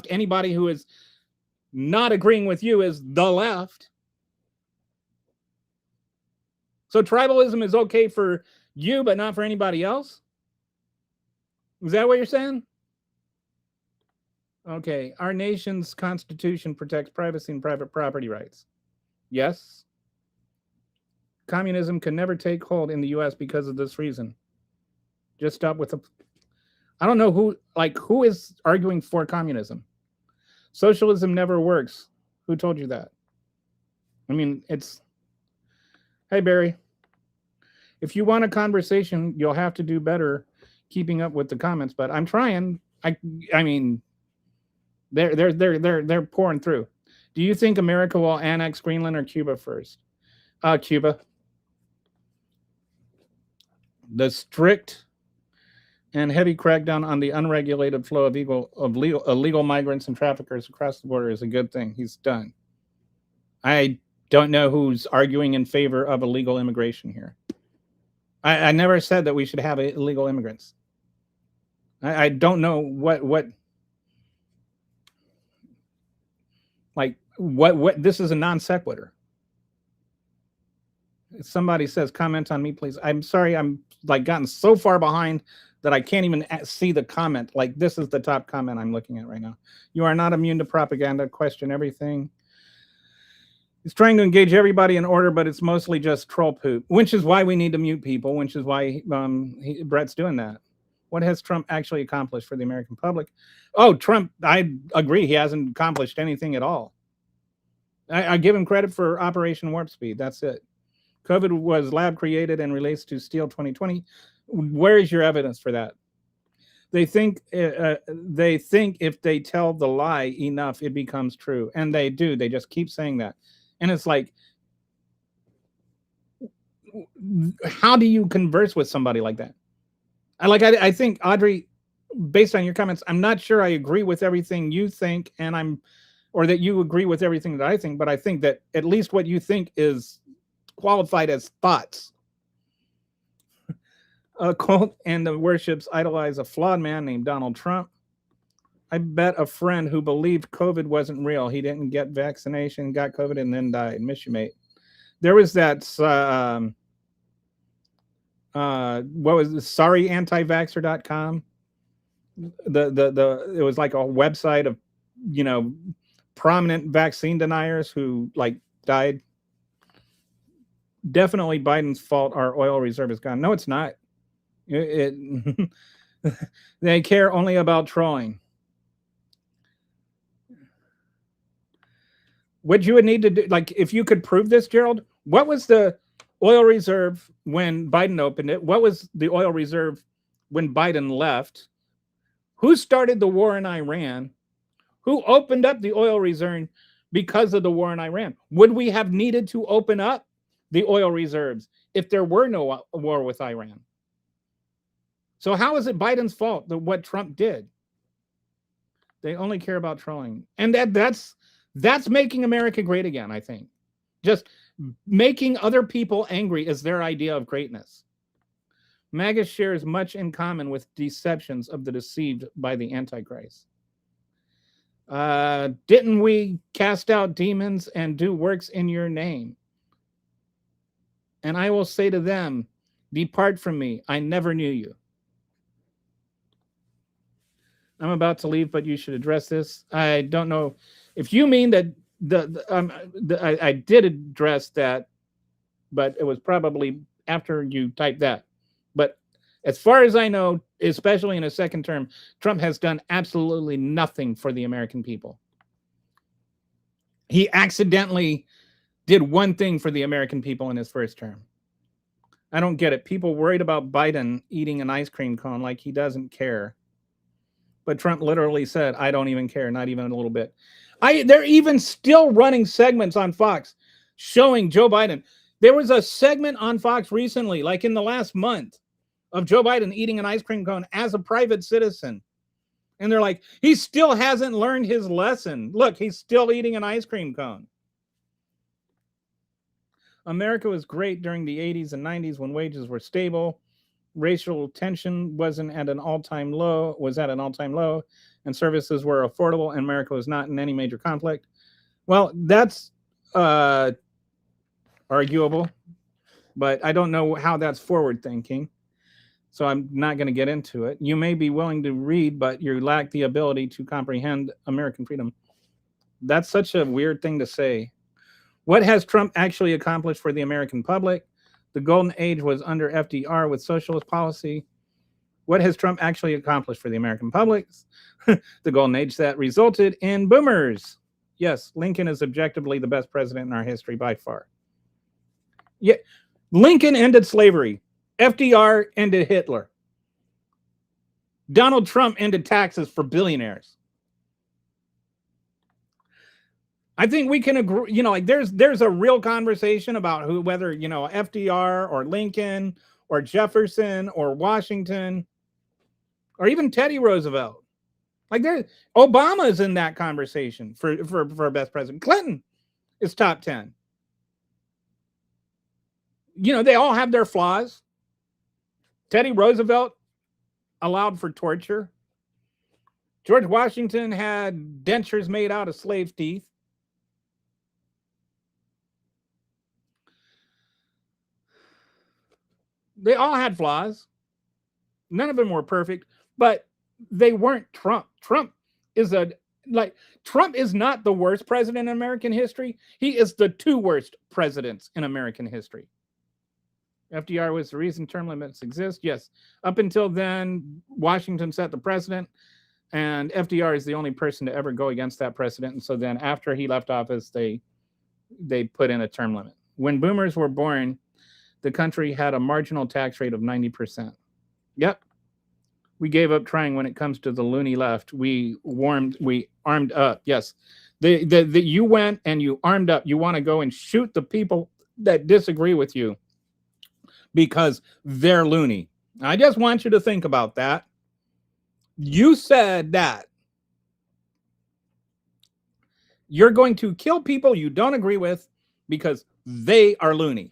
anybody who is not agreeing with you is the left. So tribalism is okay for you, but not for anybody else? Is that what you're saying? Okay, our nation's constitution protects privacy and private property rights. Yes. Communism can never take hold in the US because of this reason. Just stop with the... I don't know who is arguing for communism. Socialism never works. Who told you that? I mean, it's... Hey, Barry. If you want a conversation, you'll have to do better keeping up with the comments, but I'm trying. I mean, they're pouring through. Do you think America will annex Greenland or Cuba first? Cuba. The strict and heavy crackdown on the unregulated flow of illegal migrants and traffickers across the border is a good thing. He's done. I don't know who's arguing in favor of illegal immigration here. I never said that we should have illegal immigrants. I don't know what this is a non sequitur. If somebody says comment on me, please. I'm sorry, I'm gotten so far behind that I can't even see the comment. Like, this is the top comment I'm looking at right now. You are not immune to propaganda. Question everything. He's trying to engage everybody in order, but it's mostly just troll poop, which is why we need to mute people, which is why Brett's doing that. What has Trump actually accomplished for the American public? Oh, Trump, I agree. He hasn't accomplished anything at all. I give him credit for Operation Warp Speed. That's it. COVID was lab created and relates to Steele 2020. Where is your evidence for that? They think if they tell the lie enough, it becomes true. And they do. They just keep saying that. And it's like, how do you converse with somebody like that? I think, Audrey, based on your comments, I'm not sure I agree with everything you think, or that you agree with everything that I think, but I think that at least what you think is qualified as thoughts. A cult and the worships idolize a flawed man named Donald Trump. I bet a friend who believed COVID wasn't real. He didn't get vaccination, got COVID, and then died. Miss you, mate. There was that, what was it? SorryAntiVaxxer.com. It was like a website of, prominent vaccine deniers who died. Definitely Biden's fault. Our oil reserve is gone. No, it's not. They care only about trolling. What you would need to do, if you could prove this, Gerald, what was the oil reserve when Biden opened it? What was the oil reserve when Biden left? Who started the war in Iran? Who opened up the oil reserve because of the war in Iran? Would we have needed to open up the oil reserves if there were no war with Iran? So how is it Biden's fault that what Trump did? They only care about trolling. And that's making America great again, I think. Just making other people angry is their idea of greatness. MAGA shares much in common with deceptions of the deceived by the Antichrist. Didn't we cast out demons and do works in your name? And I will say to them, depart from me, I never knew you. I'm about to leave, but you should address this. I don't know if you mean that I did address that, but it was probably after you typed that. But as far as I know, especially in a second term, Trump has done absolutely nothing for the American people. He accidentally did one thing for the American people in his first term. I don't get it. People worried about Biden eating an ice cream cone like he doesn't care. But Trump literally said, I don't even care, not even a little bit. They're even still running segments on Fox showing Joe Biden. There was a segment on Fox recently, like in the last month, of Joe Biden eating an ice cream cone as a private citizen. And they're like, he still hasn't learned his lesson. Look, he's still eating an ice cream cone. America was great during the 80s and 90s when wages were stable, racial tension was at an all-time low, and services were affordable, and America was not in any major conflict. Well, that's arguable, but I don't know how that's forward thinking. So I'm not going to get into it. You may be willing to read, but you lack the ability to comprehend American freedom. That's such a weird thing to say. What has Trump actually accomplished for the American public? The golden age was under FDR with socialist policy. What has Trump actually accomplished for the American public? The golden age that resulted in boomers. Yes, Lincoln is objectively the best president in our history by far. Yeah, Lincoln ended slavery. FDR ended Hitler. Donald Trump ended taxes for billionaires. I think we can agree, like there's a real conversation about whether, FDR or Lincoln or Jefferson or Washington or even Teddy Roosevelt. Like Obama is in that conversation for best president. Clinton is top 10. They all have their flaws. Teddy Roosevelt allowed for torture. George Washington had dentures made out of slave teeth. They all had flaws. None of them were perfect, but they weren't Trump. Trump is not the worst president in American history. He is the 2 worst presidents in American history. FDR was the reason term limits exist. Yes. Up until then, Washington set the precedent, and FDR is the only person to ever go against that precedent. And so then after he left office, they put in a term limit. When boomers were born, the country had a marginal tax rate of 90%. Yep. We gave up trying when it comes to the loony left. We armed up. Yes. You went and you armed up. You want to go and shoot the people that disagree with you because they're loony. I just want you to think about that. You said that you're going to kill people you don't agree with because they are loony.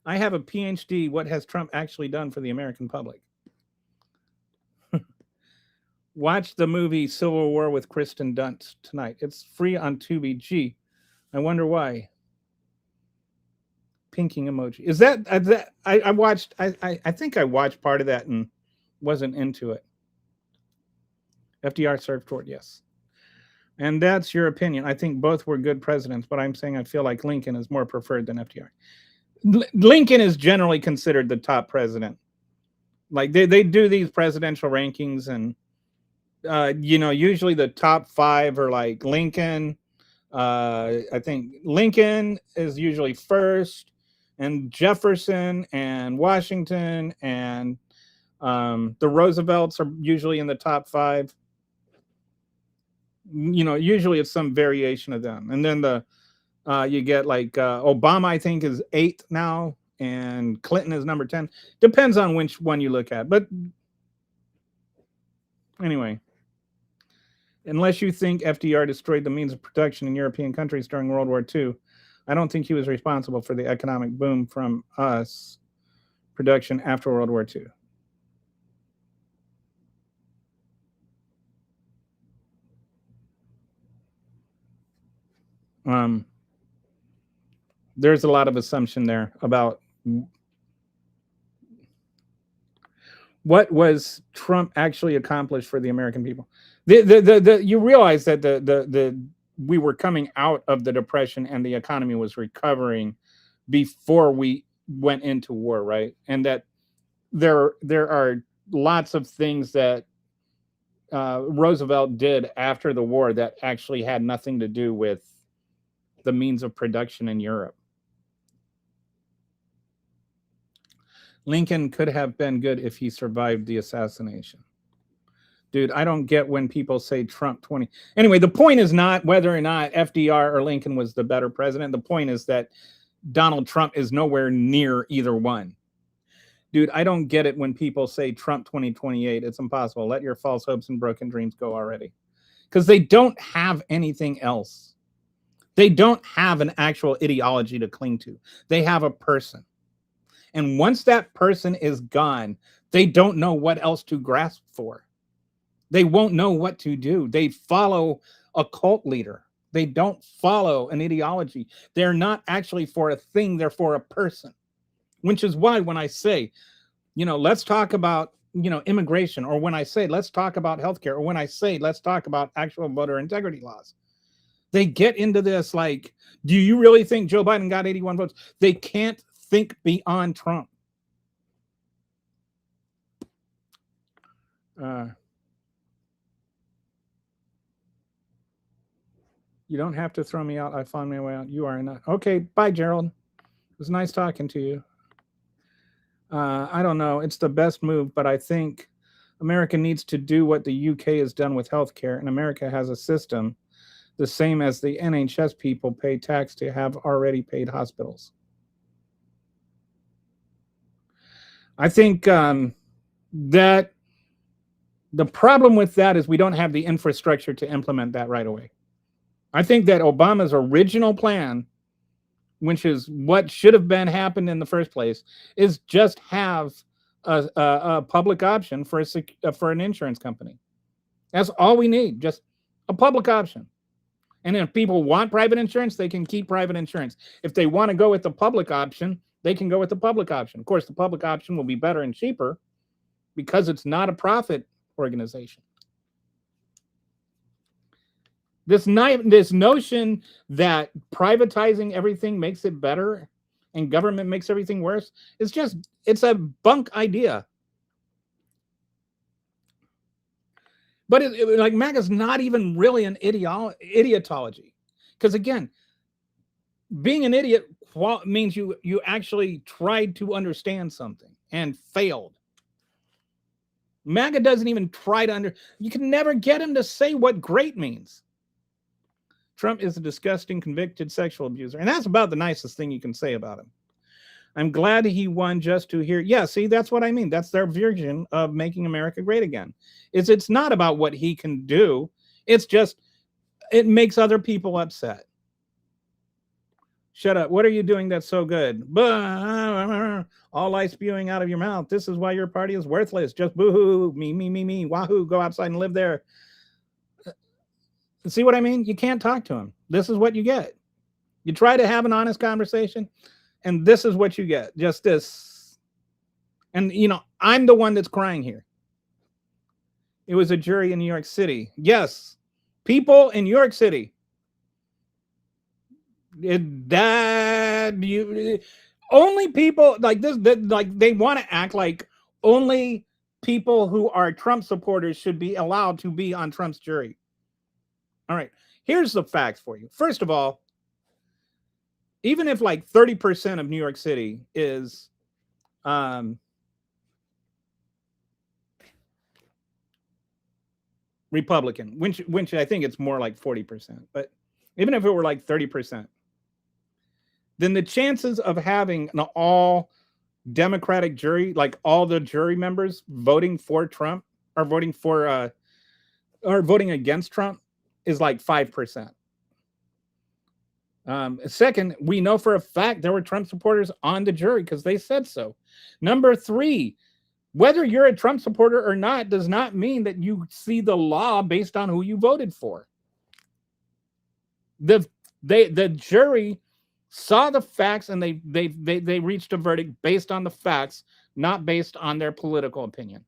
I have a PhD. What has Trump actually done for the American public? Watch the movie Civil War with Kristen Dunst tonight. It's free on Tubi. Gee, I wonder why. Pinking emoji. Is that I watched? I think I watched part of that and wasn't into it. FDR served toward, yes. And that's your opinion. I think both were good presidents, but I'm saying I feel like Lincoln is more preferred than FDR. Lincoln is generally considered the top president. Like they do these presidential rankings, and usually the top 5 are like Lincoln. I think Lincoln is usually first, and Jefferson and Washington and the Roosevelts are usually in the top 5. Usually it's some variation of them, and then you get like Obama, I think, is 8th now, and Clinton is number 10. Depends on which one you look at. But anyway, unless you think FDR destroyed the means of production in European countries during World War II, I don't think he was responsible for the economic boom from us production after World War II. There's a lot of assumption there about what was Trump actually accomplished for the American people. You realize that we were coming out of the Depression and the economy was recovering before we went into war, right? And that there are lots of things that Roosevelt did after the war that actually had nothing to do with the means of production in Europe. Lincoln could have been good if he survived the assassination. Dude, I don't get when people say Trump 20. Anyway, the point is not whether or not FDR or Lincoln was the better president. The point is that Donald Trump is nowhere near either one. Dude, I don't get it when people say Trump 2028. It's impossible. Let your false hopes and broken dreams go already. Because they don't have anything else. They don't have an actual ideology to cling to. They have a person. And once that person is gone, they don't know what else to grasp for. They won't know what to do. They follow a cult leader. They don't follow an ideology. They're not actually for a thing. They're for a person. Which is why when I say, let's talk about, immigration, or when I say, let's talk about healthcare, or when I say, let's talk about actual voter integrity laws, they get into this like, do you really think Joe Biden got 81 votes? They can't think beyond Trump. You don't have to throw me out. I found my way out. You are not. Okay, bye, Gerald. It was nice talking to you. I don't know. It's the best move, but I think America needs to do what the UK has done with healthcare, and America has a system the same as the NHS people pay tax to have already paid hospitals. I think that the problem with that is we don't have the infrastructure to implement that right away. I think that Obama's original plan, which is what should have been happened in the first place, is just have a public option for an insurance company. That's all we need, just a public option. And if people want private insurance, they can keep private insurance. If they want to go with the public option, they can go with the public option. Of course, the public option will be better and cheaper because it's not a profit organization. This notion that privatizing everything makes it better and government makes everything worse is it's a bunk idea. But like MAGA's not even really an idiotology. Because again, being an idiot means you actually tried to understand something and failed. MAGA doesn't even try to you can never get him to say what great means. Trump is a disgusting, convicted sexual abuser. And that's about the nicest thing you can say about him. I'm glad he won just to hear. Yeah, see, that's what I mean. That's their version of making America great again. It's not about what he can do. It's just, it makes other people upset. Shut up. What are you doing that's so good? All light spewing out of your mouth. This is why your party is worthless. Just boo-hoo, me, wahoo, go outside and live there. See what I mean? You can't talk to him. This is what you get. You try to have an honest conversation, and this is what you get. Just this. And, I'm the one that's crying here. It was a jury in New York City. Yes. People in New York City. Only people like this, like they want to act like only people who are Trump supporters should be allowed to be on Trump's jury. All right, here's the facts for you. First of all, even if like 30% of New York City is Republican, which I think it's more like 40%, but even if it were like 30%, then the chances of having an all Democratic jury, like all the jury members voting for Trump or voting for or voting against Trump, is like 5%. Second, we know for a fact there were Trump supporters on the jury because they said so. Number three, whether you're a Trump supporter or not does not mean that you see the law based on who you voted for. The jury saw the facts and they reached a verdict based on the facts, not based on their political opinion.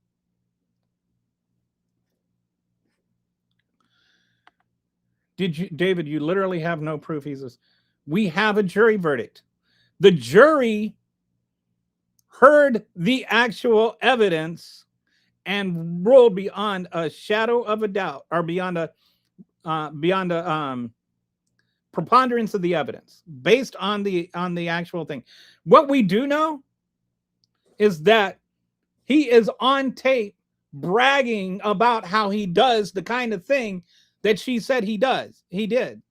David, you literally have no proof. He says, we have a jury verdict. The jury heard the actual evidence and ruled beyond a shadow of a doubt, or beyond a preponderance of the evidence, based on the actual thing. What we do know is that he is on tape bragging about how he does the kind of thing that she said he did.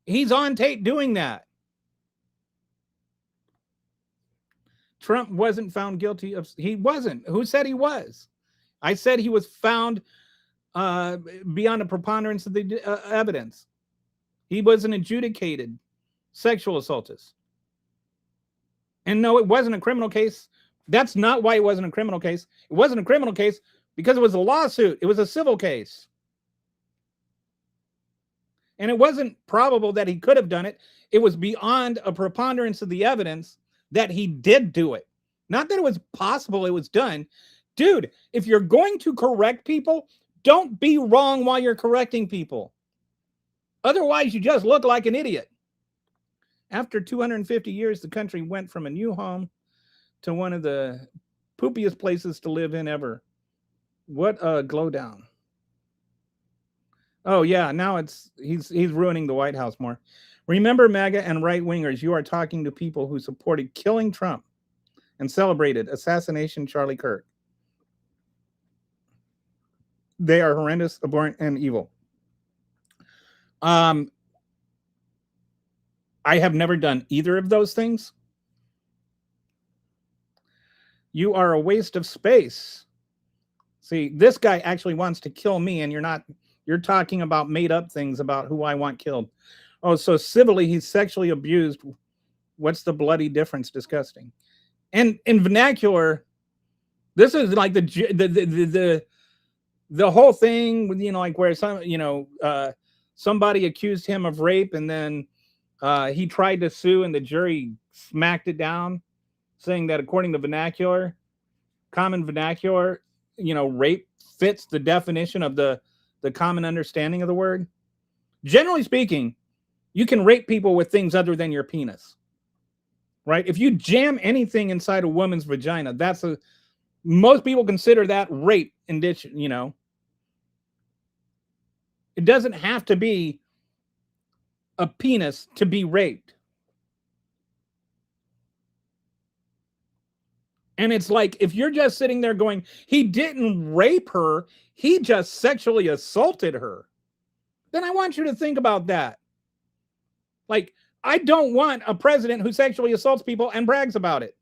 He's on tape doing that. Trump wasn't found guilty of, he wasn't. Who said he was? I said he was found beyond a preponderance of the evidence. He was an adjudicated sexual assaultist. And no, it wasn't a criminal case. That's not why it wasn't a criminal case. It wasn't a criminal case because it was a lawsuit. It was a civil case. And it wasn't probable that he could have done it. It was beyond a preponderance of the evidence that he did do it. Not that it was possible it was done. Dude, if you're going to correct people, don't be wrong while you're correcting people. Otherwise, you just look like an idiot. After 250 years, the country went from a new home to one of the poopiest places to live in ever. What a glow down. Oh yeah, now he's ruining the White House more. Remember, MAGA and right-wingers, you are talking to people who supported killing Trump and celebrated assassination Charlie Kirk. They are horrendous, abhorrent, and evil. I have never done either of those things. You are a waste of space. See, this guy actually wants to kill me, and you're talking about made up things about who I want killed. Oh, so civilly, he's sexually abused. What's the bloody difference? Disgusting. And in vernacular, this is like the whole thing, you know, like where somebody accused him of rape, and then he tried to sue, and the jury smacked it down, saying that according to vernacular, common vernacular, rape fits the definition of the common understanding of the word. Generally speaking, you can rape people with things other than your penis, right? If you jam anything inside a woman's vagina, most people consider that rape. It doesn't have to be a penis to be raped. And it's like, if you're just sitting there going, he didn't rape her, he just sexually assaulted her, then I want you to think about that. Like, I don't want a president who sexually assaults people and brags about it.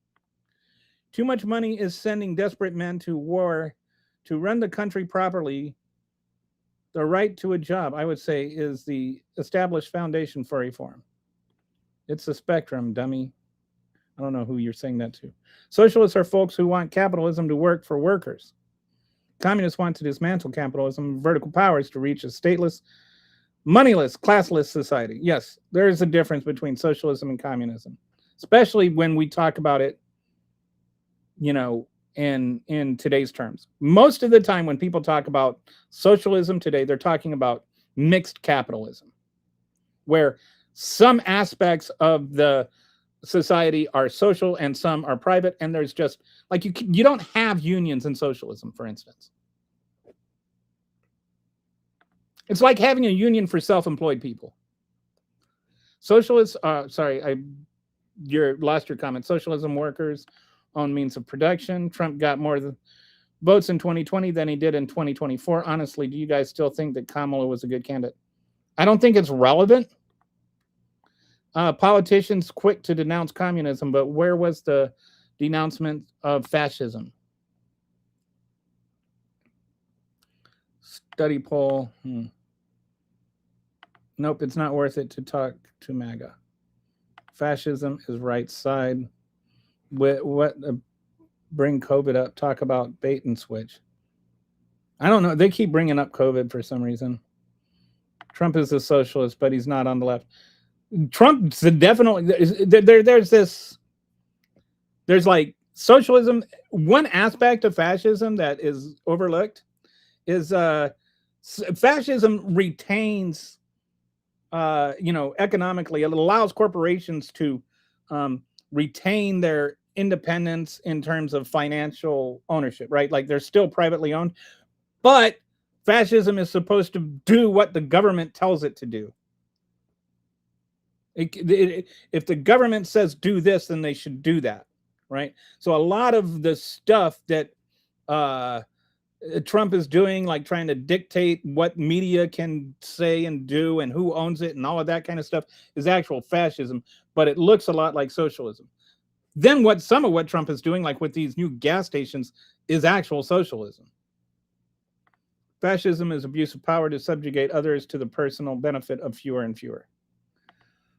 Too much money is sending desperate men to war to run the country properly. The right to a job, I would say, is the established foundation for reform. It's a spectrum, dummy. I don't know who you're saying that to. Socialists are folks who want capitalism to work for workers. Communists want to dismantle capitalism, vertical powers to reach a stateless, moneyless, classless society. Yes, there is a difference between socialism and communism, especially when we talk about it, in today's terms. Most of the time when people talk about socialism today, they're talking about mixed capitalism, where some aspects of the society are social and some are private, and there's just like you don't have unions in socialism, for instance. It's like having a union for self-employed people. Socialists, lost your comment. Socialism workers own means of production. Trump got more votes in 2020 than he did in 2024. Honestly, do you guys still think that Kamala was a good candidate? I don't think it's relevant. Politicians quick to denounce communism, but where was the denouncement of fascism? Study poll. Nope, it's not worth it to talk to MAGA. Fascism is right side. What bring COVID up? Talk about bait and switch. I don't know. They keep bringing up COVID for some reason. Trump is a socialist, but he's not on the left. Trump's definitely there's like socialism. One aspect of fascism that is overlooked is fascism retains economically, it allows corporations to retain their independence in terms of financial ownership, right? Like they're still privately owned, but fascism is supposed to do what the government tells it to do. If the government says do this, then they should do that, right? So a lot of the stuff that Trump is doing, like trying to dictate what media can say and do and who owns it and all of that kind of stuff, is actual fascism, but it looks a lot like socialism. Then some of what Trump is doing, like with these new gas stations, is actual socialism. Fascism is abuse of power to subjugate others to the personal benefit of fewer and fewer.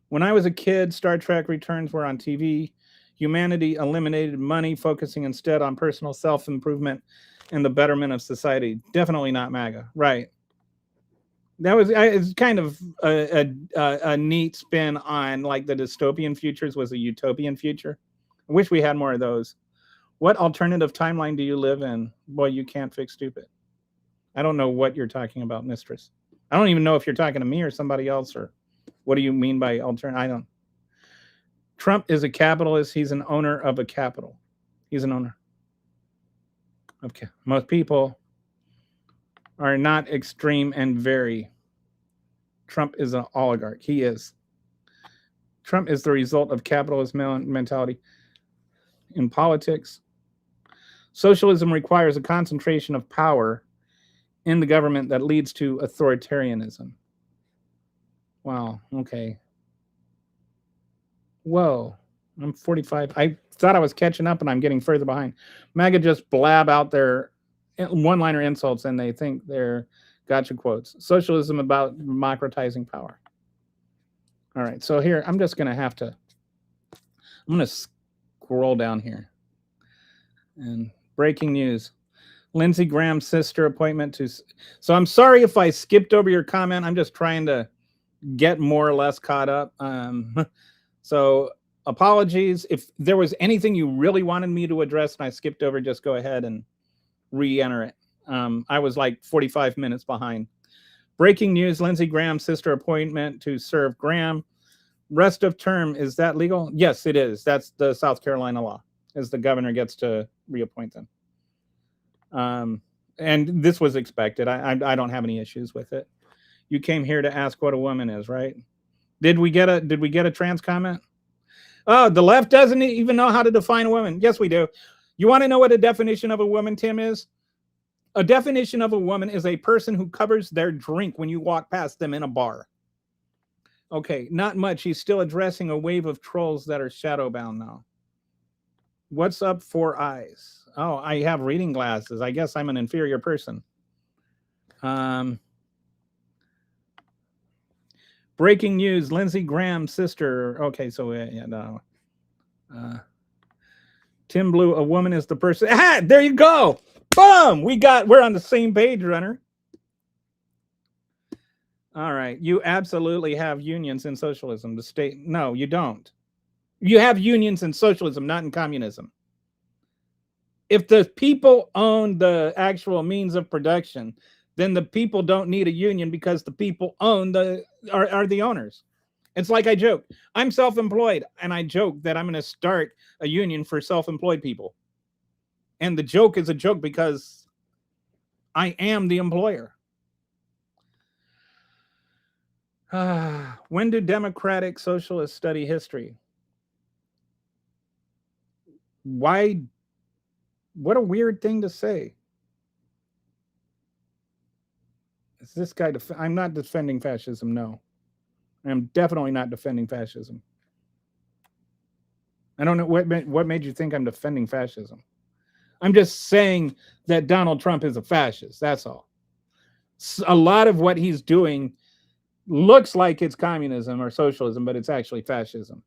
When I was a kid, Star Trek Returns were on TV. Humanity eliminated money, focusing instead on personal self-improvement and the betterment of society. Definitely not MAGA, right? That was it's kind of a neat spin on, like, the dystopian futures was a utopian future. I wish we had more of those. What alternative timeline do you live in? Boy, you can't fix stupid. I don't know what you're talking about, mistress. I don't even know if you're talking to me or somebody else, or what do you mean by alternate? I don't. Trump is a capitalist. He's an owner of a capital. He's an owner. Okay. Most people are not extreme and vary. Trump is an oligarch. He is. Trump is the result of capitalist mentality in politics. Socialism requires a concentration of power in the government that leads to authoritarianism. Wow. Okay. Whoa. I'm 45. I thought I was catching up and I'm getting further behind. MAGA just blab out their one-liner insults and they think they're gotcha quotes. Socialism about democratizing power. All right. So here, I'm just going to have to, I'm going to scroll down here. And breaking news. Lindsey Graham's sister appointment to... So I'm sorry if I skipped over your comment. I'm just trying to get more or less caught up. So apologies. If there was anything you really wanted me to address and I skipped over, just go ahead and re-enter it. I was like 45 minutes behind. Breaking news, Lindsey Graham's sister appointment to serve Graham. Rest of term, is that legal? Yes, it is. That's the South Carolina law, as the governor gets to reappoint them. And this was expected. I don't have any issues with it. You came here to ask what a woman is, right? Did we get a trans comment? Oh, the left doesn't even know how to define a woman. Yes, we do. You want to know what a definition of a woman, Tim, is? A definition of a woman is a person who covers their drink when you walk past them in a bar. Okay, not much. He's still addressing a wave of trolls that are shadowbound now. What's up, 4 eyes? Oh, I have reading glasses. I guess I'm an inferior person. Breaking news, Lindsey Graham's sister. Okay, so yeah, no. Tim Blue, a woman is the person. Ah, there you go. Boom! We're on the same page, runner. All right. You absolutely have unions in socialism. The state, no, you don't. You have unions in socialism, not in communism. If the people own the actual means of production, then the people don't need a union because the people are the owners. It's like I joke. I'm self-employed, and I joke that I'm going to start a union for self-employed people. And the joke is a joke because I am the employer. When do democratic socialists study history? Why? What a weird thing to say. Is this guy... I'm not defending fascism, no. I'm definitely not defending fascism. I don't know what made you think I'm defending fascism. I'm just saying that Donald Trump is a fascist. That's all. A lot of what he's doing looks like it's communism or socialism, but it's actually fascism.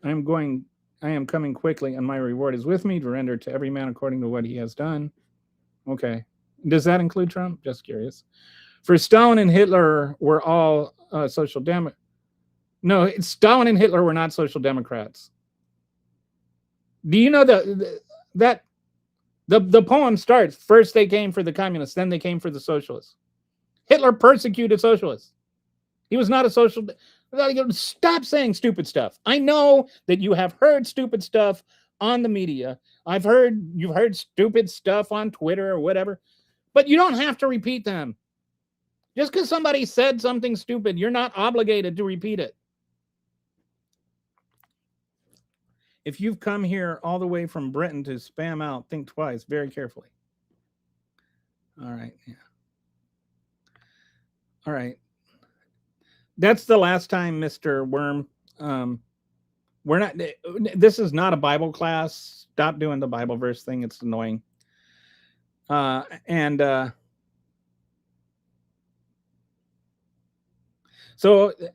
I am coming quickly, and my reward is with me to render to every man according to what he has done. Okay. Does that include Trump? Just curious. For Stalin and Hitler were all social democrats. No, Stalin and Hitler were not social democrats. Do you know that the poem starts, first they came for the communists, then they came for the socialists. Hitler persecuted socialists. He was not a social... Stop saying stupid stuff. I know that you have heard stupid stuff on the media. You've heard stupid stuff on Twitter or whatever, but you don't have to repeat them. Just because somebody said something stupid, you're not obligated to repeat it. If you've come here all the way from Britain to spam out, think twice, very carefully. All right. Yeah. All right. That's the last time, Mr. Worm. We're not, this is not a Bible class. Stop doing the Bible verse thing. It's annoying. So,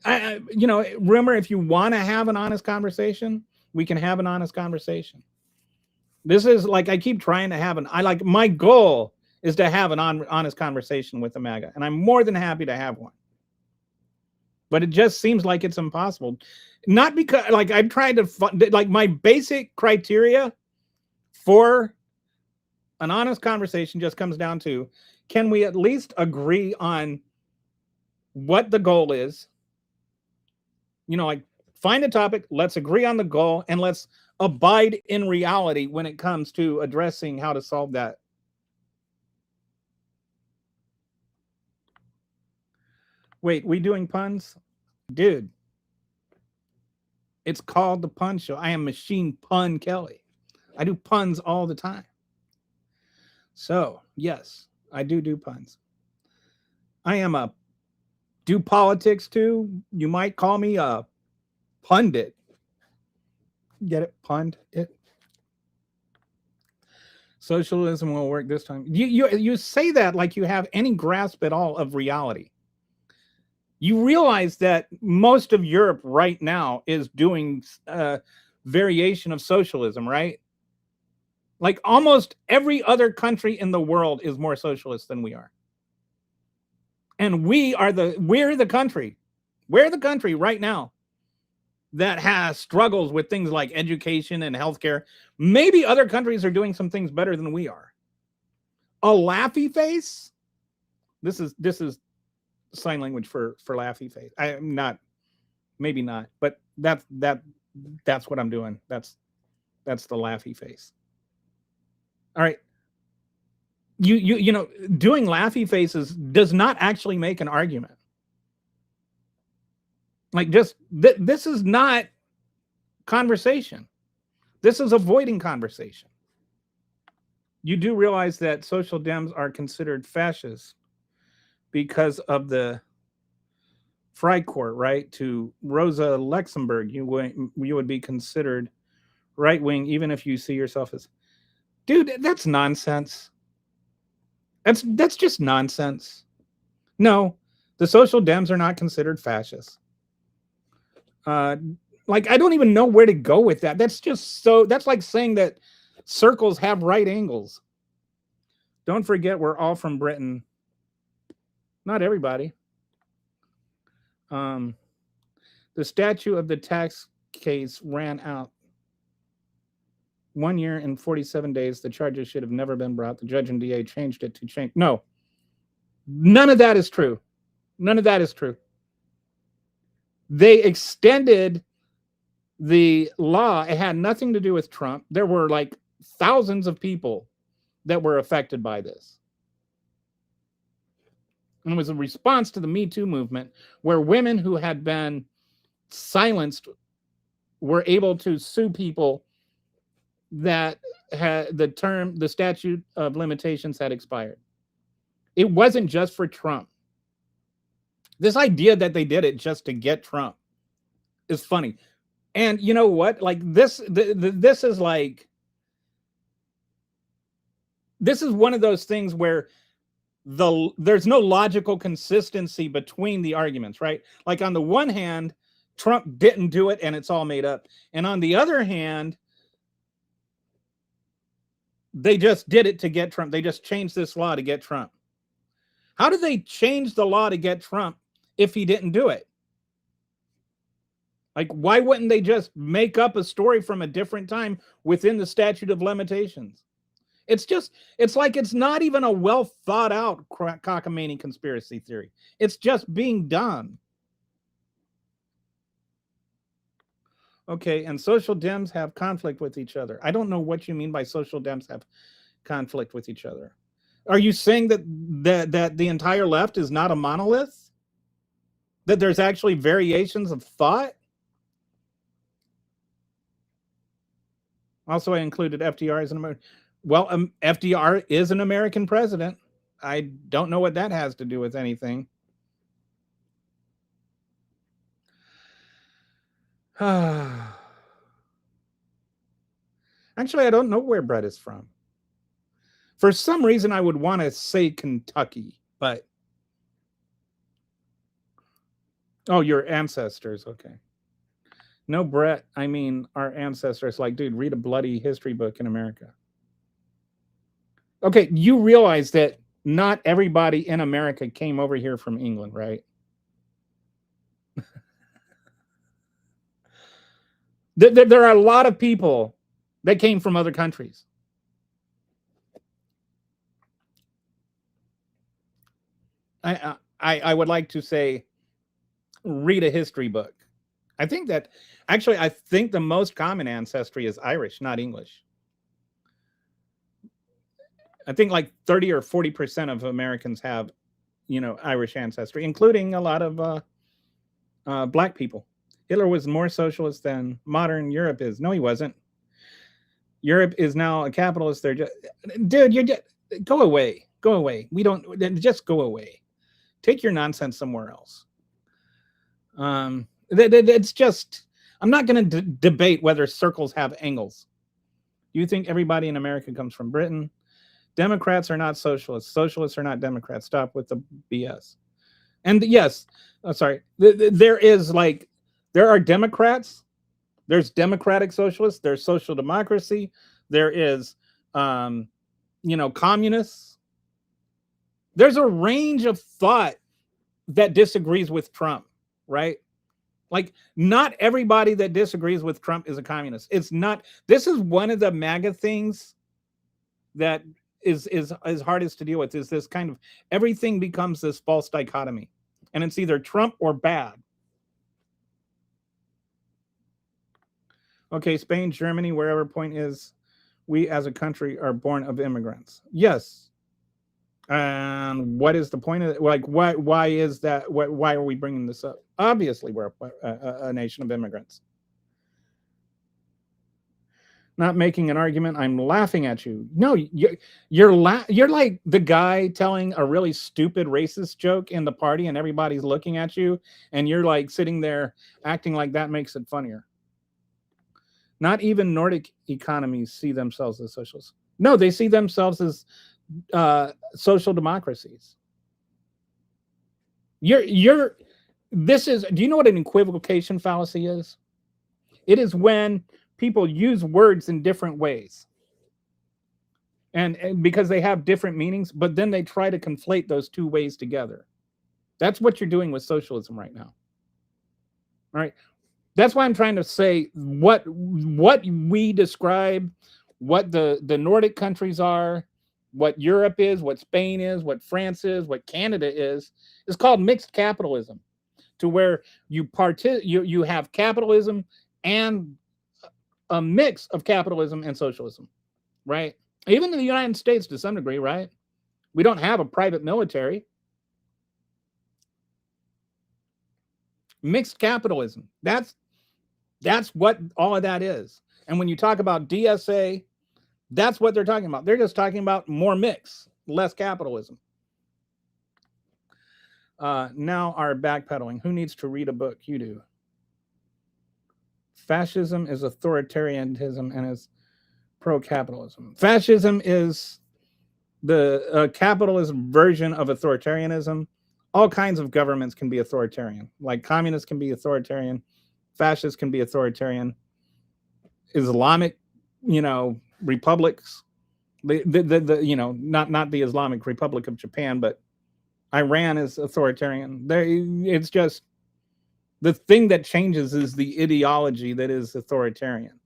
remember, if you want to have an honest conversation, we can have an honest conversation. This is like, I keep trying to have my goal is to have an honest conversation with the MAGA, and I'm more than happy to have one. But it just seems like it's impossible. Not because, like, I've tried to, like, my basic criteria for an honest conversation just comes down to, can we at least agree on what the goal is? Like, find a topic, let's agree on the goal, and let's abide in reality when it comes to addressing how to solve that. Wait, we doing puns? Dude, it's called the Pun Show. I am Machine Pun Kelly. I do puns all the time. So, yes, I do puns. I am do politics too. You might call me a pundit. Get it? Pundit. Socialism will work this time. You say that like you have any grasp at all of reality. You realize that most of Europe right now is doing variation of socialism, right? Like almost every other country in the world is more socialist than we are. And we're the country right now that has struggles with things like education and healthcare. Maybe other countries are doing some things better than we are. A laughy face? This is sign language for laughy face. I'm not, maybe not, but that's what I'm doing. That's the laughy face. All right. You know, doing laughy faces does not actually make an argument. Like, just this is not conversation. This is avoiding conversation. You do realize that social Dems are considered fascists because of the Freikorps, right? To Rosa Luxemburg, you would be considered right wing even if you see yourself as, dude, that's nonsense. That's just nonsense. No, the social Dems are not considered fascists. Like, I don't even know where to go with that. That's like saying that circles have right angles. Don't forget, we're all from Britain. Not everybody. The statute of the tax case ran out. 1 year and 47 days. The charges should have never been brought. The judge and DA changed it to change. No, none of that is true. None of that is true. They extended the law. It had nothing to do with Trump. There were like thousands of people that were affected by this. And it was a response to the Me Too movement, where women who had been silenced were able to sue people that had the statute of limitations had expired. It wasn't just for Trump. This idea that they did it just to get Trump is funny. And you know what? Like, this is like, this is one of those things where there's no logical consistency between the arguments, right? Like, on the one hand, Trump didn't do it and it's all made up. And on the other hand, they just did it to get Trump. They just changed this law to get Trump. How did they change the law to get Trump if he didn't do it? Like, why wouldn't they just make up a story from a different time within the statute of limitations? It's like it's not even a well thought out cockamamie conspiracy theory. It's just being done. Okay, and social Dems have conflict with each other. I don't know what you mean by social Dems have conflict with each other. Are you saying that the entire left is not a monolith? That there's actually variations of thought? Also, I included FDR as an American. Well, FDR is an American president. I don't know what that has to do with anything. Actually, I don't know where Brett is from. For some reason, I would want to say Kentucky, but oh, your ancestors. Okay. No, Brett. I mean, our ancestors. Like, dude, read a bloody history book in America. Okay, you realize that not everybody in America came over here from England, right? There are a lot of people that came from other countries. I would like to say, read a history book. I think that actually, I think the most common ancestry is Irish, not English. I think like 30 or 40% of Americans have, Irish ancestry, including a lot of black people. Hitler was more socialist than modern Europe is. No, he wasn't. Europe is now a capitalist. They're just, dude, you're just, go away. Go away. We don't, just go away. Take your nonsense somewhere else. It's just, I'm not going to debate whether circles have angles. You think everybody in America comes from Britain? Democrats are not socialists. Socialists are not Democrats. Stop with the BS. And yes, sorry, there are Democrats. There's democratic socialists. There's social democracy. There is, communists. There's a range of thought that disagrees with Trump, right? Like, not everybody that disagrees with Trump is a communist. It's not. This is one of the MAGA things that is hardest to deal with, is this kind of everything becomes this false dichotomy, and it's either Trump or bad. Okay, Spain, Germany, wherever point is, we as a country are born of immigrants. Yes. And what is the point of it? Like, why is that? Why are we bringing this up? Obviously, we're a nation of immigrants. Not making an argument. I'm laughing at you. No, you're like the guy telling a really stupid racist joke in the party, and everybody's looking at you, and you're like sitting there acting like that makes it funnier. Not even Nordic economies see themselves as socialists. No, they see themselves as social democracies. Do you know what an equivocation fallacy is? It is when people use words in different ways, and because they have different meanings, but then they try to conflate those two ways together. That's what you're doing with socialism right now. All right. That's why I'm trying to say what we describe, what the Nordic countries are, what Europe is, what Spain is, what France is, what Canada is called mixed capitalism, to where you have capitalism and a mix of capitalism and socialism, right? Even in the United States to some degree, right? We don't have a private military. Mixed capitalism. That's what all of that is. And when you talk about DSA, that's what they're talking about. They're just talking about more mix, less capitalism. Now our backpedaling. Who needs to read a book? You do. Fascism is authoritarianism and is pro-capitalism. Fascism is the capitalist version of authoritarianism. All kinds of governments can be authoritarian. Like communists can be authoritarian. Fascists can be authoritarian. Islamic, republics, not the Islamic Republic of Japan, but Iran is authoritarian. It's just the thing that changes is the ideology that is authoritarian.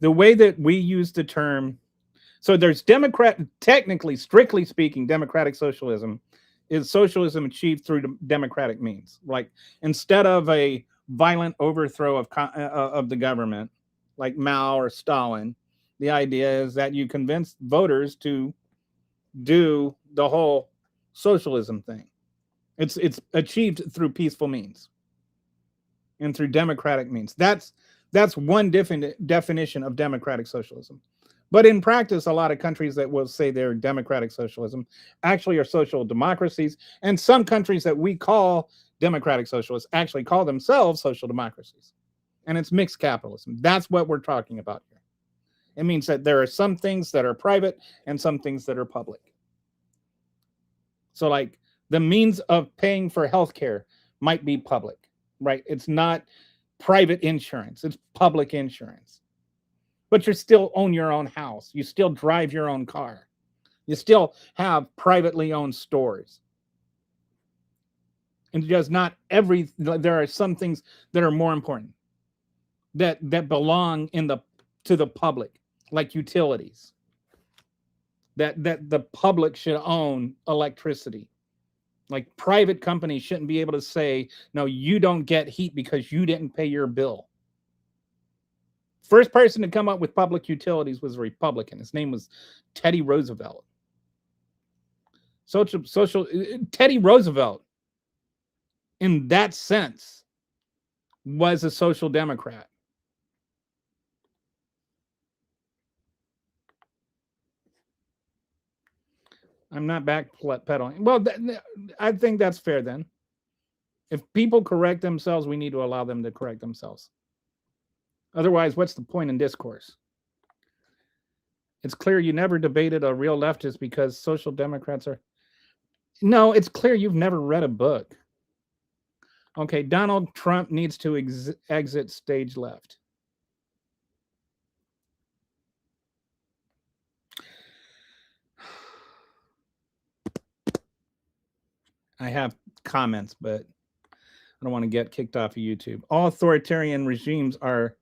The way that we use the term, so there's technically, strictly speaking, democratic socialism is socialism achieved through democratic means. Like, instead of a violent overthrow of the government, like Mao or Stalin, the idea is that you convince voters to do the whole socialism thing. It's achieved through peaceful means. and through democratic means. That's one definition of democratic socialism. But in practice, a lot of countries that will say they're democratic socialism actually are social democracies. And some countries that we call democratic socialists actually call themselves social democracies. And it's mixed capitalism. That's what we're talking about here. It means that there are some things that are private and some things that are public. So like the means of paying for healthcare might be public, right? It's not private insurance, it's public insurance. But you still own your own house. You still drive your own car. You still have privately owned stores. And just not every, there are some things that are more important that belong to the public, like utilities. That the public should own electricity. Like private companies shouldn't be able to say, no, you don't get heat because you didn't pay your bill. First person to come up with public utilities was a Republican. His name was Teddy Roosevelt. Teddy Roosevelt, in that sense, was a social democrat. I'm not backpedaling. Well, I think that's fair then. If people correct themselves, we need to allow them to correct themselves. Otherwise, what's the point in discourse? It's clear you never debated a real leftist because social democrats are... No, it's clear you've never read a book. Okay, Donald Trump needs to exit stage left. I have comments, but I don't want to get kicked off of YouTube. All authoritarian regimes are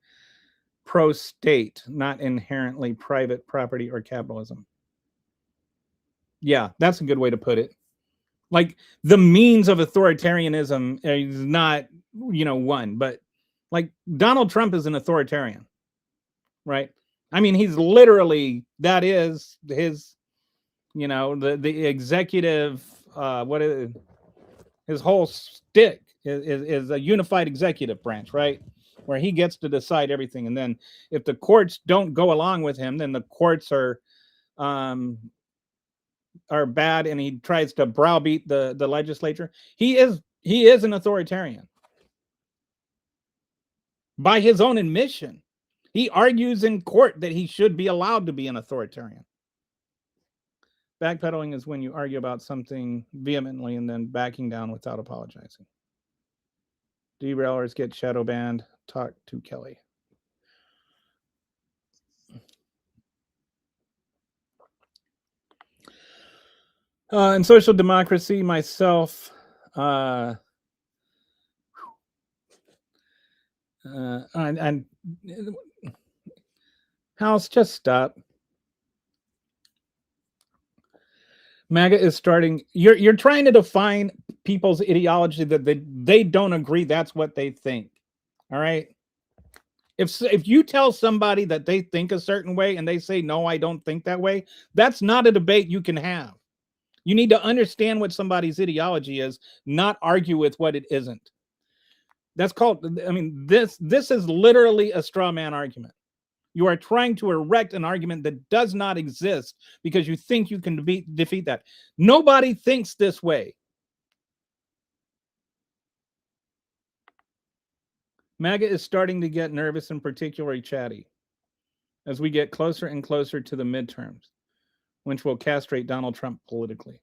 pro-state, not inherently private property or capitalism. Yeah, that's a good way to put it. Like the means of authoritarianism is not, one, but like Donald Trump is an authoritarian, right? I mean, he's literally, that is his, the executive, his whole stick is a unified executive branch, right? Where he gets to decide everything. And then if the courts don't go along with him, then the courts are bad, and he tries to browbeat the legislature. He is an authoritarian. By his own admission, he argues in court that he should be allowed to be an authoritarian. Backpedaling is when you argue about something vehemently and then backing down without apologizing. Derailers get shadow banned. Talk to Kelly. In social democracy, myself, and House, just stop. MAGA is starting. You're trying to define people's ideology that they don't agree. That's what they think. All right. If you tell somebody that they think a certain way and they say, no, I don't think that way, that's not a debate you can have. You need to understand what somebody's ideology is, not argue with what it isn't. That's called, this is literally a straw man argument. You are trying to erect an argument that does not exist because you think you can defeat that. Nobody thinks this way. MAGA is starting to get nervous and particularly chatty as we get closer and closer to the midterms, which will castrate Donald Trump politically.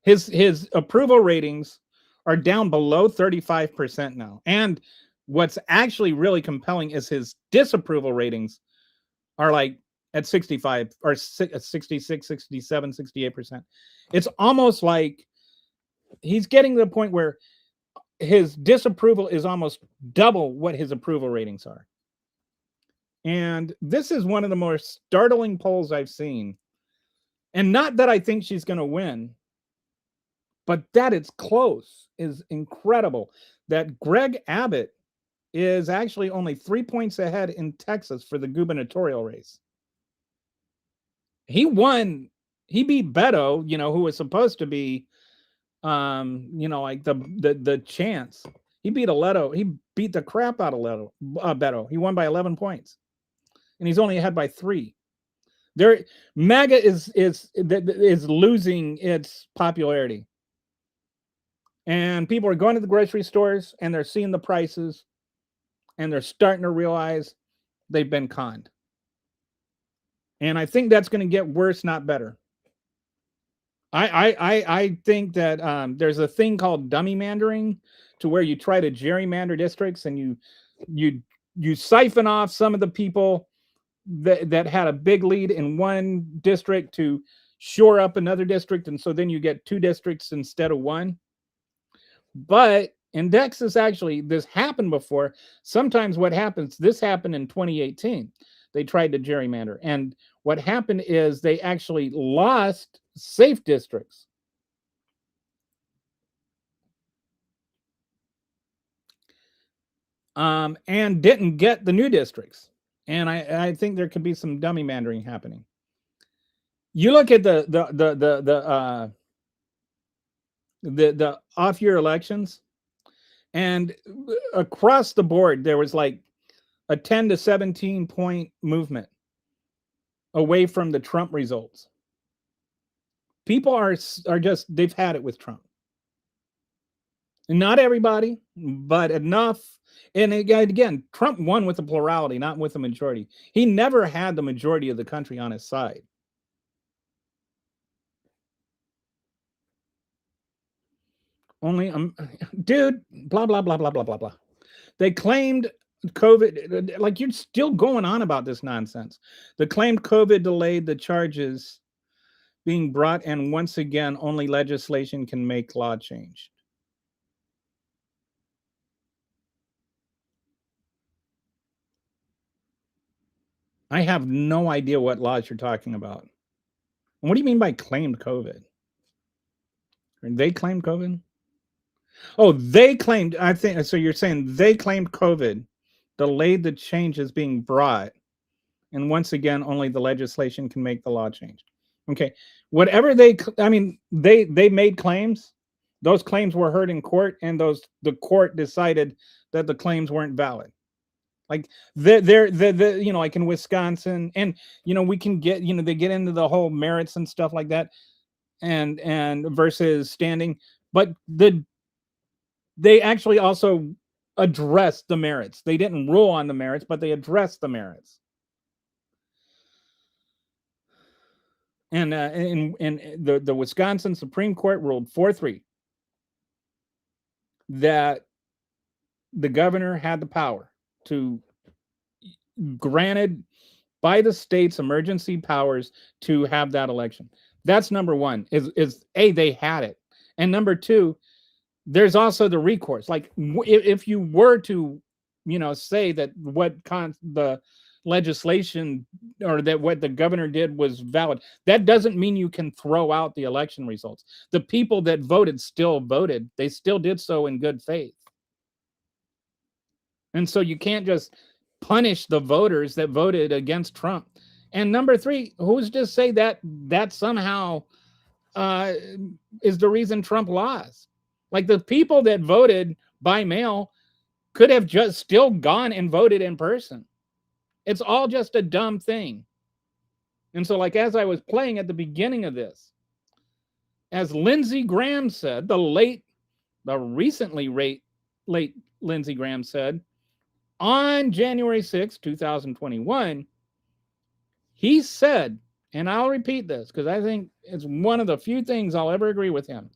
His approval ratings are down below 35% now. And what's actually really compelling is his disapproval ratings are like at 65 or 66, 67, 68%. It's almost like he's getting to the point where his disapproval is almost double what his approval ratings are. And this is one of the more startling polls I've seen. And not that I think she's going to win, but that it's close is incredible. That Greg Abbott is actually only 3 points ahead in Texas for the gubernatorial race. He won. He beat Beto, who was supposed to be, like the chance. He beat Leto. He beat the crap out of Beto. He won by 11 points, and he's only ahead by 3. MAGA is losing its popularity, and people are going to the grocery stores and they're seeing the prices, and they're starting to realize they've been conned. And I think that's going to get worse, not better. I think that there's a thing called dummy mandering, to where you try to gerrymander districts, and you siphon off some of the people that had a big lead in one district to shore up another district, and so then you get 2 districts instead of 1. But in Texas, actually, this happened before. Sometimes what happens, this happened in 2018. They tried to gerrymander, and what happened is they actually lost safe districts. And didn't get the new districts. And I think there could be some dummy mandering happening. You look at the off-year elections, and across the board there was like a 10 to 17 point movement away from the Trump results. People are just, they've had it with Trump. Not everybody, but enough. And again, Trump won with a plurality, not with a majority. He never had the majority of the country on his side. Only, dude, blah, blah, blah, blah, blah, blah, blah. They claimed COVID, like, you're still going on about this nonsense. They claimed COVID delayed the charges being brought, and once again, only legislation can make law change. I have no idea what laws you're talking about. What do you mean by claimed COVID? They claimed COVID? Oh, they claimed, I think, so you're saying they claimed COVID delayed the changes being brought, and once again, only the legislation can make the law change. Okay, whatever they made claims. Those claims were heard in court, and the court decided that the claims weren't valid. Like they're like in Wisconsin, and we can get, they get into the whole merits and stuff like that, and versus standing, but they actually also addressed the merits. They didn't rule on the merits, but they addressed the merits. And the Wisconsin Supreme Court ruled 4-3 that the governor had the power to, granted by the state's emergency powers, to have that election. That's number one, is they had it. And number two, there's also the recourse. Like, if you were to, say that the legislation, or that what the governor did was valid, that doesn't mean you can throw out the election results. The people that voted still voted. They still did so in good faith. And so you can't just punish the voters that voted against Trump. And number three, who's to say that somehow is the reason Trump lost? Like, the people that voted by mail could have just still gone and voted in person. It's all just a dumb thing. And so, like, as I was playing at the beginning of this, as Lindsey Graham said, the recently late Lindsey Graham said, on January 6, 2021, he said, and I'll repeat this because I think it's one of the few things I'll ever agree with him.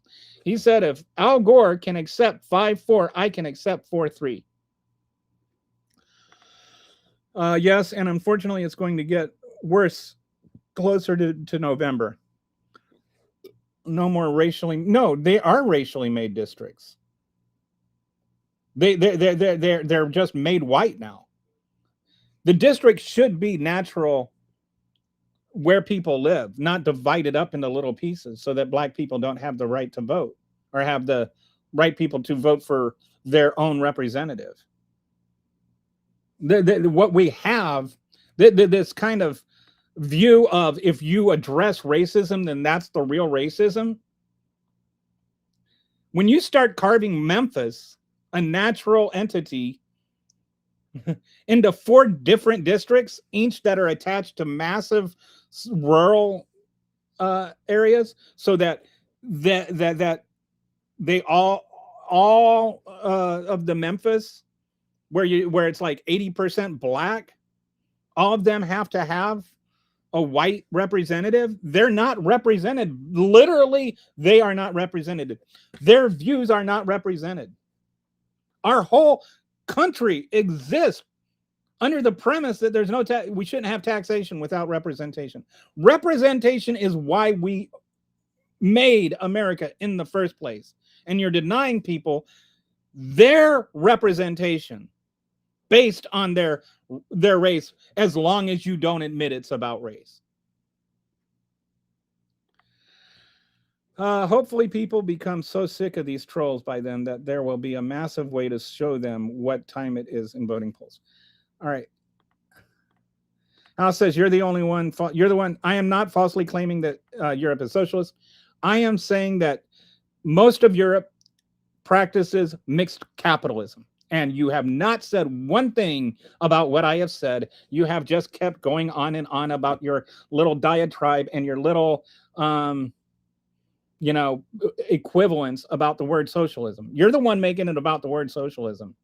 He said, if Al Gore can accept 5-4, I can accept 4-3. Yes, and unfortunately, it's going to get worse closer to November. No more they are racially made districts. They're just made white now. The district should be natural where people live, not divided up into little pieces so that Black people don't have the right to vote, or have the right people to vote for their own representative. What we have, this kind of view of, if you address racism, then that's the real racism. When you start carving Memphis a natural entity into 4 different districts, each that are attached to massive rural areas, so that they all of the Memphis, where it's like 80% black, all of them have to have a white representative. They're not represented. Literally, they are not represented. Their views are not represented. Our whole country exists under the premise that there's no we shouldn't have taxation without representation. Representation is why we made America in the first place. And you're denying people their representation based on their race, as long as you don't admit it's about race. Hopefully people become so sick of these trolls by then that there will be a massive way to show them what time it is in voting polls. All right. Al says, you're the only one. You're the one. I am not falsely claiming that Europe is socialist. I am saying that most of Europe practices mixed capitalism. And you have not said one thing about what I have said. You have just kept going on and on about your little diatribe and your little, equivalence about the word socialism. You're the one making it about the word socialism.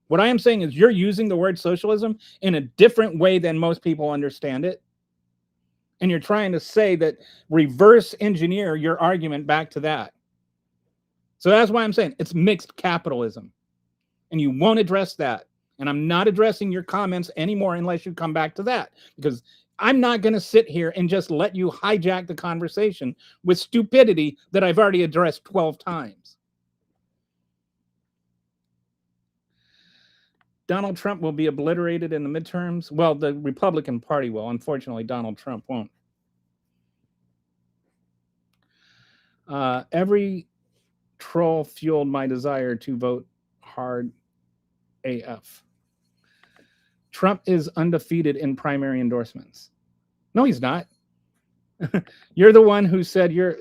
What I am saying is you're using the word socialism in a different way than most people understand it. And you're trying to say that, reverse engineer your argument back to that. So that's why I'm saying it's mixed capitalism. And you won't address that. And I'm not addressing your comments anymore unless you come back to that. Because I'm not going to sit here and just let you hijack the conversation with stupidity that I've already addressed 12 times. Donald Trump will be obliterated in the midterms. Well, the Republican Party will. Unfortunately, Donald Trump won't. Every troll fueled my desire to vote hard AF. Trump is undefeated in primary endorsements. No, he's not. You're the one who said you're...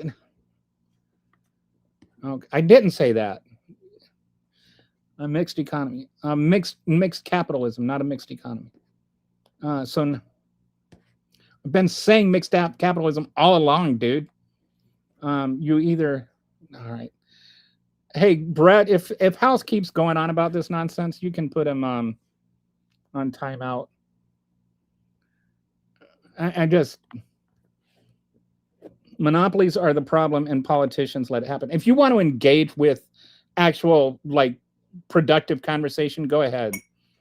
Okay, I didn't say that. A mixed economy. Mixed capitalism, not a mixed economy. So I've been saying mixed capitalism all along, dude. You either... All right. Hey, Brett, if House keeps going on about this nonsense, you can put him on timeout. I just... Monopolies are the problem and politicians let it happen. If you want to engage with actual, like, productive conversation, go ahead.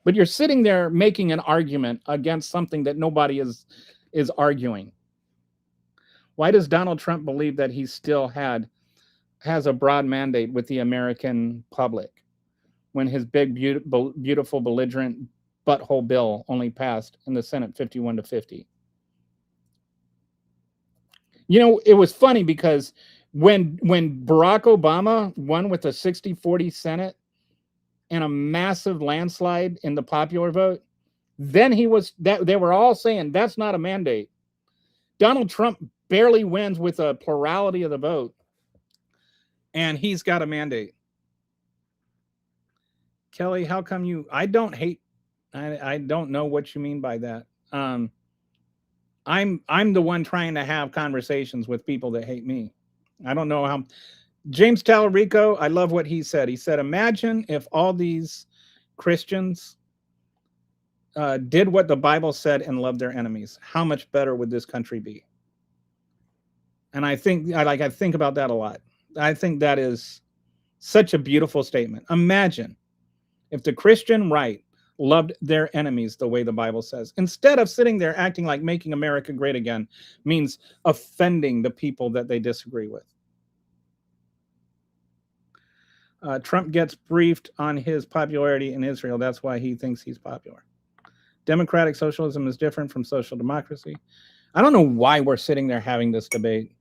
But you're sitting there making an argument against something that nobody is arguing. Why does Donald Trump believe that he still has a broad mandate with the American public when his big, beautiful, belligerent butthole bill only passed in the Senate 51-50? You know, it was funny because when Barack Obama won with a 60-40 Senate and a massive landslide in the popular vote, then they were all saying that's not a mandate. Donald Trump barely wins with a plurality of the vote, and he's got a mandate. Kelly, how come you... I don't hate... I don't know what you mean by that. I'm the one trying to have conversations with people that hate me. I don't know how... James Tallarico, I love what he said. He said, imagine if all these Christians did what the Bible said and loved their enemies. How much better would this country be? And I think about that a lot. I think that is such a beautiful statement. Imagine if the Christian right loved their enemies the way the Bible says, instead of sitting there acting like making America great again means offending the people that they disagree with. Trump gets briefed on his popularity in Israel. That's why he thinks he's popular. Democratic socialism is different from social democracy. I don't know why we're sitting there having this debate.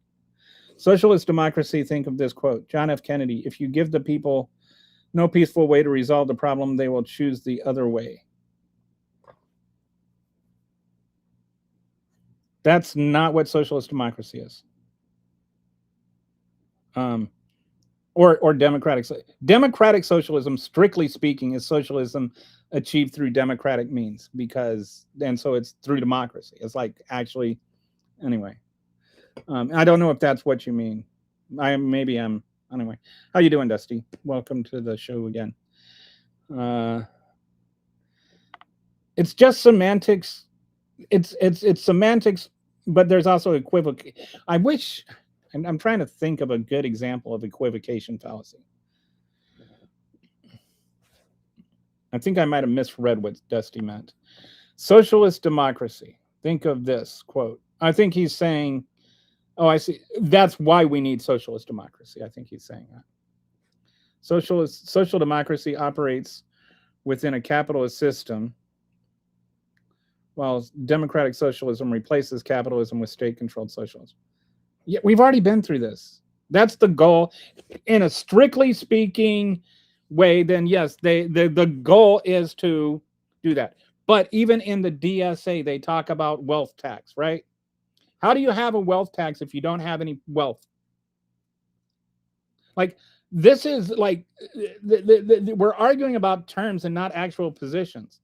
Socialist democracy, think of this quote, John F. Kennedy, if you give the people no peaceful way to resolve the problem, they will choose the other way. That's not what socialist democracy is. or democratic socialism, strictly speaking, is socialism achieved through democratic means, and so it's through democracy. It's like actually, anyway. I don't know if that's what you mean. Anyway. How you doing, Dusty? Welcome to the show again. It's just semantics. It's semantics, but there's also equivocation. I'm trying to think of a good example of equivocation fallacy. I think I might have misread what Dusty meant. Socialist democracy. Think of this quote. I think he's saying, oh, I see. That's why we need socialist democracy. I think he's saying that. Social democracy operates within a capitalist system, while democratic socialism replaces capitalism with state-controlled socialism. Yeah, we've already been through this. That's the goal. In a strictly speaking way, then yes, the goal is to do that. But even in the DSA, they talk about wealth tax, right? How do you have a wealth tax if you don't have any wealth? Like, this is like, we're arguing about terms and not actual positions.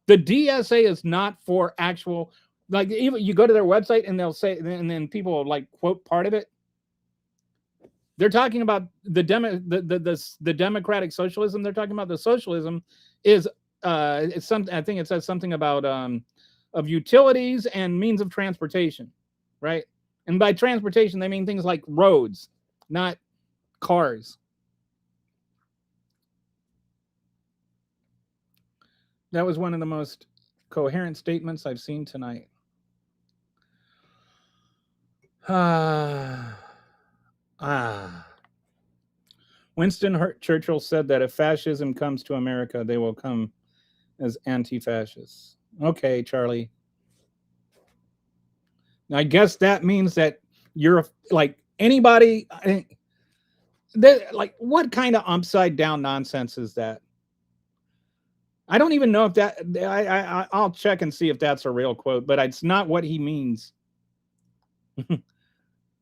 The DSA is not for actual, like, even you go to their website and they'll say, and then people will like quote part of it. They're talking about the democratic socialism. They're talking about the socialism is it's something. I think it says something about of utilities and means of transportation, right? And by transportation they mean things like roads, not cars. That was one of the most coherent statements I've seen tonight. Winston Churchill said that if fascism comes to America, they will come as anti-fascists. Okay, Charlie. I guess that means that you're like anybody. Like, what kind of upside down nonsense is that? I don't even know if that. I'll check and see if that's a real quote, but it's not what he means.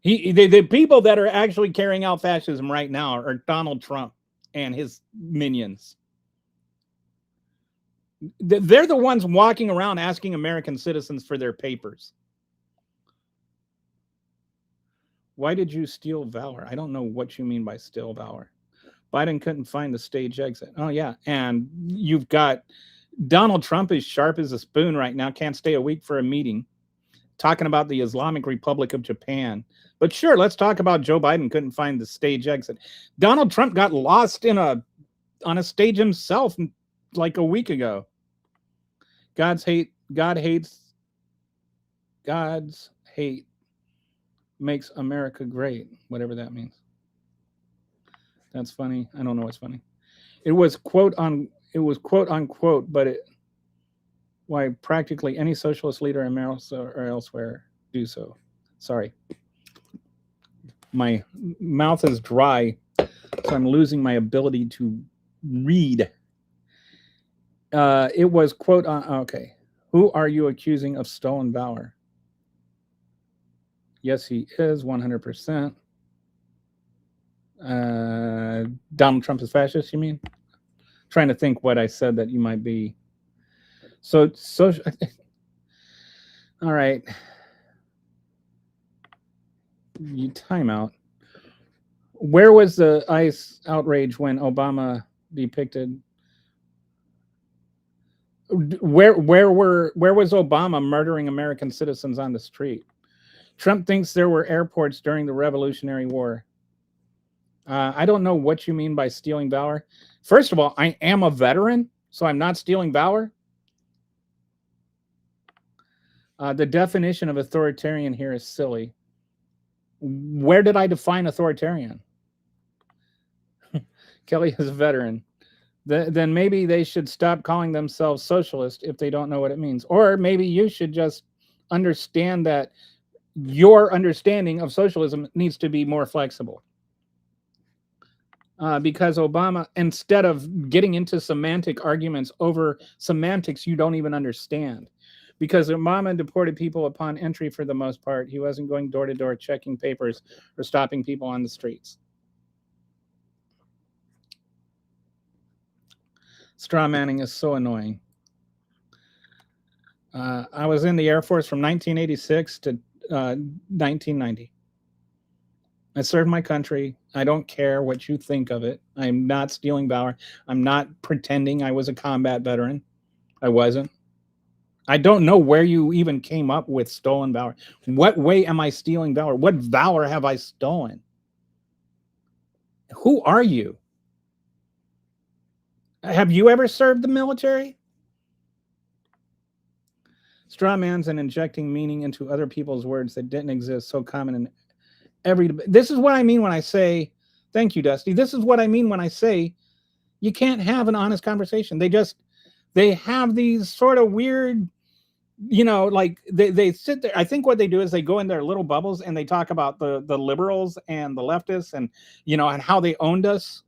The people that are actually carrying out fascism right now are Donald Trump and his minions. They're the ones walking around asking American citizens for their papers. Why did you steal valor? I don't know what you mean by steal valor. Biden couldn't find the stage exit. Oh, yeah. And you've got Donald Trump is sharp as a spoon right now, can't stay a week for a meeting, talking about the Islamic Republic of Japan. But sure, let's talk about Joe Biden couldn't find the stage exit. Donald Trump got lost on a stage himself like a week ago. God's hate makes America great, whatever that means. That's funny. I don't know what's funny. It was quote unquote, but why practically any socialist leader in America or elsewhere do so. Sorry. My mouth is dry, so I'm losing my ability to read. It was quote okay. Who are you accusing of stolen valor? Yes, he is 100%. Donald Trump is fascist, you mean? Trying to think what I said that you might be. So all right. You time out. Where was the ICE outrage when Obama depicted? Where was Obama murdering American citizens on the street? Trump thinks there were airports during the Revolutionary War. I don't know what you mean by stealing valor. First of all, I am a veteran, so I'm not stealing valor. The definition of authoritarian here is silly. Where did I define authoritarian? Kelly is a veteran. Then maybe they should stop calling themselves socialist if they don't know what it means. Or maybe you should just understand that your understanding of socialism needs to be more flexible. Because Obama, instead of getting into semantic arguments over semantics you don't even understand, because Obama deported people upon entry for the most part. He wasn't going door to door checking papers or stopping people on the streets. Straw manning is so annoying. I was in the Air Force from 1986 to 1990. I served my country. I don't care what you think of it. I'm not stealing valor. I'm not pretending I was a combat veteran. I wasn't. I don't know where you even came up with stolen valor. What way am I stealing valor? What valor have I stolen? Who are you? Have you ever served the military? Straw man's and injecting meaning into other people's words that didn't exist, so common in every debate. This is what I mean when I say, thank you, Dusty. This is what I mean when I say you can't have an honest conversation. They have these sort of weird, like they sit there. I think what they do is they go in their little bubbles and they talk about the liberals and the leftists and and how they owned us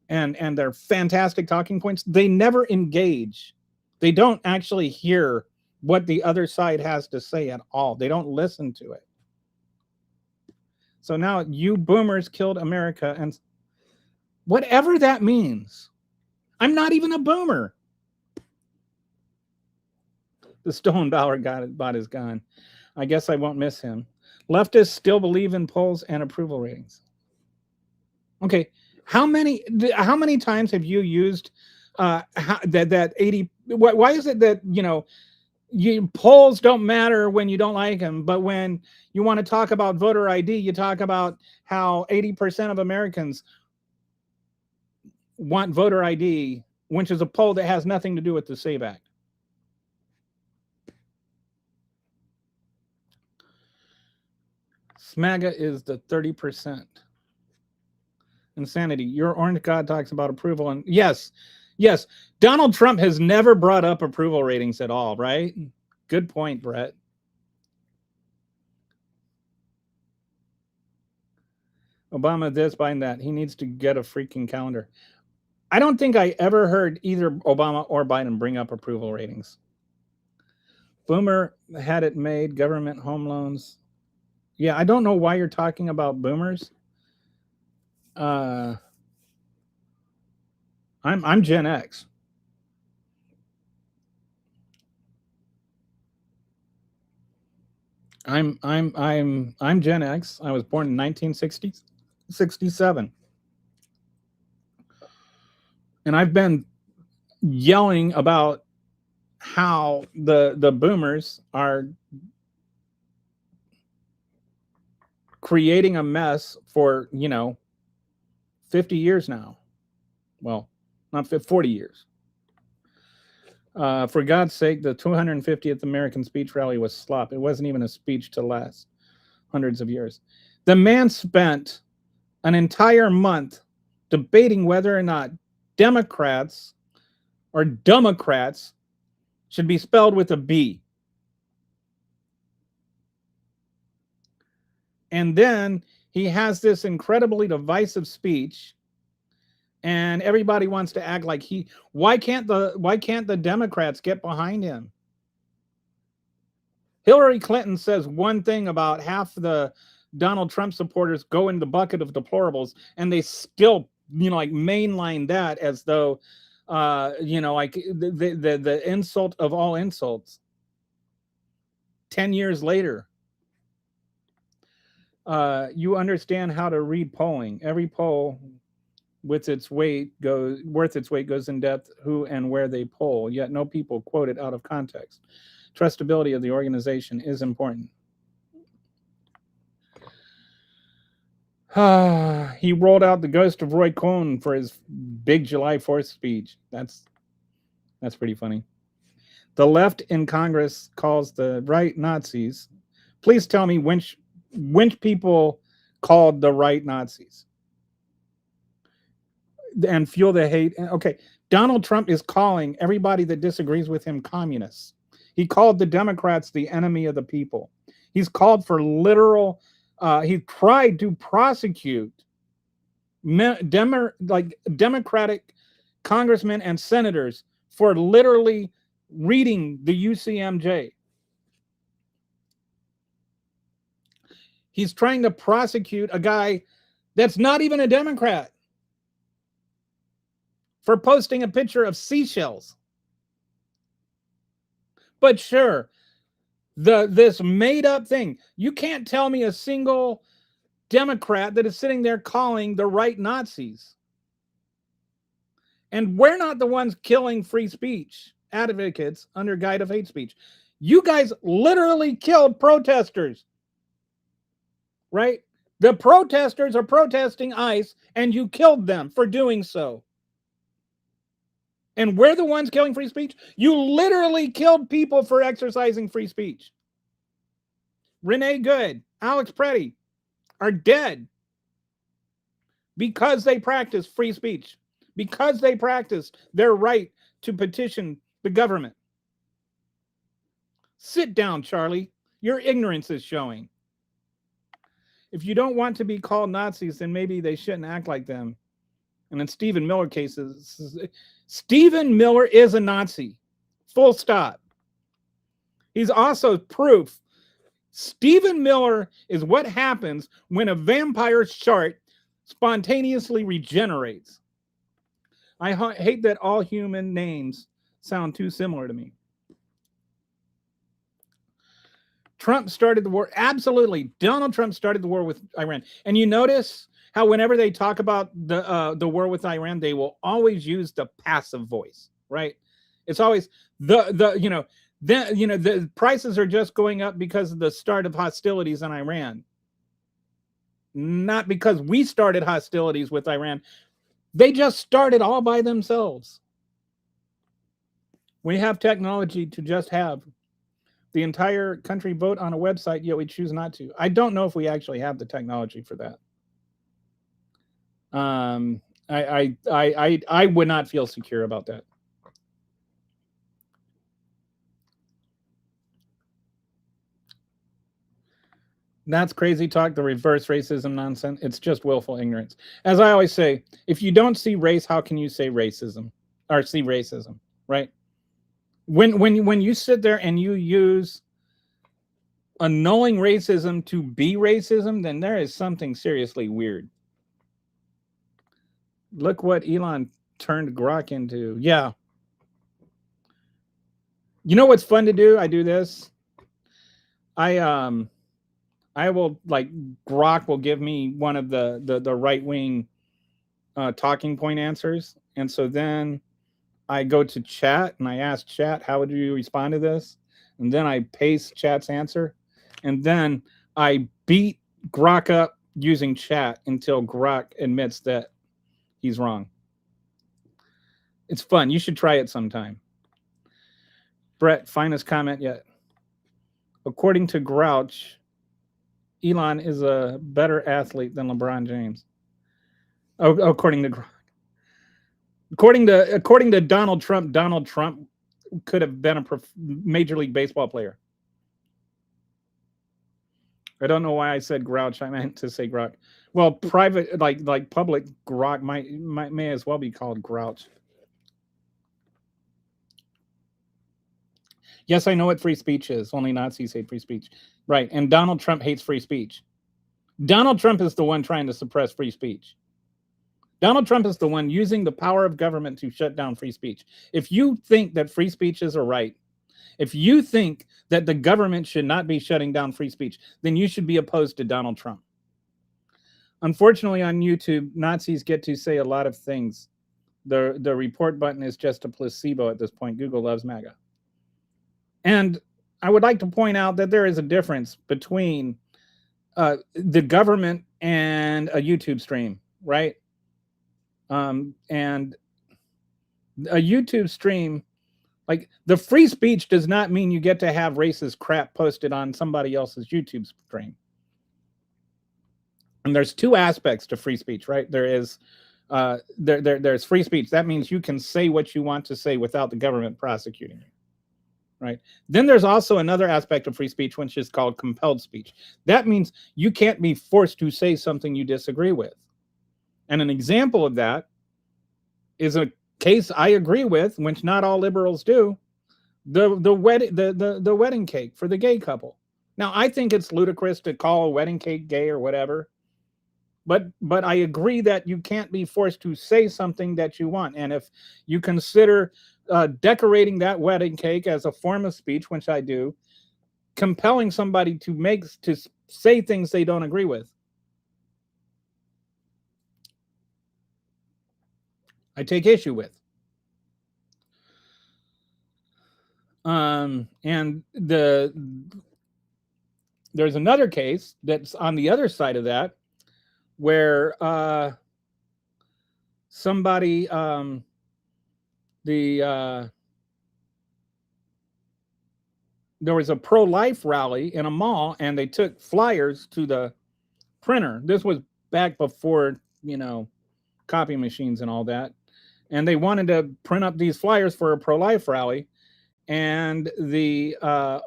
and their fantastic talking points. They never engage. They don't actually hear what the other side has to say at all. They don't listen to it. So now you boomers killed America, and whatever that means. I'm not even a boomer. The stolen valor bot is gone. I guess I won't miss him. Leftists still believe in polls and approval ratings. Okay, how many times have you used that 80? Why is it that polls don't matter when you don't like them, but when you want to talk about voter ID, you talk about how 80% of Americans want voter ID, which is a poll that has nothing to do with the SAVE Act. MAGA is the 30%. Insanity. Your orange god talks about approval, and yes, Donald Trump has never brought up approval ratings at all, right? Good point, Brett. Obama this, Biden that. He needs to get a freaking calendar. I don't think I ever heard either Obama or Biden bring up approval ratings. Boomer had it made, government home loans. Yeah, I don't know why you're talking about boomers. I'm Gen X. I'm Gen X. I was born in 1967. And I've been yelling about how the boomers are creating a mess for 50 years now. Well, not 40 years. For God's sake, the 250th American speech rally was slop. It wasn't even a speech to last hundreds of years. The man spent an entire month debating whether or not Democrats or Democrats should be spelled with a B. And then he has this incredibly divisive speech, and everybody wants to act like why can't the Democrats get behind him? Hillary Clinton says one thing about half the Donald Trump supporters go in the bucket of deplorables, and they still mainline that as though like the insult of all insults. 10 years later, you understand how to read polling. Every poll worth its weight goes in depth who and where they poll, yet no people quote it out of context. Trustability of the organization is important. He rolled out the ghost of Roy Cohn for his big July 4th speech. That's pretty funny. The left in Congress calls the right Nazis. Please tell me which people called the right Nazis and fuel the hate. Okay, Donald Trump is calling everybody that disagrees with him communists. He called the Democrats the enemy of the people. He's called for literal. He tried to prosecute Democratic congressmen and senators for literally reading the UCMJ. He's trying to prosecute a guy that's not even a Democrat. for posting a picture of seashells. But sure, this made up thing. You can't tell me a single Democrat that is sitting there calling the right Nazis. And we're not the ones killing free speech advocates under guise of hate speech. You guys literally killed protesters, right? The protesters are protesting ICE, and you killed them for doing so. And we're the ones killing free speech? You literally killed people for exercising free speech. Renee Good, Alex Preddy are dead because they practiced free speech, because they practiced their right to petition the government. Sit down, Charlie. Your ignorance is showing. If you don't want to be called Nazis, then maybe they shouldn't act like them. And in Stephen Miller cases, Stephen Miller is a Nazi. Full stop. He's also proof. Stephen Miller is what happens when a vampire shark spontaneously regenerates. I hate that all human names sound too similar to me. Trump started the war. Absolutely. Donald Trump started the war with Iran. And you notice how whenever they talk about the war with Iran, they will always use the passive voice, right? It's always the prices are just going up because of the start of hostilities in Iran. Not because we started hostilities with Iran. They just started all by themselves. We have technology to just have the entire country vote on a website, yet we choose not to. I don't know if we actually have the technology for that. I would not feel secure about that. That's crazy talk, the reverse racism nonsense. It's just willful ignorance. As I always say, if you don't see race, how can you say racism or see racism, right? When you sit there and you use annulling racism to be racism, then there is something seriously weird. Look what Elon turned Grok into. Yeah. You know what's fun to do? I do this. I will, like, Grok will give me one of the right-wing talking point answers. And so then I go to chat and I ask chat, how would you respond to this? And then I paste chat's answer. And then I beat Grok up using chat until Grok admits that he's wrong. It's fun. You should try it sometime. Brett, finest comment yet. According to Grouch, Elon is a better athlete than LeBron James. Oh, according to Grok. According to Donald Trump could have been a Major League Baseball player. I don't know why I said Grouch. I meant to say Grok. Well, private, like public Grok may as well be called Grouch. Yes, I know what free speech is. Only Nazis hate free speech. Right. And Donald Trump hates free speech. Donald Trump is the one trying to suppress free speech. Donald Trump is the one using the power of government to shut down free speech. If you think that free speech is a right, if you think that the government should not be shutting down free speech, then you should be opposed to Donald Trump. Unfortunately, on YouTube, Nazis get to say a lot of things. The report button is just a placebo at this point. Google loves MAGA. And I would like to point out that there is a difference between the government and a YouTube stream, right? And a YouTube stream, like, the free speech does not mean you get to have racist crap posted on somebody else's YouTube stream. And there's two aspects to free speech, right? There is there's free speech. That means you can say what you want to say without the government prosecuting you. Right. Then there's also another aspect of free speech, which is called compelled speech. That means you can't be forced to say something you disagree with. And an example of that is a case I agree with, which not all liberals do, the wedding cake for the gay couple. Now, I think it's ludicrous to call a wedding cake gay or whatever. But I agree that you can't be forced to say something that you want. And if you consider decorating that wedding cake as a form of speech, which I do, compelling somebody to say things they don't agree with, I take issue with. And there's another case that's on the other side of that, where somebody there was a pro-life rally in a mall, and they took flyers to the printer. This was back before, copy machines and all that. And they wanted to print up these flyers for a pro-life rally. And the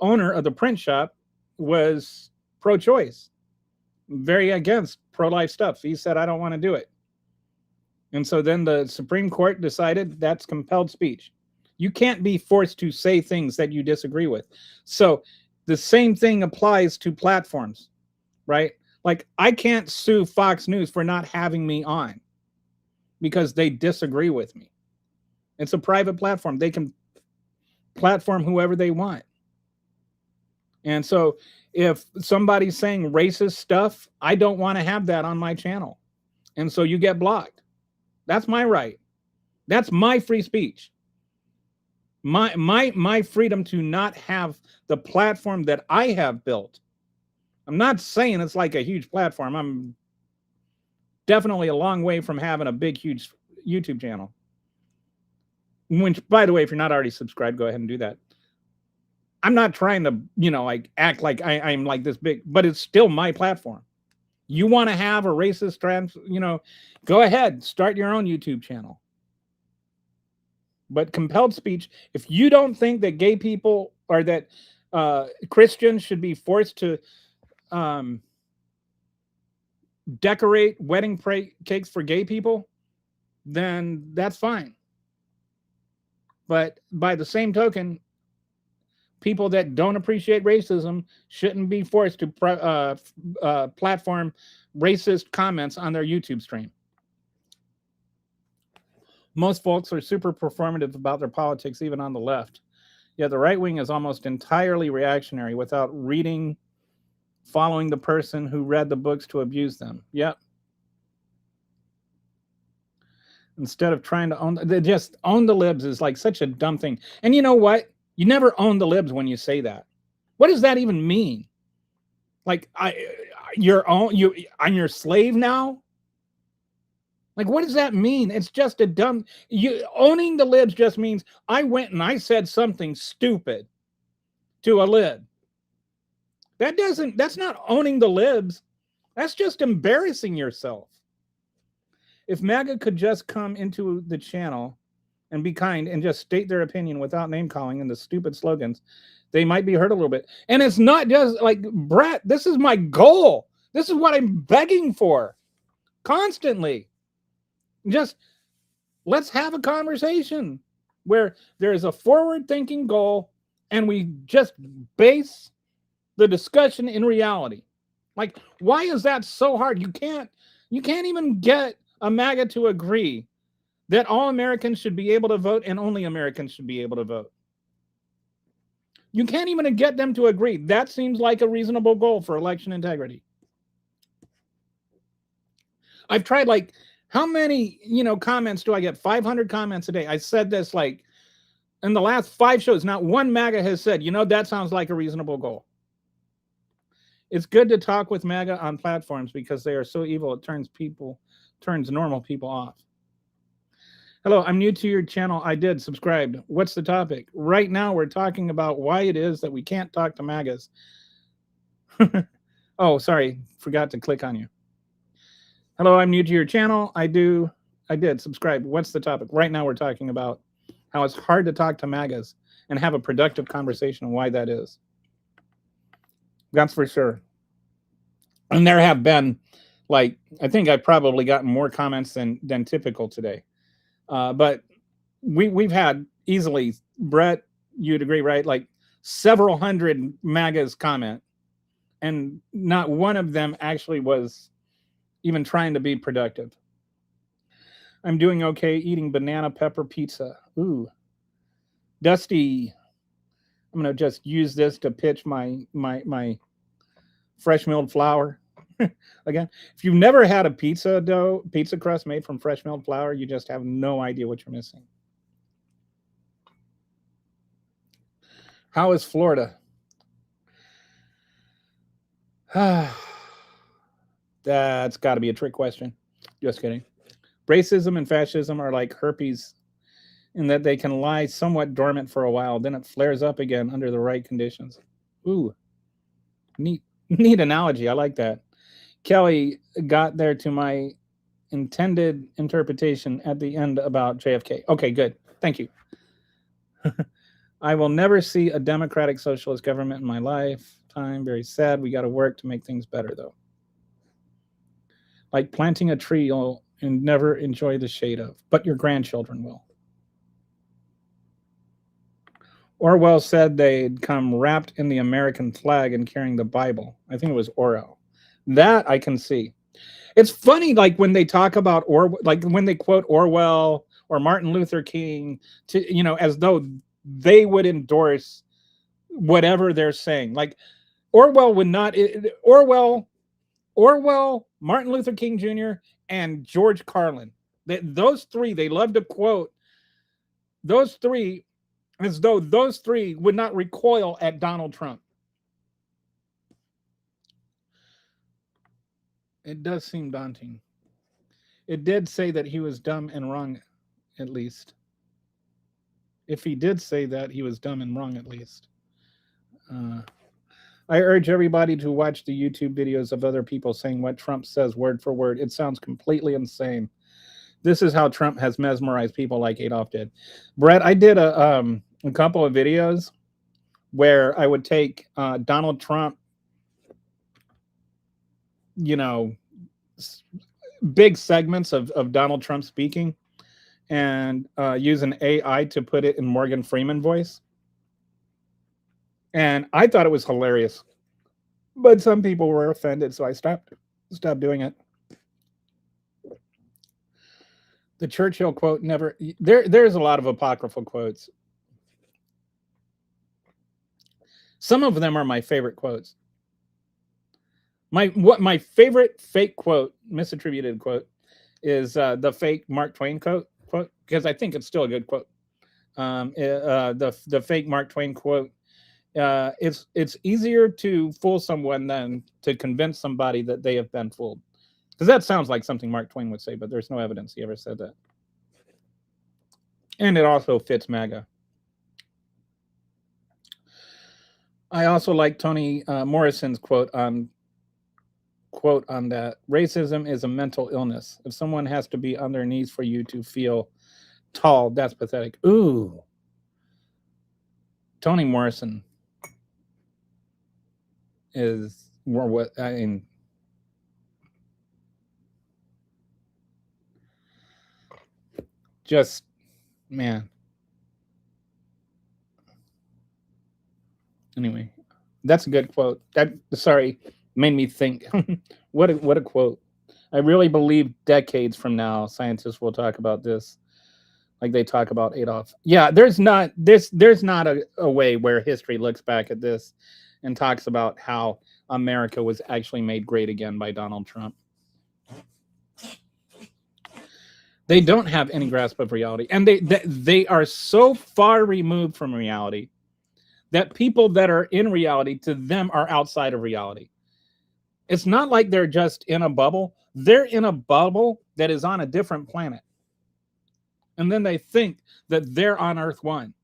owner of the print shop was pro-choice, very against pro-life stuff. He said, I don't want to do it. And so then the Supreme Court decided that's compelled speech. You can't be forced to say things that you disagree with. So the same thing applies to platforms, right? Like, I can't sue Fox News for not having me on because they disagree with me. It's a private platform. They can platform whoever they want. And so if somebody's saying racist stuff, I don't want to have that on my channel. And so you get blocked. That's my right. That's my free speech. My freedom to not have the platform that I have built. I'm not saying it's like a huge platform. I'm definitely a long way from having a big, huge YouTube channel. Which, by the way, if you're not already subscribed, go ahead and do that. I'm not trying to, like act like I'm like this big, but it's still my platform. You want to have a racist go ahead, start your own YouTube channel. But compelled speech, if you don't think that gay people or that Christians should be forced to decorate wedding cakes for gay people, then that's fine. But by the same token, people that don't appreciate racism shouldn't be forced to platform racist comments on their YouTube stream. Most folks are super performative about their politics, even on the left. Yet the right wing is almost entirely reactionary without following the person who read the books to abuse them. Yep. Instead of trying to just own the libs is like such a dumb thing. And you know what? You never own the libs when you say that. What does that even mean? Like, I'm your slave now? Like, what does that mean? It's just a dumb. Owning the libs just means I went and I said something stupid to a lib. That's not owning the libs. That's just embarrassing yourself. If MAGA could just come into the channel and be kind and just state their opinion without name calling and the stupid slogans, they might be heard a little bit. And it's not just like, Brett, this is my goal. This is what I'm begging for constantly. Just let's have a conversation where there is a forward-thinking goal and we just base the discussion in reality. Like, why is that so hard? You can't even get a MAGA to agree that all Americans should be able to vote and only Americans should be able to vote. You can't even get them to agree. That seems like a reasonable goal for election integrity. I've tried, like, how many, comments do I get? 500 comments a day. I said this, like, in the last 5 shows, not one MAGA has said, that sounds like a reasonable goal. It's good to talk with MAGA on platforms because they are so evil, it turns normal people off. Hello, I'm new to your channel. I did subscribe. What's the topic? Right now, we're talking about why it is that we can't talk to MAGAs. Oh, sorry. Forgot to click on you. Hello, I'm new to your channel. I did subscribe. What's the topic? Right now, we're talking about how it's hard to talk to MAGAs and have a productive conversation on why that is. That's for sure. And there have been, like, I think I've probably gotten more comments than typical today. But we've had easily, Brett, you'd agree, right? Like several hundred MAGAs comment, and not one of them actually was even trying to be productive. I'm doing okay eating banana pepper pizza. Ooh. Dusty, I'm going to just use this to pitch my fresh milled flour. Again, if you've never had a pizza crust made from fresh milled flour, you just have no idea what you're missing. How is Florida? That's got to be a trick question. Just kidding. Racism and fascism are like herpes in that they can lie somewhat dormant for a while, then it flares up again under the right conditions. Ooh, neat analogy. I like that. Kelly got there to my intended interpretation at the end about JFK. Okay, good. Thank you. I will never see a democratic socialist government in my lifetime. Very sad. We got to work to make things better, though. Like planting a tree you'll never enjoy the shade of, but your grandchildren will. Orwell said they'd come wrapped in the American flag and carrying the Bible. I think it was Orwell. That I can see. It's funny, like when they talk about like when they quote Orwell or Martin Luther King, as though they would endorse whatever they're saying. Like Orwell would not. Orwell, Martin Luther King Jr., and George Carlin. Those three, they love to quote those three as though those three would not recoil at Donald Trump. It does seem daunting. It did say that he was dumb and wrong, at least. If he did say that, he was dumb and wrong, at least. I urge everybody to watch the YouTube videos of other people saying what Trump says word for word. It sounds completely insane. This is how Trump has mesmerized people like Adolf did. Brett, I did a couple of videos where I would take Donald Trump, big segments of Donald Trump speaking and use an AI to put it in Morgan Freeman voice. And I thought it was hilarious. But some people were offended, so I stopped doing it. The Churchill quote never... There's a lot of apocryphal quotes. Some of them are my favorite quotes. My favorite fake quote, misattributed quote, is the fake Mark Twain quote, because I think it's still a good quote. The fake Mark Twain quote. It's easier to fool someone than to convince somebody that they have been fooled. Because that sounds like something Mark Twain would say, but there's no evidence he ever said that. And it also fits MAGA. I also like Toni Morrison's quote on that. Racism is a mental illness. If someone has to be on their knees for you to feel tall, that's pathetic. Ooh. Toni Morrison is more what I mean. Just, man. Anyway, that's a good quote. Made me think. What a quote. I really believe decades from now, scientists will talk about this like they talk about Adolf. Yeah, there's not a way where history looks back at this and talks about how America was actually made great again by Donald Trump. They don't have any grasp of reality, and they are so far removed from reality that people that are in reality, to them, are outside of reality. It's not like they're just in a bubble. They're in a bubble that is on a different planet. And then they think that they're on Earth 1.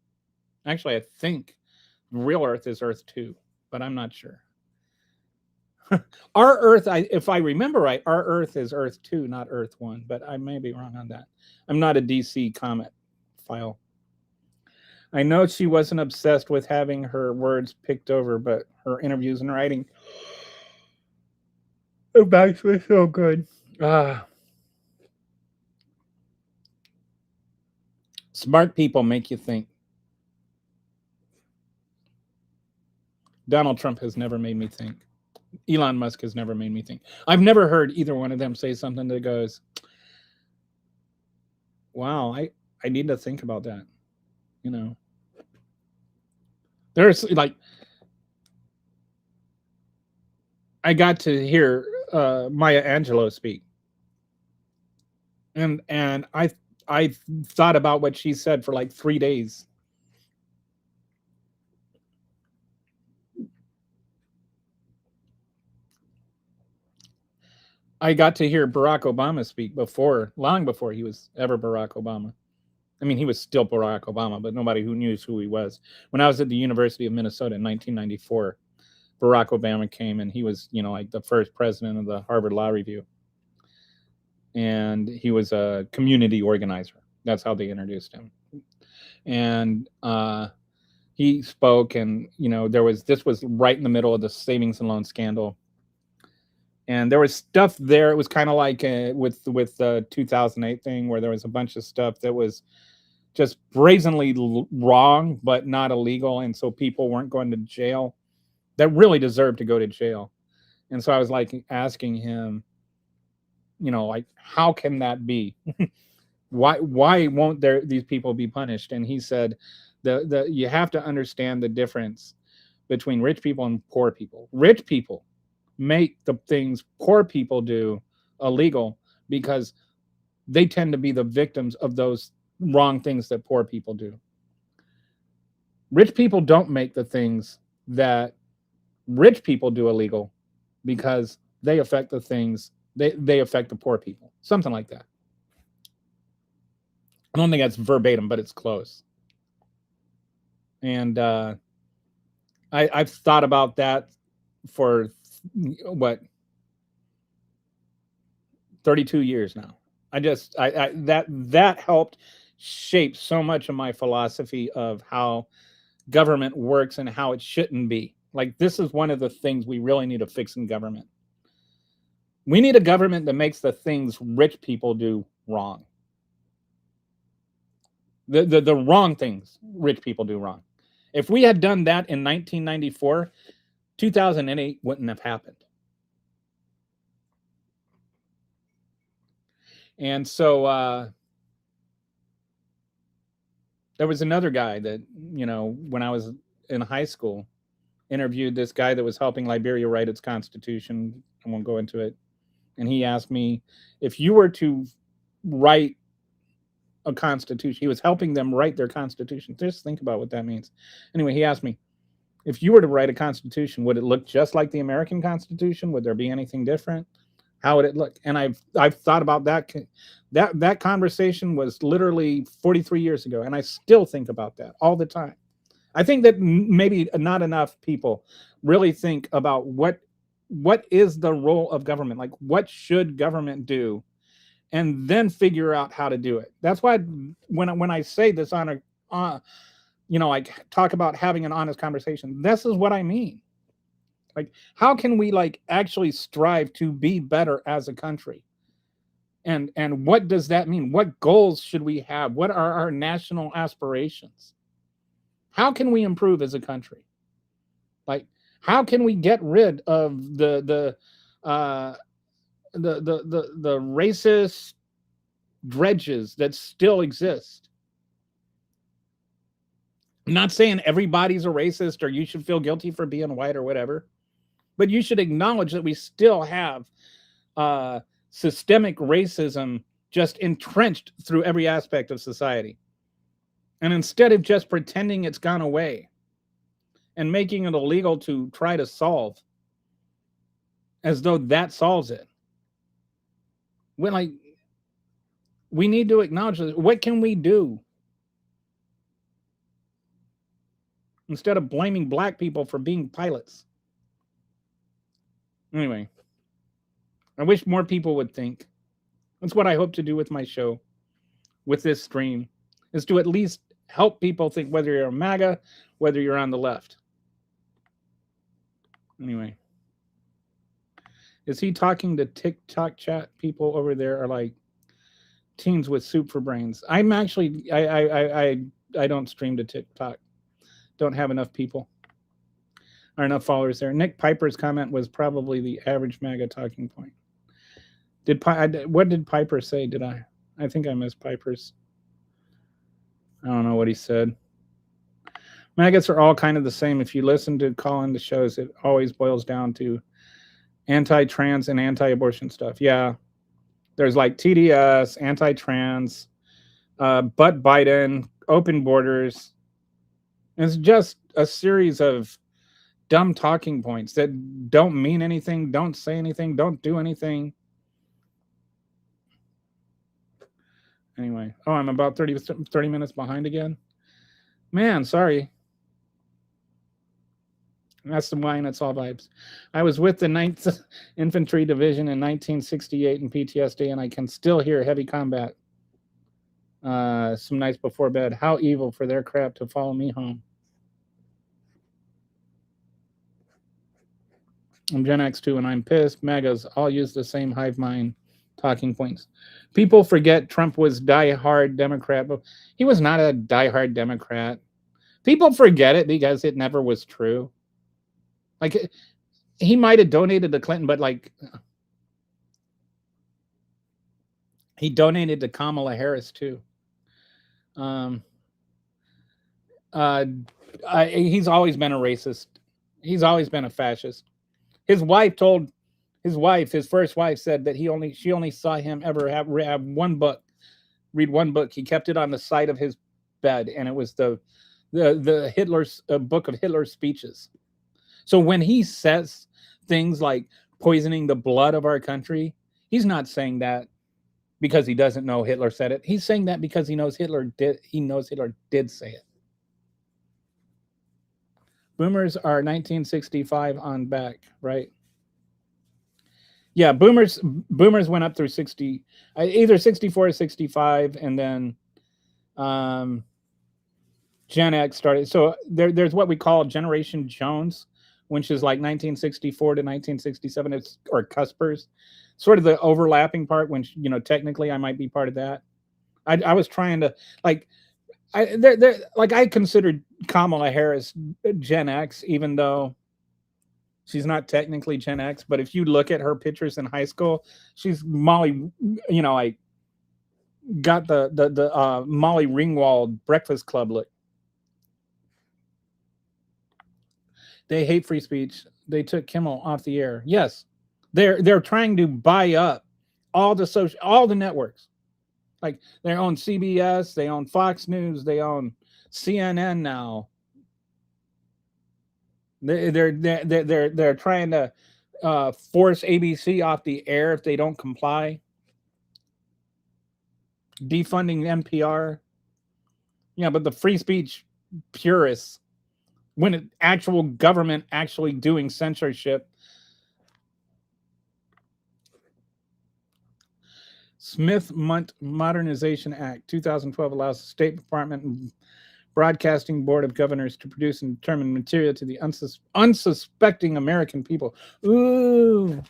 Actually, I think real Earth is Earth 2, but I'm not sure. Our Earth, if I remember right, our Earth is Earth 2, not Earth 1, but I may be wrong on that. I'm not a DC comet file. I know she wasn't obsessed with having her words picked over, but her interviews and writing are actually so good. Smart people make you think. Donald Trump has never made me think. Elon Musk has never made me think. I've never heard either one of them say something that goes, wow, I need to think about that. You know, there's like, I got to hear Maya Angelou speak, and I thought about what she said for like 3 days. I got to hear Barack Obama speak long before he was ever Barack Obama. I mean, he was still Barack Obama, but nobody who knew who he was. When I was at the University of Minnesota in 1994, Barack Obama came, and he was, like the first president of the Harvard Law Review. And he was a community organizer. That's how they introduced him. And he spoke, and this was right in the middle of the savings and loan scandal. And there was stuff there. It was kind of like with the 2008 thing, where there was a bunch of stuff that was just brazenly wrong, but not illegal. And so people weren't going to jail that really deserved to go to jail. And so I was like asking him, like, how can that be? Why won't these people be punished? And he said, you have to understand the difference between rich people and poor people. Rich people make the things poor people do illegal because they tend to be the victims of those wrong things that poor people do. Rich people don't make the things that rich people do illegal because they affect the things they affect the poor people. Something like that. I don't think that's verbatim, but it's close. And I've thought about that for 32 years now. That helped shape so much of my philosophy of how government works and how it shouldn't be. Like, this is one of the things we really need to fix in government. We need a government that makes the things rich people do wrong. The wrong things rich people do wrong. If we had done that in 1994, 2008 wouldn't have happened. And so there was another guy that, when I was in high school, interviewed this guy that was helping Liberia write its constitution. I won't go into it. And he asked me, if you were to write a constitution, he was helping them write their constitution. Just think about what that means. Anyway, he asked me, if you were to write a constitution, would it look just like the American Constitution? Would there be anything different? How would it look? And I've thought about that. That conversation was literally 43 years ago, and I still think about that all the time. I think that maybe not enough people really think about what is the role of government, like what should government do, and then figure out how to do it. That's why when I say this I talk about having an honest conversation. This is what I mean. Like, how can we actually strive to be better as a country? And what does that mean? What goals should we have? What are our national aspirations? How can we improve as a country? Like, how can we get rid of the racist dredges that still exist? I'm not saying everybody's a racist or you should feel guilty for being white or whatever, but you should acknowledge that we still have systemic racism just entrenched through every aspect of society. And instead of just pretending it's gone away and making it illegal to try to solve, as though that solves it, we need to acknowledge this. What can we do? Instead of blaming black people for being pilots. Anyway, I wish more people would think. That's what I hope to do with my show, with this stream, is to at least help people think, whether you're a MAGA, whether you're on the left. Anyway, is he talking to TikTok chat people over there, or like teens with soup for brains? I'm actually, I don't stream to TikTok. Don't have enough people. are enough followers there. Nick Piper's comment was probably the average MAGA talking point. What did Piper say? Did I? I think I missed Piper's. I don't know what he said. Maggots are all kind of the same. If you listen to call in the shows, it always boils down to anti-trans and anti-abortion stuff. Yeah, there's like TDS, anti-trans, but Biden, open borders. It's just a series of dumb talking points that don't mean anything, don't say anything, don't do anything. Anyway, oh, I'm about 30 minutes behind again. Man, sorry. That's the wine, it's all vibes. I was with the 9th Infantry Division in 1968 in PTSD, and I can still hear heavy combat some nights before bed. How evil for their crap to follow me home. I'm Gen X too, and I'm pissed. MAGAs all use the same hive mind talking points. People forget Trump was die-hard Democrat, but he was not a die-hard Democrat. People forget it because it never was true. Like, he might have donated to Clinton, but like, he donated to Kamala Harris too. He's always been a racist. He's always been a fascist. His wife told his first wife said that she only saw him ever have one book, read one book. He kept it on the side of his bed, and it was the Hitler's book of Hitler's speeches. So when he says things like poisoning the blood of our country, he's not saying that because he doesn't know Hitler said it. He's saying that because he knows Hitler did say it. Boomers are 1965 on back, right? Yeah, boomers went up through 60, either 64 or 65, and then Gen X started. So there's what we call Generation Jones, which is like 1964 to 1967, or cuspers, sort of the overlapping part. When technically I might be part of that. I was trying to I considered Kamala Harris Gen X, even though she's not technically Gen X. But if you look at her pictures in high school, she's Molly. I got the Molly Ringwald Breakfast Club look. They hate free speech. They took Kimmel off the air. Yes, they're trying to buy up all the networks. Like, they own CBS, they own Fox News, they own CNN now. They're trying to force ABC off the air if they don't comply. Defunding NPR. Yeah, but the free speech purists, when actual government actually doing censorship. Smith-Mundt Modernization Act 2012 allows the State Department and Broadcasting Board of Governors to produce and determine material to the unsuspecting American people. Ooh.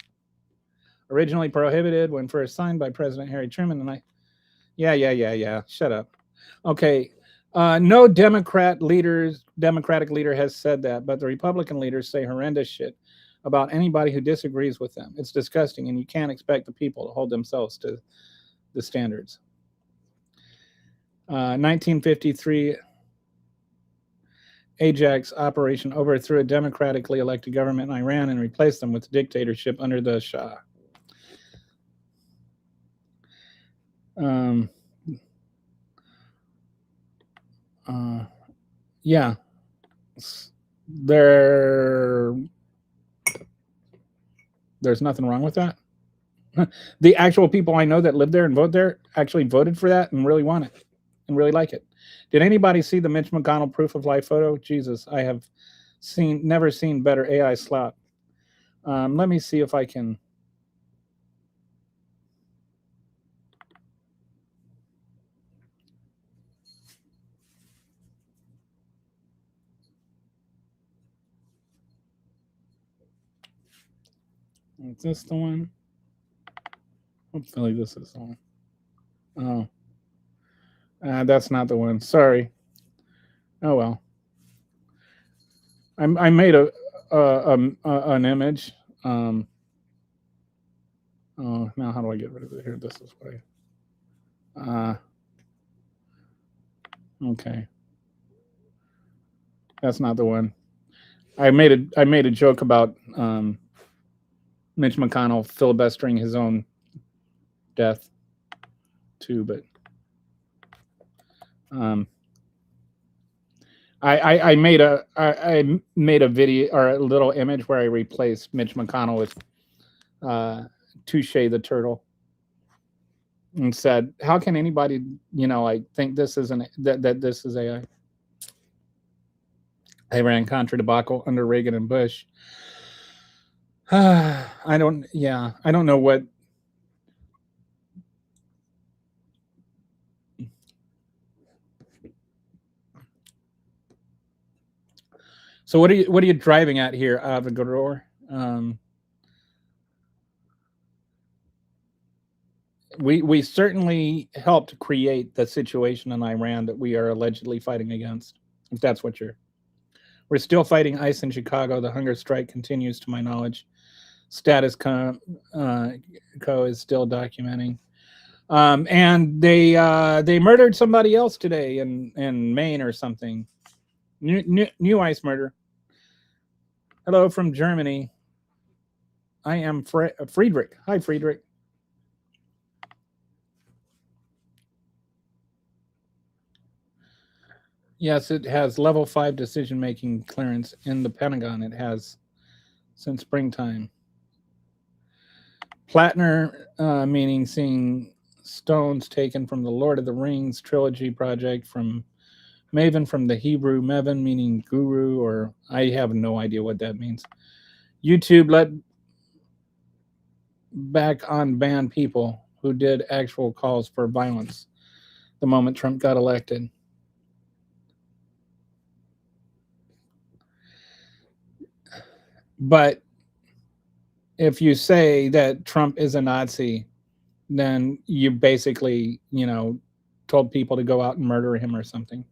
Originally prohibited when first signed by President Harry Truman. And yeah. Shut up. Okay. No Democratic leader has said that, but the Republican leaders say horrendous shit about anybody who disagrees with them. It's disgusting, and you can't expect the people to hold themselves to the standards. 1953 Ajax operation overthrew a democratically elected government in Iran and replaced them with dictatorship under the Shah. Yeah. There's nothing wrong with that. The actual people I know that live there and vote there actually voted for that and really want it and really like it. Did anybody see the Mitch McConnell proof of life photo? Jesus, I have never seen better AI slap. Let me see if I can. Is this the one? Hopefully this is the one. Oh. That's not the one. Sorry. Oh well. I made an image. Oh, now how do I get rid of it here? This is why. Okay, that's not the one. I made a joke about Mitch McConnell filibustering his own death too, but I made a video or a little image where I replaced Mitch McConnell with Touche the turtle, and said, "How can anybody, like think this isn't that this is a Iran Contra debacle under Reagan and Bush?" I don't know what. So what are you driving at here, Avigor? We certainly helped create the situation in Iran that we are allegedly fighting against. If that's what we're still fighting ICE in Chicago. The hunger strike continues, to my knowledge. Status Co is still documenting. And they murdered somebody else today in Maine or something. New ICE murder. Hello from Germany. I am Friedrich. Hi, Friedrich. Yes, it has level 5 decision-making clearance in the Pentagon. It has since springtime. Plattner, meaning seeing stones taken from the Lord of the Rings trilogy project, from Maven from the Hebrew Mevin, meaning guru, or I have no idea what that means. YouTube let back on banned people who did actual calls for violence the moment Trump got elected. But if you say that Trump is a Nazi, then you basically, told people to go out and murder him or something.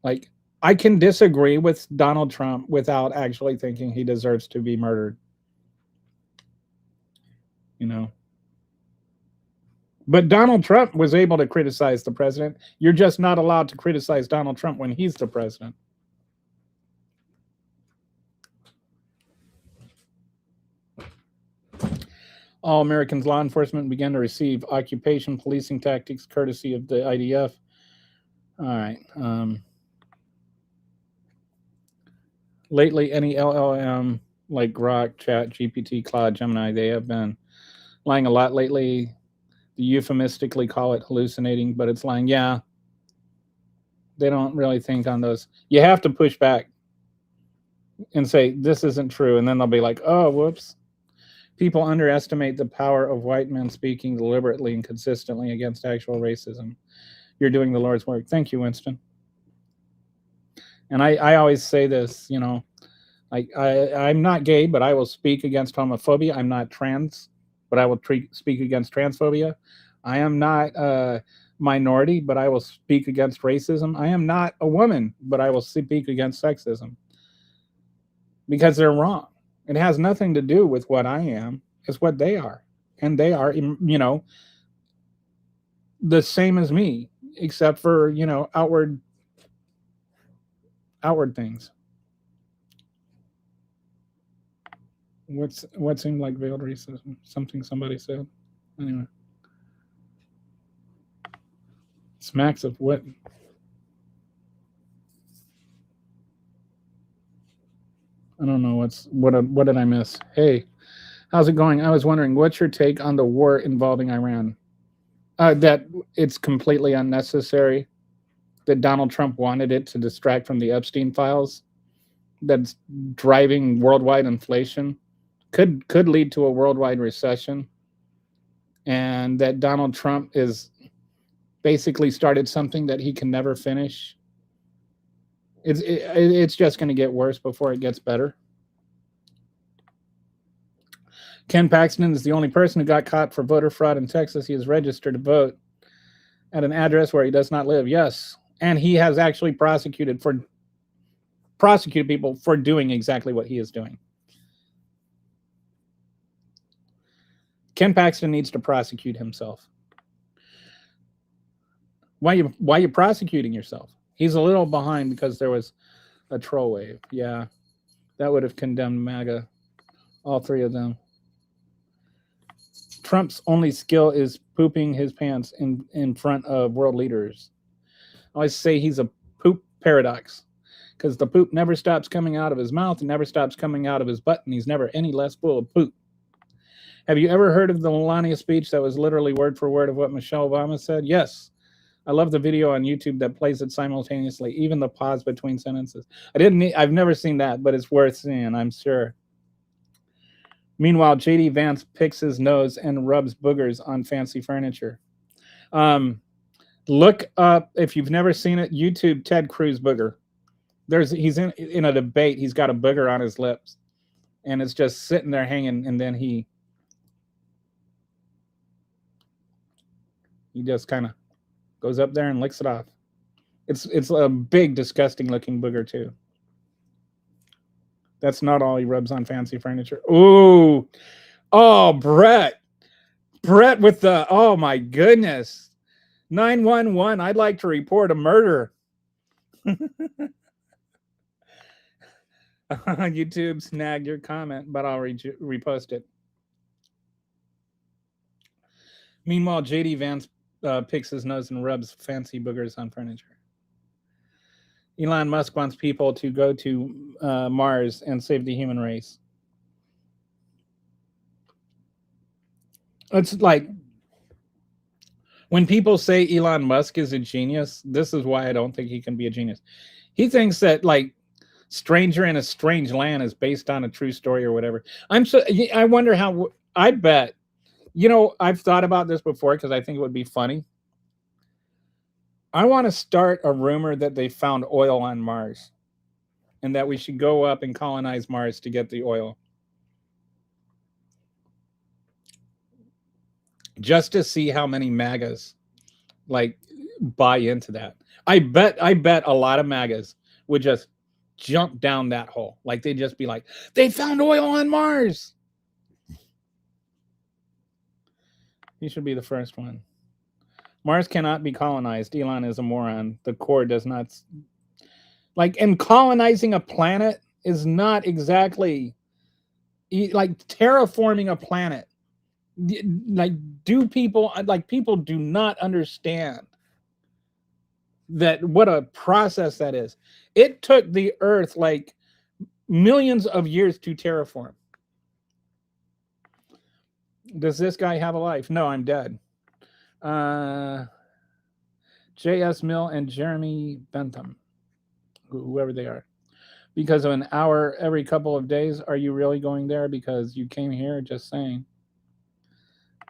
Like, I can disagree with Donald Trump without actually thinking he deserves to be murdered. But Donald Trump was able to criticize the president. You're just not allowed to criticize Donald Trump when he's the president. All Americans law enforcement began to receive occupation policing tactics courtesy of the IDF. All right. Lately, any LLM like Grok, Chat, GPT, Claude, Gemini, they have been lying a lot lately. They euphemistically call it hallucinating, but it's lying. Yeah. They don't really think on those. You have to push back and say, this isn't true. And then they'll be like, oh, whoops. People underestimate the power of white men speaking deliberately and consistently against actual racism. You're doing the Lord's work. Thank you, Winston. And I always say this, I'm not gay, but I will speak against homophobia. I'm not trans, but I will speak against transphobia. I am not a minority, but I will speak against racism. I am not a woman, but I will speak against sexism. Because they're wrong. It has nothing to do with what I am. It's what they are. And they are, the same as me, except for, outward things. What seemed like veiled racism? Something somebody said. Anyway. Smacks of what? I don't know what did I miss? Hey, how's it going? I was wondering, what's your take on the war involving Iran? That it's completely unnecessary. That Donald Trump wanted it to distract from the Epstein files. That's driving worldwide inflation. Could lead to a worldwide recession. And that Donald Trump is basically started something that he can never finish. It's just going to get worse before it gets better. Ken Paxton is the only person who got caught for voter fraud in Texas. He is registered to vote at an address where he does not live. Yes, and he has actually prosecuted for prosecute people for doing exactly what he is doing. Ken Paxton needs to prosecute himself. Why you prosecuting yourself? He's a little behind because there was a troll wave. Yeah, that would have condemned MAGA, all three of them. Trump's only skill is pooping his pants in front of world leaders. I always say he's a poop paradox because the poop never stops coming out of his mouth and never stops coming out of his butt, and he's never any less full of poop. Have you ever heard of the Melania speech that was literally word for word of what Michelle Obama said? Yes. I love the video on YouTube that plays it simultaneously, even the pause between sentences. I've never seen that, but it's worth seeing, I'm sure. Meanwhile, J.D. Vance picks his nose and rubs boogers on fancy furniture. Look up, if you've never seen it, YouTube Ted Cruz booger. He's in a debate. He's got a booger on his lips, and it's just sitting there hanging, and then he just kind of goes up there and licks it off. It's a big, disgusting looking booger too. That's not all he rubs on fancy furniture. Ooh, oh, Brett with the, oh my goodness, 911. I'd like to report a murder. YouTube snagged your comment, but I'll repost it. Meanwhile, J.D. Vance picks his nose and rubs fancy boogers on furniture. Elon Musk wants people to go to Mars and save the human race. It's like when people say Elon Musk is a genius, this is why I don't think he can be a genius. He thinks that like Stranger in a Strange Land is based on a true story or whatever. I wonder how, I bet, you know, I've thought about this before because I think it would be funny. I want to start a rumor that they found oil on Mars and that we should go up and colonize Mars to get the oil. Just to see how many MAGAs like buy into that. I bet a lot of MAGAs would just jump down that hole. Like they'd just be like, they found oil on Mars. He should be the first one. Mars cannot be colonized. Elon is a moron. The core does not. Like, and colonizing a planet is not exactly like terraforming a planet. Like, people do not understand that what a process that is. It took the Earth like millions of years to terraform. Does this guy have a life? No, I'm dead. J.S. Mill and Jeremy Bentham, whoever they are. Because of an hour every couple of days, are you really going there because you came here? Just saying.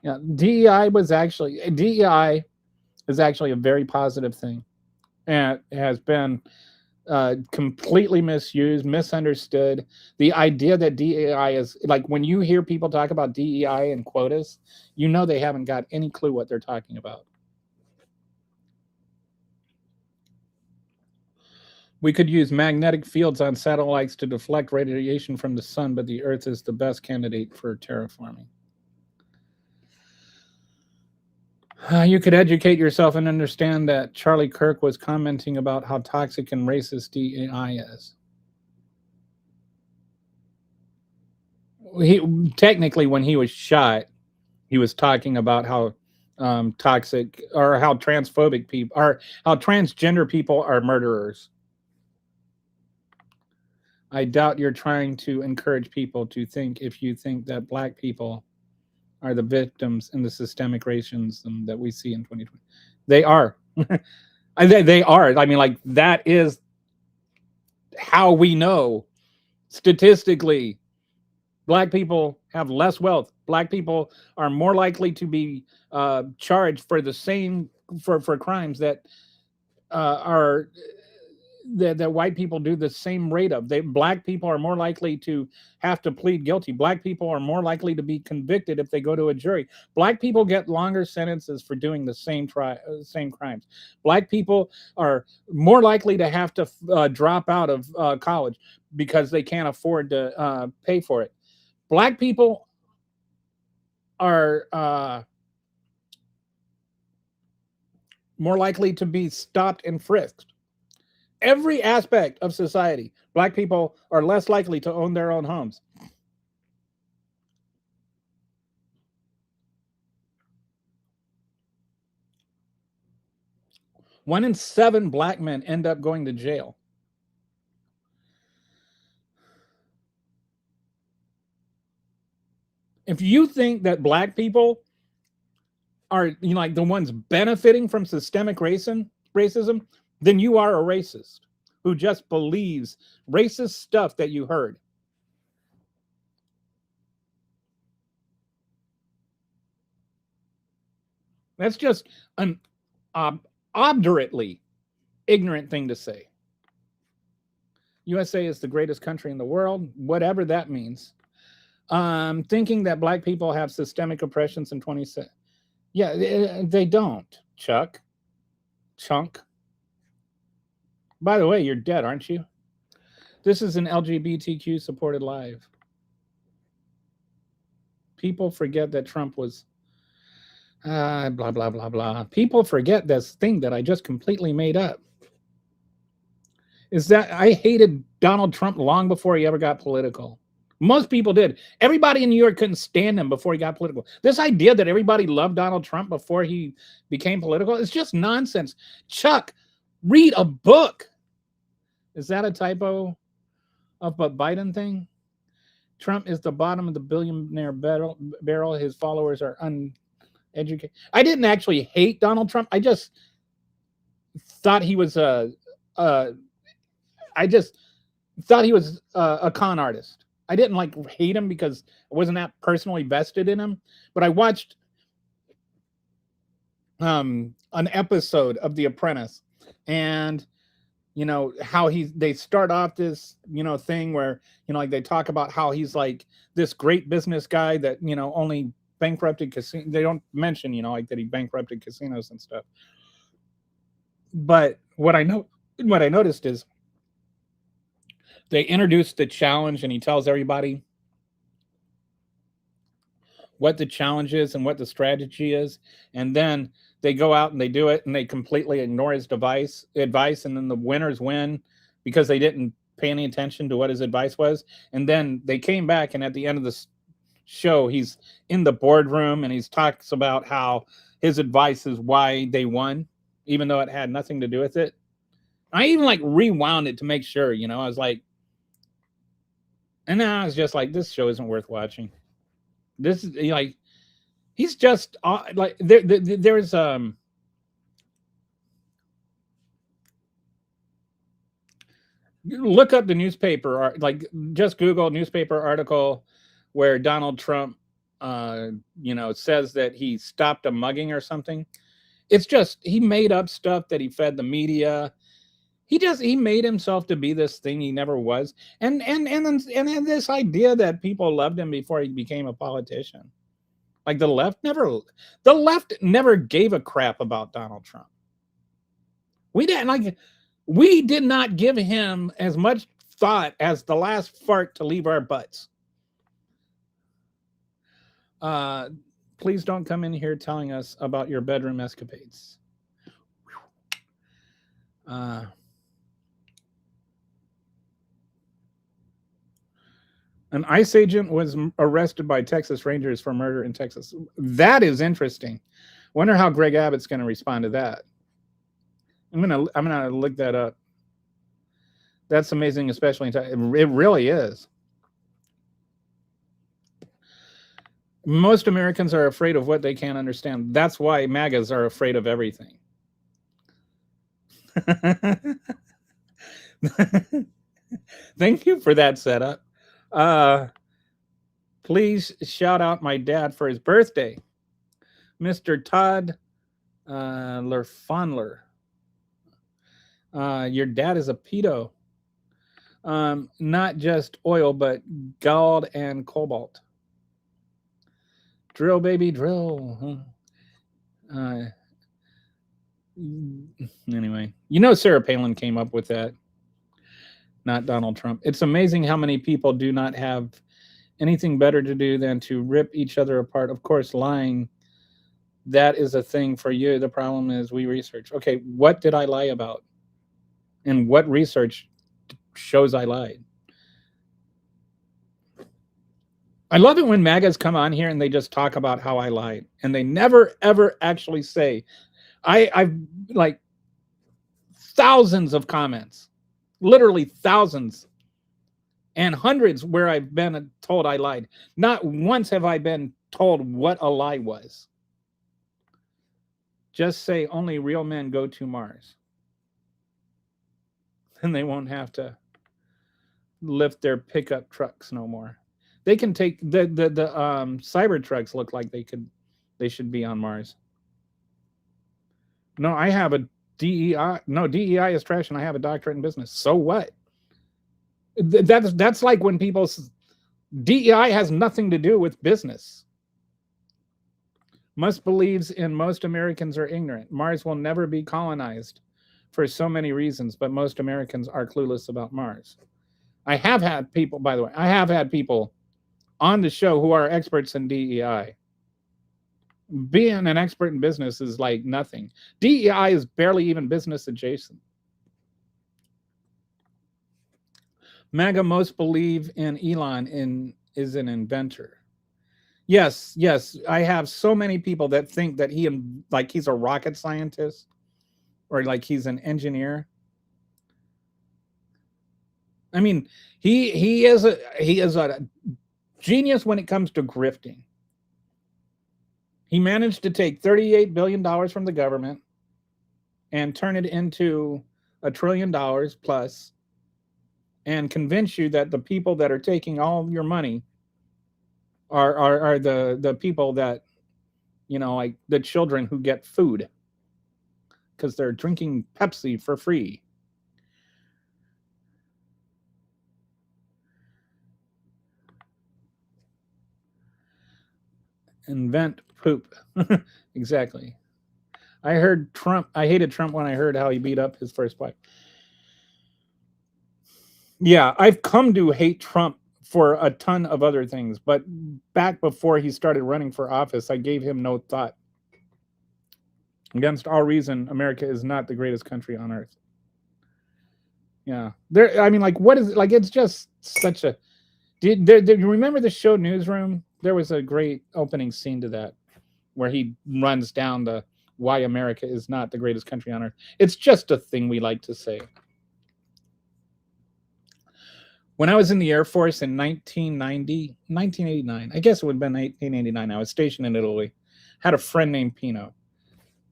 Yeah, DEI is actually a very positive thing, and it has been completely misused, misunderstood. The idea that DEI is like, when you hear people talk about DEI and quotas, you know they haven't got any clue what they're talking about. We could use magnetic fields on satellites to deflect radiation from the sun, but the Earth is the best candidate for terraforming. You could educate yourself and understand that Charlie Kirk was commenting about how toxic and racist DEI is. Technically, when he was shot, he was talking about how toxic, or how transphobic people are, how transgender people are murderers. I doubt you're trying to encourage people to think, if you think that black people are the victims in the systemic racism that we see in 2020. They are. They are. I mean, like, that is how we know statistically black people have less wealth. Black people are more likely to be charged for the same for crimes that are that white people do the same rate of. Black people are more likely to have to plead guilty. Black people are more likely to be convicted if they go to a jury. Black people get longer sentences for doing the same crimes. Black people are more likely to have to drop out of college because they can't afford to pay for it. Black people are more likely to be stopped and frisked. Every aspect of society, black people are less likely to own their own homes. One in 7 black men end up going to jail. If you think that black people are like the ones benefiting from systemic racism, then you are a racist who just believes racist stuff that you heard. That's just an obdurately ignorant thing to say. USA is the greatest country in the world, whatever that means. Thinking that black people have systemic oppressions in 2020. Yeah, they don't, Chunk. By the way, you're dead, aren't you? This is an LGBTQ supported live. People forget that Trump was blah, blah, blah, blah. People forget this thing that I just completely made up. Is that I hated Donald Trump long before he ever got political. Most people did. Everybody in New York couldn't stand him before he got political. This idea that everybody loved Donald Trump before he became political is just nonsense. Chuck, read a book. Is that a typo of a Biden thing? Trump is the bottom of the billionaire barrel. His followers are uneducated. I didn't actually hate Donald Trump. I just thought he was a con artist. I didn't hate him because I wasn't that personally vested in him. But I watched an episode of The Apprentice, and how they start off this thing where they talk about how he's like this great business guy that only bankrupted casinos. They don't mention that he bankrupted casinos and stuff. But what I noticed is they introduced the challenge, and he tells everybody what the challenge is and what the strategy is, and then they go out and they do it, and they completely ignore his advice, and then the winners win because they didn't pay any attention to what his advice was. And then they came back, and at the end of the show, he's in the boardroom, and he talks about how his advice is why they won, even though it had nothing to do with it. I even rewound it to make sure, I was like, and then I was just like, this show isn't worth watching. This is he's just there's look up the newspaper, just Google newspaper article where Donald Trump says that he stopped a mugging or something. It's just he made up stuff that he fed the media. He made himself to be this thing he never was, and then this idea that people loved him before he became a politician. The left never gave a crap about Donald Trump. We did not give him as much thought as the last fart to leave our butts. Please don't come in here telling us about your bedroom escapades. An ICE agent was arrested by Texas Rangers for murder in Texas. That is interesting. Wonder how Greg Abbott's going to respond to that. I'm gonna look that up. That's amazing, especially it really is. Most Americans are afraid of what they can't understand. That's why MAGAs are afraid of everything. Thank you for that setup. Please shout out my dad for his birthday, Mr. Todd Lerfondler. Your dad is a pedo. Not just oil, but gold and cobalt. Drill, baby, drill. Anyway, Sarah Palin came up with that, not Donald Trump. It's amazing how many people do not have anything better to do than to rip each other apart. Of course, lying, that is a thing for you. The problem is we research. Okay, what did I lie about? And what research shows I lied? I love it when MAGAs come on here and they just talk about how I lied. And they never, ever actually say, I've like thousands of comments, literally thousands, and hundreds where I've been told I lied. Not once have I been told what a lie was. Just say only real men go to Mars. Then they won't have to lift their pickup trucks no more. They can take the cyber trucks look like they should be on Mars. No, I have a DEI. No, DEI is trash, and I have a doctorate in business. So what? That's like when people DEI has nothing to do with business. Musk believes in most Americans are ignorant. Mars will never be colonized for so many reasons, but most Americans are clueless about Mars. I have had people, by the way, on the show who are experts in DEI. Being an expert in business is like nothing. DEI is barely even business adjacent. MAGA most believe in Elon is an inventor. Yes. I have so many people that think that he's a rocket scientist or like he's an engineer. I mean, he is a genius when it comes to grifting. He managed to take $38 billion from the government and turn it into $1 trillion plus and convince you that the people that are taking all your money are the people that, like the children who get food because they're drinking Pepsi for free. Invent poop. Exactly. I hated Trump when I heard how he beat up his first wife. Yeah, I've come to hate Trump for a ton of other things, but back before he started running for office, I gave him no thought. Against all reason, America is not the greatest country on earth. Yeah. What is it? Like, it's just such a... Did you remember the show Newsroom? There was a great opening scene to that where he runs down the why America is not the greatest country on earth. It's just a thing we like to say. When I was in the Air Force in 1989, I guess it would have been 1989, I was stationed in Italy. Had a friend named Pino.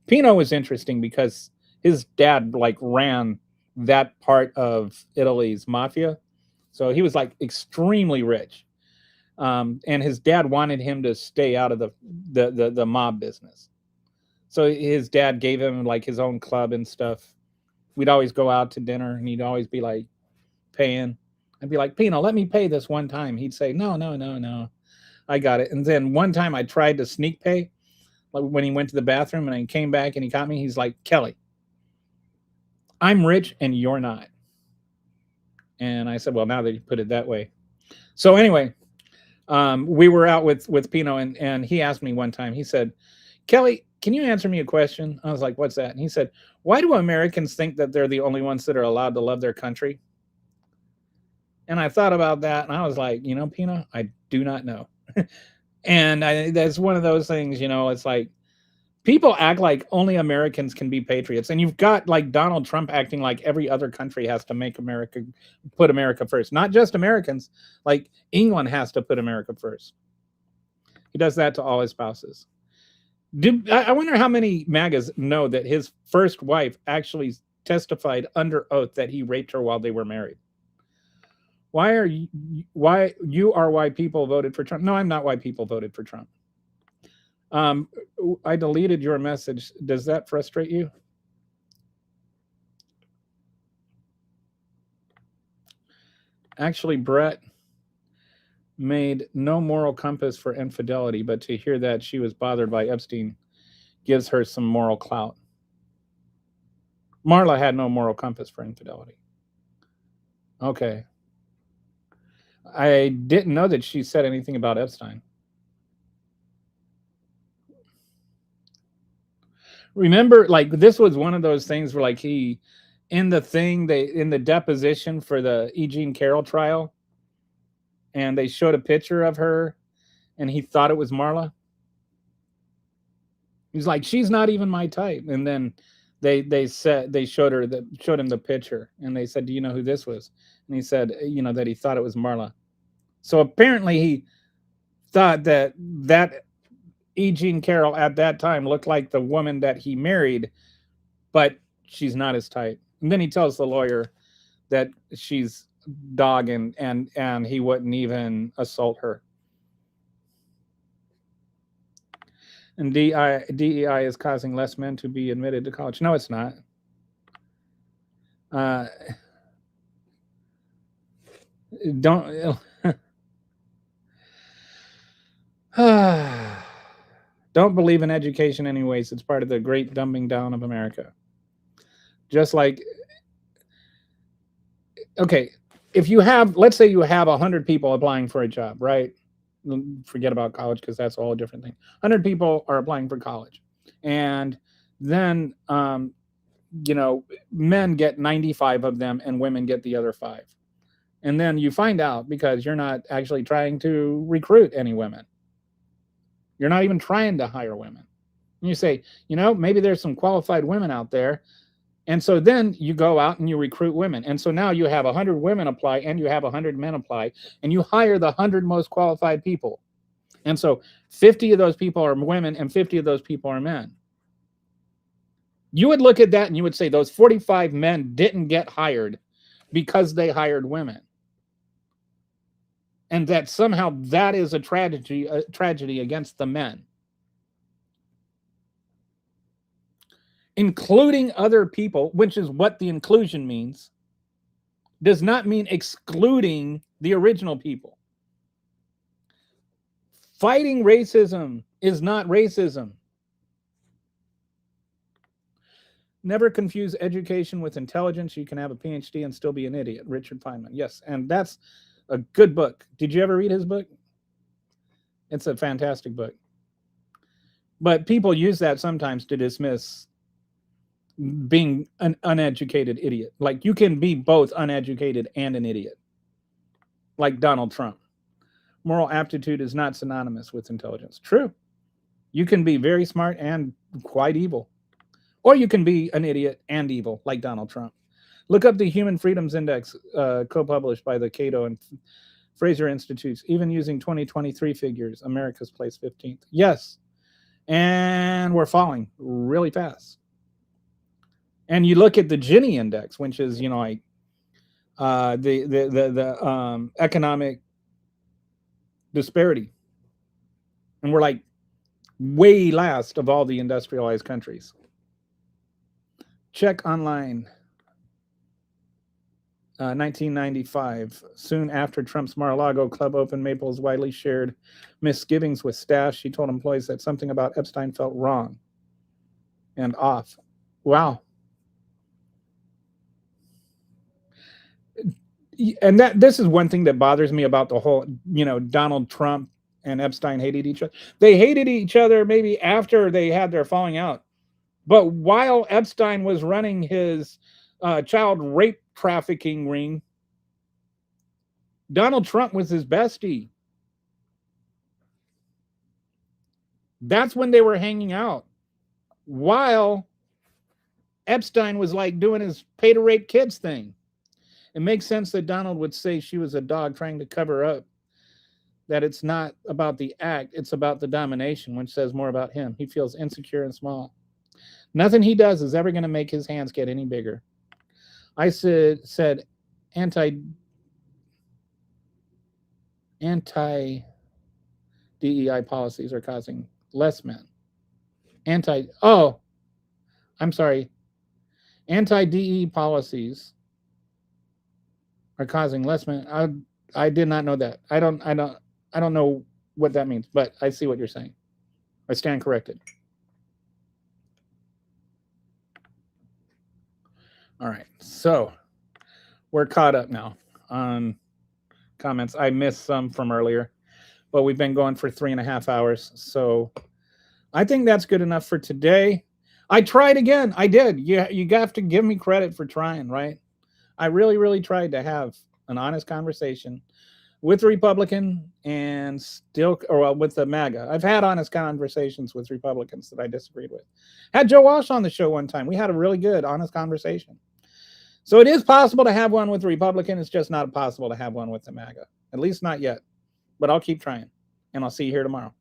Pino was interesting because his dad ran that part of Italy's mafia. So he was extremely rich. And his dad wanted him to stay out of the mob business. So his dad gave him his own club and stuff. We'd always go out to dinner and he'd always be paying. I'd be like, Pino, let me pay this one time. He'd say, no, I got it. And then one time I tried to sneak pay when he went to the bathroom and I came back and he caught me. He's like, Kelly, I'm rich and you're not. And I said, well, now that you put it that way. So anyway, we were out with Pino and he asked me one time, he said, Kelly, can you answer me a question? I was like, what's that? And he said, why do Americans think that they're the only ones that are allowed to love their country? And I thought about that and I was like, Pino, I do not know. And that's one of those things, it's like people act like only Americans can be patriots. And you've got Donald Trump acting like every other country has to put America first. Not just Americans, England has to put America first. He does that to all his spouses. I wonder how many MAGAs know that his first wife actually testified under oath that he raped her while they were married. Why people voted for Trump? No, I'm not why people voted for Trump. I deleted your message. Does that frustrate you? Actually, Brett made no moral compass for infidelity, but to hear that she was bothered by Epstein gives her some moral clout. Marla had no moral compass for infidelity. Okay. I didn't know that she said anything about Epstein. Remember, like, this was one of those things where, like, he, in the deposition for the E. Jean Carroll trial, and they showed a picture of her, and he thought it was Marla. He's like, she's not even my type. And then they showed him the picture, and they said, do you know who this was? And he said, that he thought it was Marla. So apparently he thought that E. Jean Carroll at that time looked like the woman that he married, but she's not his type. And then he tells the lawyer that she's dog and he wouldn't even assault her. And DEI is causing less men to be admitted to college. No, it's not. Don't believe in education anyways. It's part of the great dumbing down of America. Just like, okay, if you have, let's say you have 100 people applying for a job, right? Forget about college because that's all a different thing. 100 people are applying for college. And then, men get 95 of them and women get the other 5. And then you find out, because you're not actually trying to recruit any women. You're not even trying to hire women. And you say, maybe there's some qualified women out there. And so then you go out and you recruit women. And so now you have 100 women apply and you have 100 men apply, and you hire the 100 most qualified people. And so 50 of those people are women and 50 of those people are men. You would look at that and you would say those 45 men didn't get hired because they hired women. And that somehow that is a tragedy against the men. Including other people, which is what the inclusion means, does not mean excluding the original people. Fighting racism is not racism. Never confuse education with intelligence. You can have a PhD and still be an idiot. Richard Feynman. Yes, and that's a good book. Did you ever read his book? It's a fantastic book. But people use that sometimes to dismiss being an uneducated idiot. Like, you can be both uneducated and an idiot. Like Donald Trump. Moral aptitude is not synonymous with intelligence. True. You can be very smart and quite evil. Or you can be an idiot and evil, like Donald Trump. Look up the Human Freedoms Index, co-published by the Cato and Fraser Institutes. Even using 2023 figures, America's placed 15th. Yes. And we're falling really fast. And you look at the Gini Index, which is, the economic disparity, and we're like way last of all the industrialized countries. Check online. 1995, soon after Trump's Mar-a-Lago club opened, Maples widely shared misgivings with staff. She told employees that something about Epstein felt wrong and off. Wow. And this is one thing that bothers me about the whole, Donald Trump and Epstein hated each other. They hated each other maybe after they had their falling out. But while Epstein was running his child rape trafficking ring, Donald Trump was his bestie. That's when they were hanging out. While Epstein was like doing his pay to rape kids thing. It makes sense that Donald would say she was a dog trying to cover up that it's not about the act, it's about the domination, which says more about him. He feels insecure and small. Nothing he does is ever going to make his hands get any bigger. I said anti-DEI policies are causing less men. Anti-DE policies are causing less men. I did not know that. I don't know what that means, but I see what you're saying. I stand corrected. All right, so we're caught up now on comments. I missed some from earlier, but we've been going for 3.5 hours. So I think that's good enough for today. I tried again. I did. You have to give me credit for trying, right? I really, really tried to have an honest conversation with the Republican and still, or with the MAGA. I've had honest conversations with Republicans that I disagreed with. Had Joe Walsh on the show one time. We had a really good, honest conversation. So it is possible to have one with the Republican. It's just not possible to have one with the MAGA. At least not yet. But I'll keep trying. And I'll see you here tomorrow.